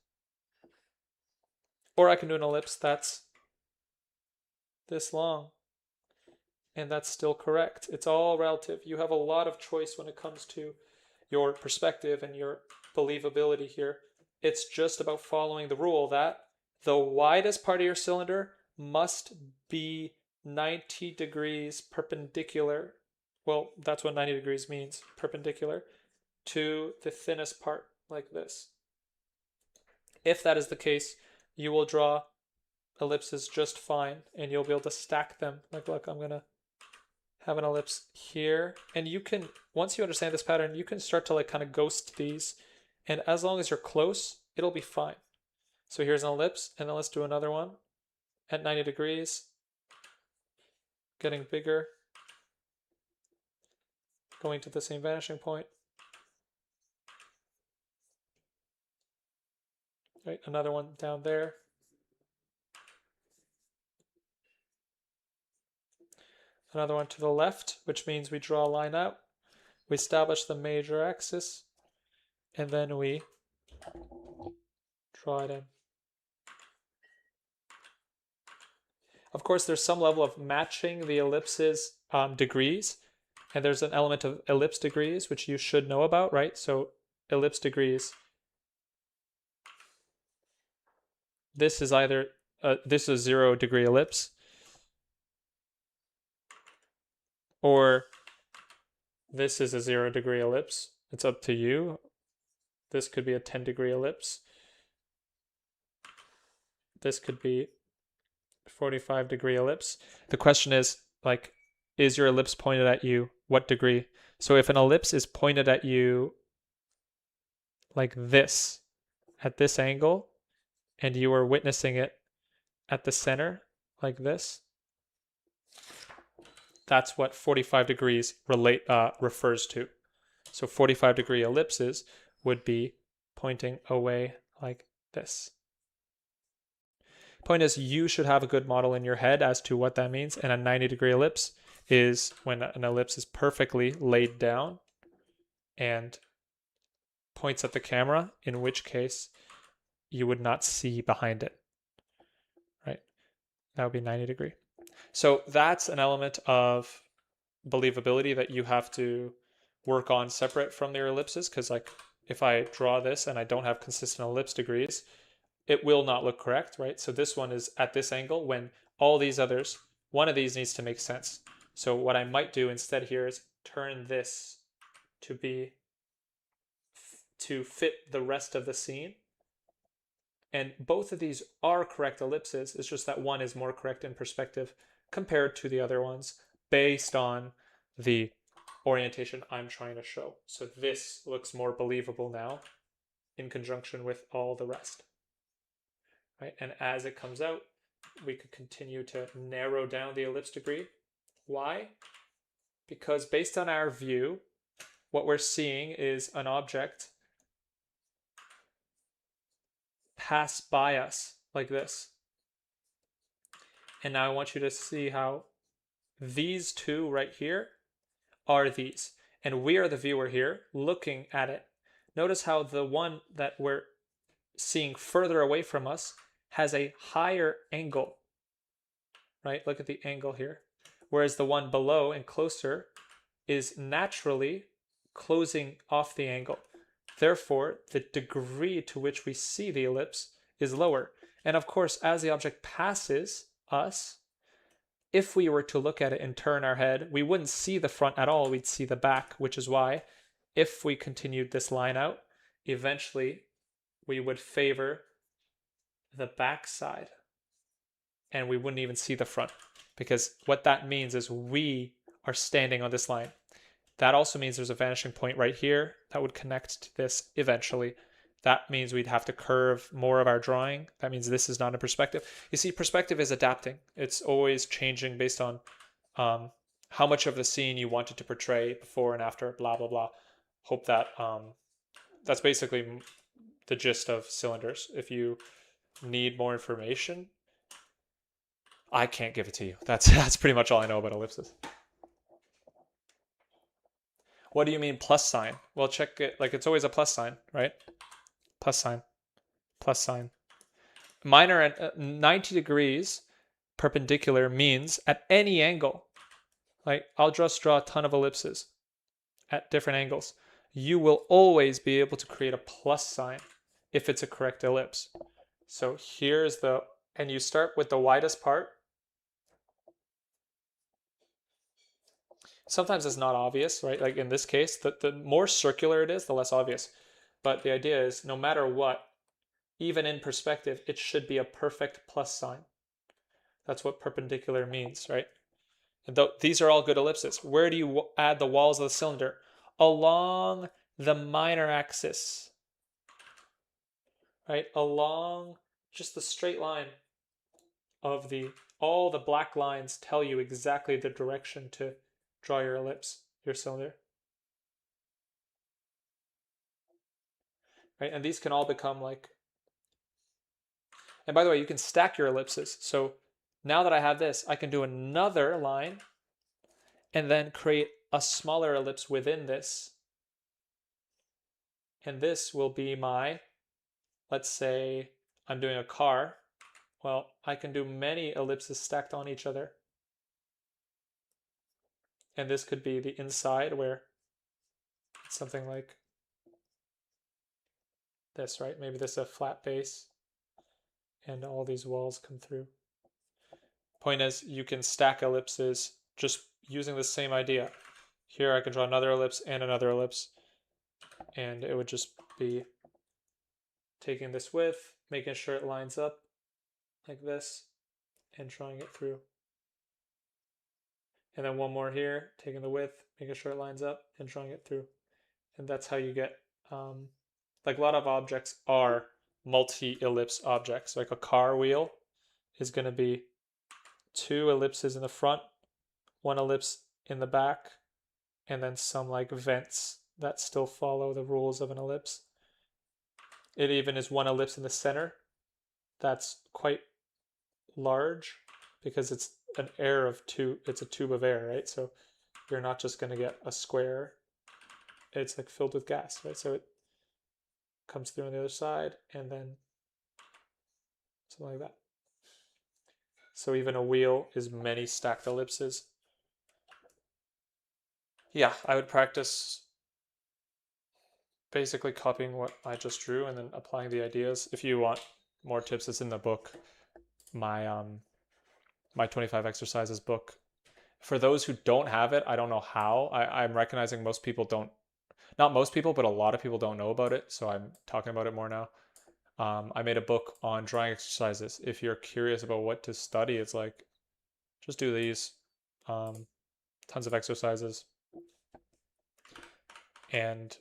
Or I can do an ellipse that's this long, and that's still correct. It's all relative. You have a lot of choice when it comes to your perspective and your believability here. It's just about following the rule that the widest part of your cylinder must be 90 degrees perpendicular. Well, that's what 90 degrees means, perpendicular to the thinnest part, like this. If that is the case, you will draw ellipses just fine, and you'll be able to stack them. Like, look, I'm gonna have an ellipse here, and you can, once you understand this pattern, you can start to like kind of ghost these, and as long as you're close, it'll be fine. So here's an ellipse, and then let's do another one at 90 degrees, getting bigger, going to the same vanishing point. Right, another one down there. Another one to the left, which means we draw a line out. We establish the major axis, and then we draw it in. Of course, there's some level of matching the ellipses degrees, and there's an element of ellipse degrees, which you should know about, right? So ellipse degrees. This is either, this is a 0-degree ellipse, or this is a 0-degree ellipse. It's up to you. This could be a 10-degree ellipse. This could be 45-degree ellipse. The question is, like, is your ellipse pointed at you? What degree? So if an ellipse is pointed at you like this, at this angle, and you are witnessing it at the center, like this, that's what 45 degrees refers to. So 45-degree ellipses would be pointing away like this. Point is, you should have a good model in your head as to what that means. And a 90-degree ellipse is when an ellipse is perfectly laid down and points at the camera, in which case you would not see behind it, right? That would be 90 degree. So that's an element of believability that you have to work on separate from their ellipses, because like if I draw this and I don't have consistent ellipse degrees, it will not look correct, right? So this one is at this angle when all these others, one of these needs to make sense. So what I might do instead here is turn this to fit the rest of the scene. And both of these are correct ellipses. It's just that one is more correct in perspective compared to the other ones based on the orientation I'm trying to show. So this looks more believable now in conjunction with all the rest. Right? And as it comes out, we could continue to narrow down the ellipse degree. Why? Because based on our view, what we're seeing is an object pass by us like this. And now I want you to see how these two right here are these. And we are the viewer here looking at it. Notice how the one that we're seeing further away from us has a higher angle, right? Look at the angle here. Whereas the one below and closer is naturally closing off the angle. Therefore, the degree to which we see the ellipse is lower. And of course, as the object passes us, if we were to look at it and turn our head, we wouldn't see the front at all. We'd see the back, which is why if we continued this line out, eventually we would favor the back side and we wouldn't even see the front, because what that means is we are standing on this line. That also means there's a vanishing point right here that would connect to this eventually. That means we'd have to curve more of our drawing. That means this is not in perspective. You see, perspective is adapting. It's always changing based on how much of the scene you wanted to portray before and after, blah, blah, blah. Hope that that's basically the gist of cylinders. If you need more information, I can't give it to you. That's pretty much all I know about ellipses. What do you mean plus sign? Well, check it. Like, it's always a plus sign, right? Plus sign, plus sign. Minor at 90 degrees perpendicular means at any angle. Like, I'll just draw a ton of ellipses at different angles. You will always be able to create a plus sign if it's a correct ellipse. So here's the, and you start with the widest part. Sometimes it's not obvious, right? Like in this case, the more circular it is, the less obvious. But the idea is no matter what, even in perspective, it should be a perfect plus sign. That's what perpendicular means, right? And these are all good ellipses. Where do you add the walls of the cylinder? Along the minor axis, right? Along just the straight line of all the black lines tell you exactly the direction to draw your ellipse, your cylinder. Right? And these can all become like, and by the way, you can stack your ellipses. So now that I have this, I can do another line and then create a smaller ellipse within this. And this will be my, let's say I'm doing a car. Well, I can do many ellipses stacked on each other. And this could be the inside where it's something like this, right? Maybe this is a flat base and all these walls come through. Point is, you can stack ellipses just using the same idea. Here I can draw another ellipse and another ellipse, and it would just be taking this width, making sure it lines up like this, and drawing it through. And then one more here, taking the width, making sure it lines up, and drawing it through. And that's how you get, like a lot of objects are multi-ellipse objects. Like a car wheel is going to be 2 ellipses in the front, 1 ellipse in the back, and then some like vents that still follow the rules of an ellipse. It even is 1 ellipse in the center. That's quite large because it's an air of 2, it's a tube of air, right? So you're not just going to get a square, it's like filled with gas, right? So it comes through on the other side and then something like that. So even a wheel is many stacked ellipses. Yeah, I would practice basically copying what I just drew and then applying the ideas. If you want more tips, it's in the book, my my 25 exercises book. For those who don't have it, I don't know how. I'm recognizing most people don't, not most people, but a lot of people don't know about it. So I'm talking about it more now. I made a book on drawing exercises. If you're curious about what to study, it's like, just do these. Tons of exercises. And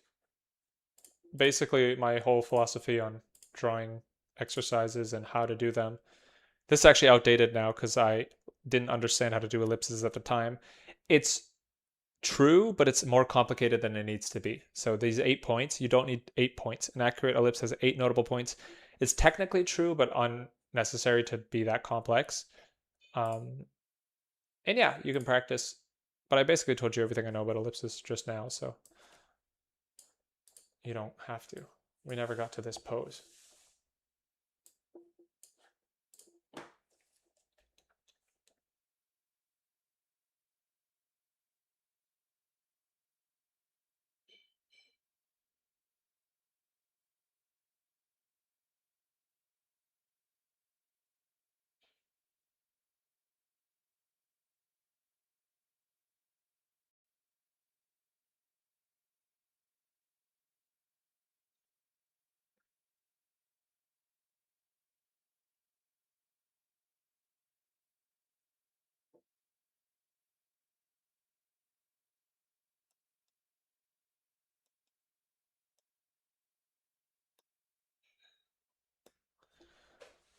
basically my whole philosophy on drawing exercises and how to do them. This is actually outdated now because I didn't understand how to do ellipses at the time. It's true, but it's more complicated than it needs to be. So these 8 points, you don't need 8 points. An accurate ellipse has 8 notable points. It's technically true, but unnecessary to be that complex. And yeah, you can practice. But I basically told you everything I know about ellipses just now, so you don't have to. We never got to this pose.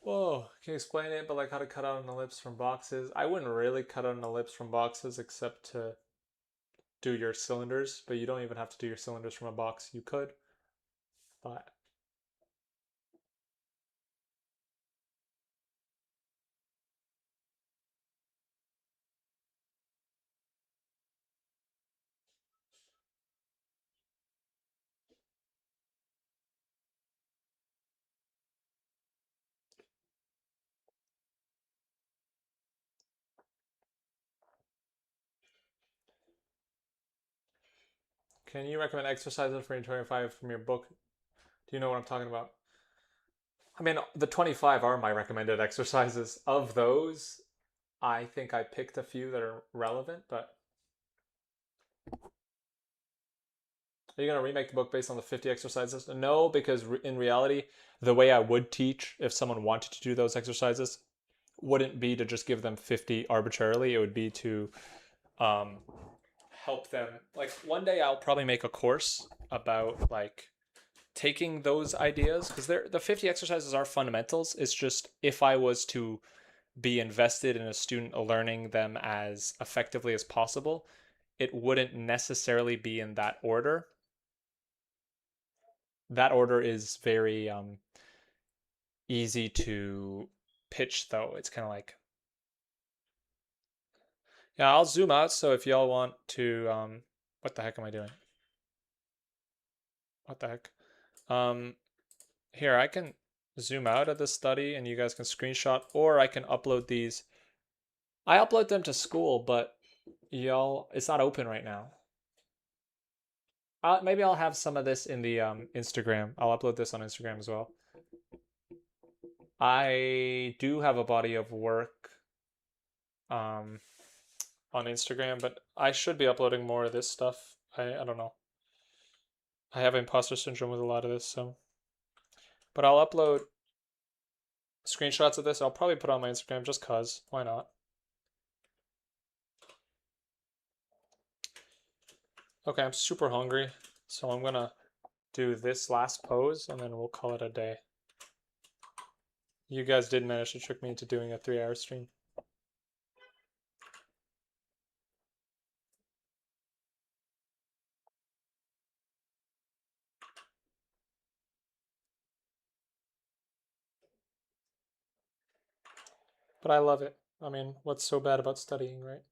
Whoa, can you explain it? But like how to cut out an ellipse from boxes? I wouldn't really cut out an ellipse from boxes except to do your cylinders, but you don't even have to do your cylinders from a box. You could, but can you recommend exercises for your 25 from your book? Do you know what I'm talking about? I mean, the 25 are my recommended exercises. Of those, I think I picked a few that are relevant, but are you going to remake the book based on the 50 exercises? No, because in reality, the way I would teach if someone wanted to do those exercises wouldn't be to just give them 50 arbitrarily. It would be to um, help them. Like one day I'll probably make a course about like taking those ideas because they're the 50 exercises are fundamentals. It's just if I was to be invested in a student learning them as effectively as possible, it wouldn't necessarily be in that order. That order is very easy to pitch, though. It's kind of like, yeah, I'll zoom out. So if y'all want to, what the heck am I doing? What the heck? Um, Here, I can zoom out of the study and you guys can screenshot, or I can upload these. I upload them to school, but y'all, it's not open right now. Maybe I'll have some of this in the Instagram. I'll upload this on Instagram as well. I do have a body of work um, on Instagram, but I should be uploading more of this stuff. I don't know. I have imposter syndrome with a lot of this, so. But I'll upload screenshots of this. I'll probably put on my Instagram just cause. Why not? Okay, I'm super hungry, so I'm gonna do this last pose and then we'll call it a day. You guys did manage to trick me into doing a 3-hour stream. But I love it. I mean, what's so bad about studying, right?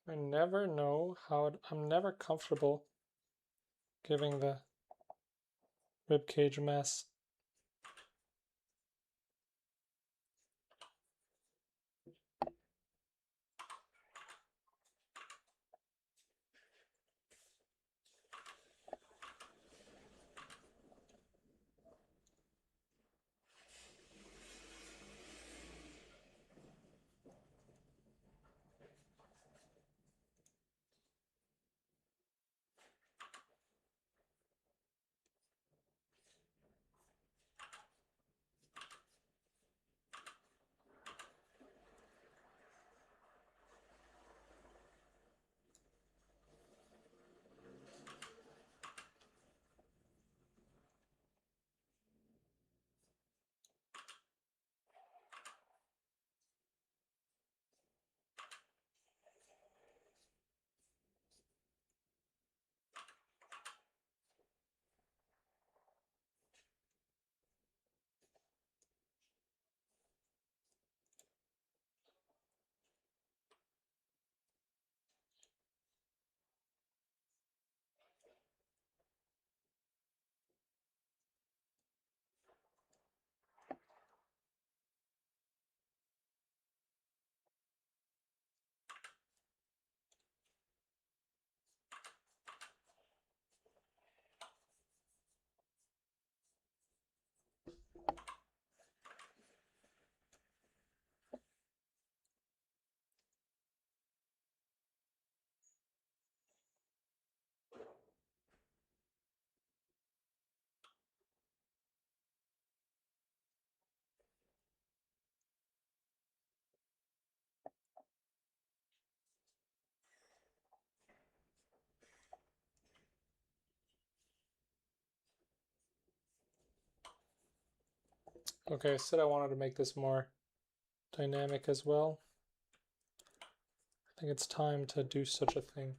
I never know I'm never comfortable giving the ribcage mess. Okay, I said I wanted to make this more dynamic as well. I think it's time to do such a thing.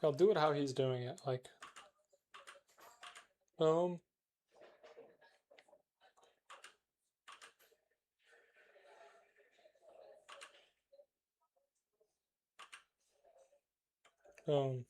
I'll do it how he's doing it, like boom. Boom.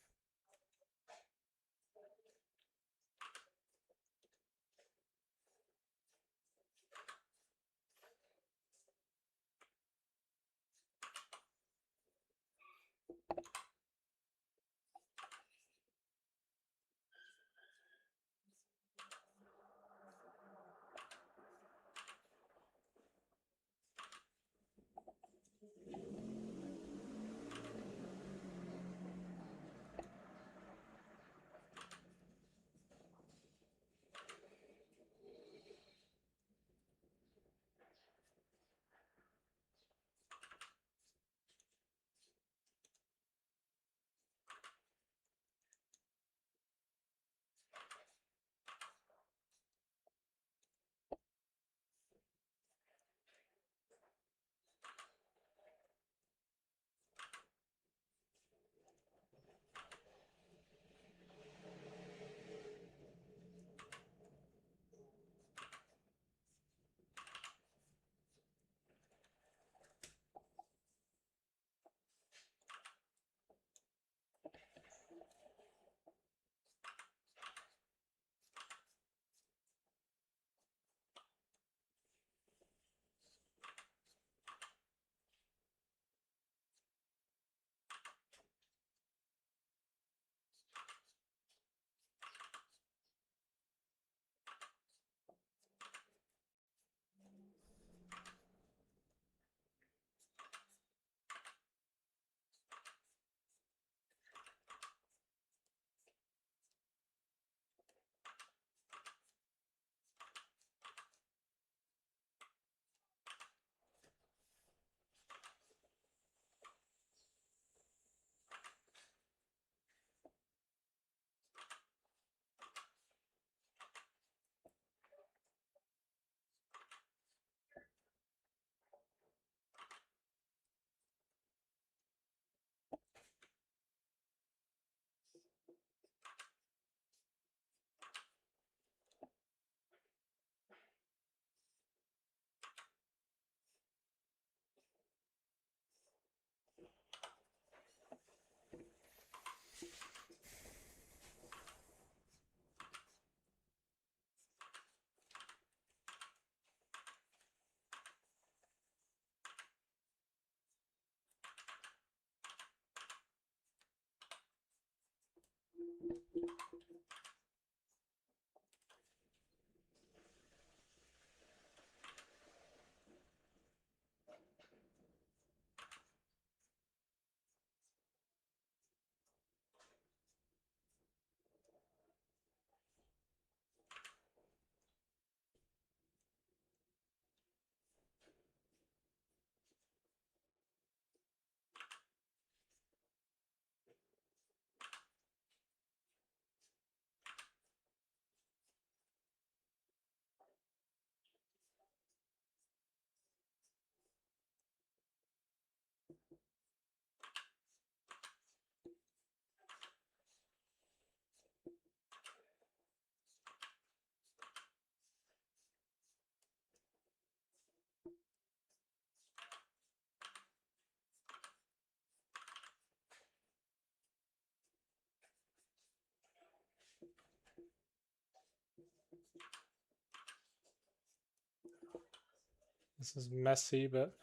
This is messy, but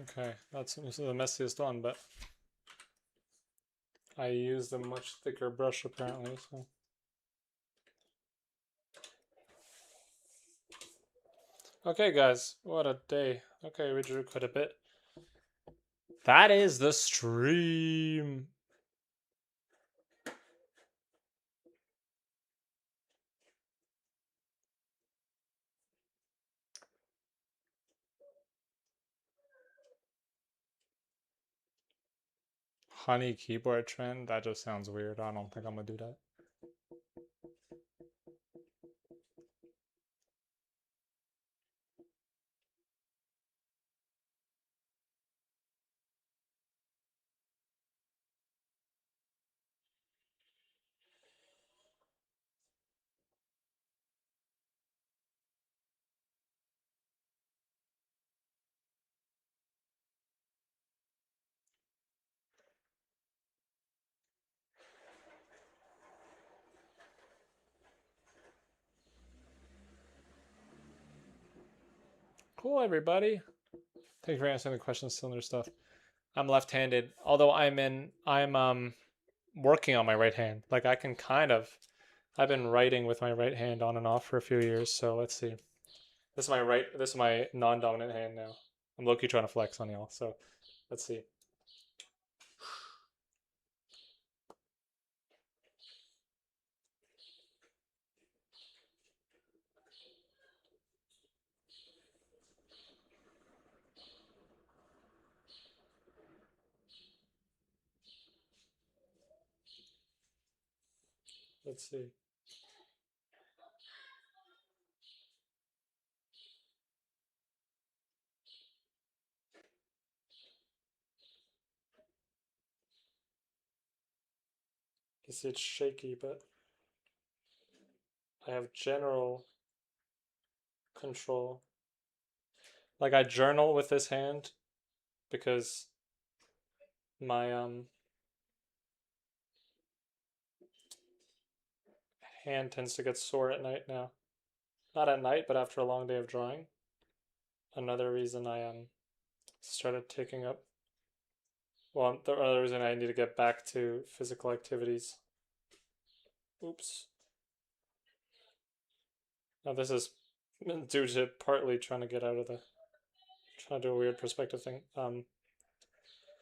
okay. This is the messiest one, but I used a much thicker brush apparently, so. Okay, guys, what a day. Okay, we drew quite a bit. That is the stream. Honey keyboard trend? That just sounds weird. I don't think I'm gonna do that. Cool, everybody. Thank you for answering the questions, cylinder stuff. I'm left-handed, although I'm working on my right hand. Like I can kind of, I've been writing with my right hand on and off for a few years. So let's see. This is my non-dominant hand now. I'm low-key trying to flex on y'all. So let's see. Let's see. You see it's shaky, but I have general control. Like I journal with this hand because my hand tends to get sore at night now. Not at night, but after a long day of drawing. Another reason I started taking up. Well, the other reason I need to get back to physical activities. Oops. Now this is due to partly trying to get out of trying to do a weird perspective thing.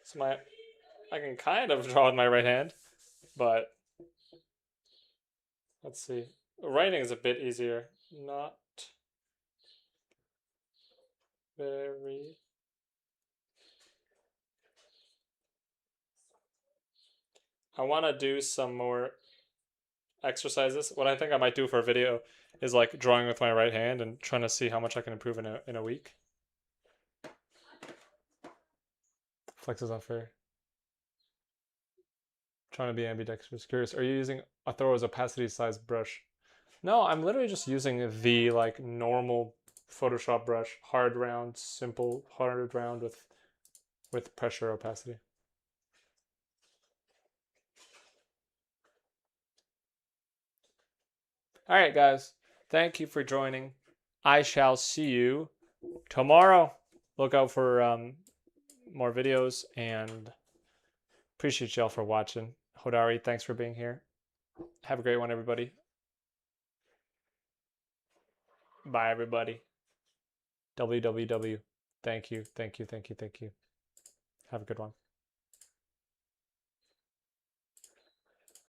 So I can kind of draw with my right hand, but let's see. Writing is a bit easier. Not very. I want to do some more exercises. What I think I might do for a video is like drawing with my right hand and trying to see how much I can improve in a week. Flex is unfair. Trying to be ambidextrous. Curious, are you using a Thoro's opacity size brush? No, I'm literally just using the like normal Photoshop brush, hard round, simple hard round with pressure opacity. All right, guys. Thank you for joining. I shall see you tomorrow. Look out for more videos and appreciate y'all for watching. Hodari, thanks for being here. Have a great one, everybody. Bye, everybody. WWW. Thank you. Thank you. Thank you. Thank you. Have a good one.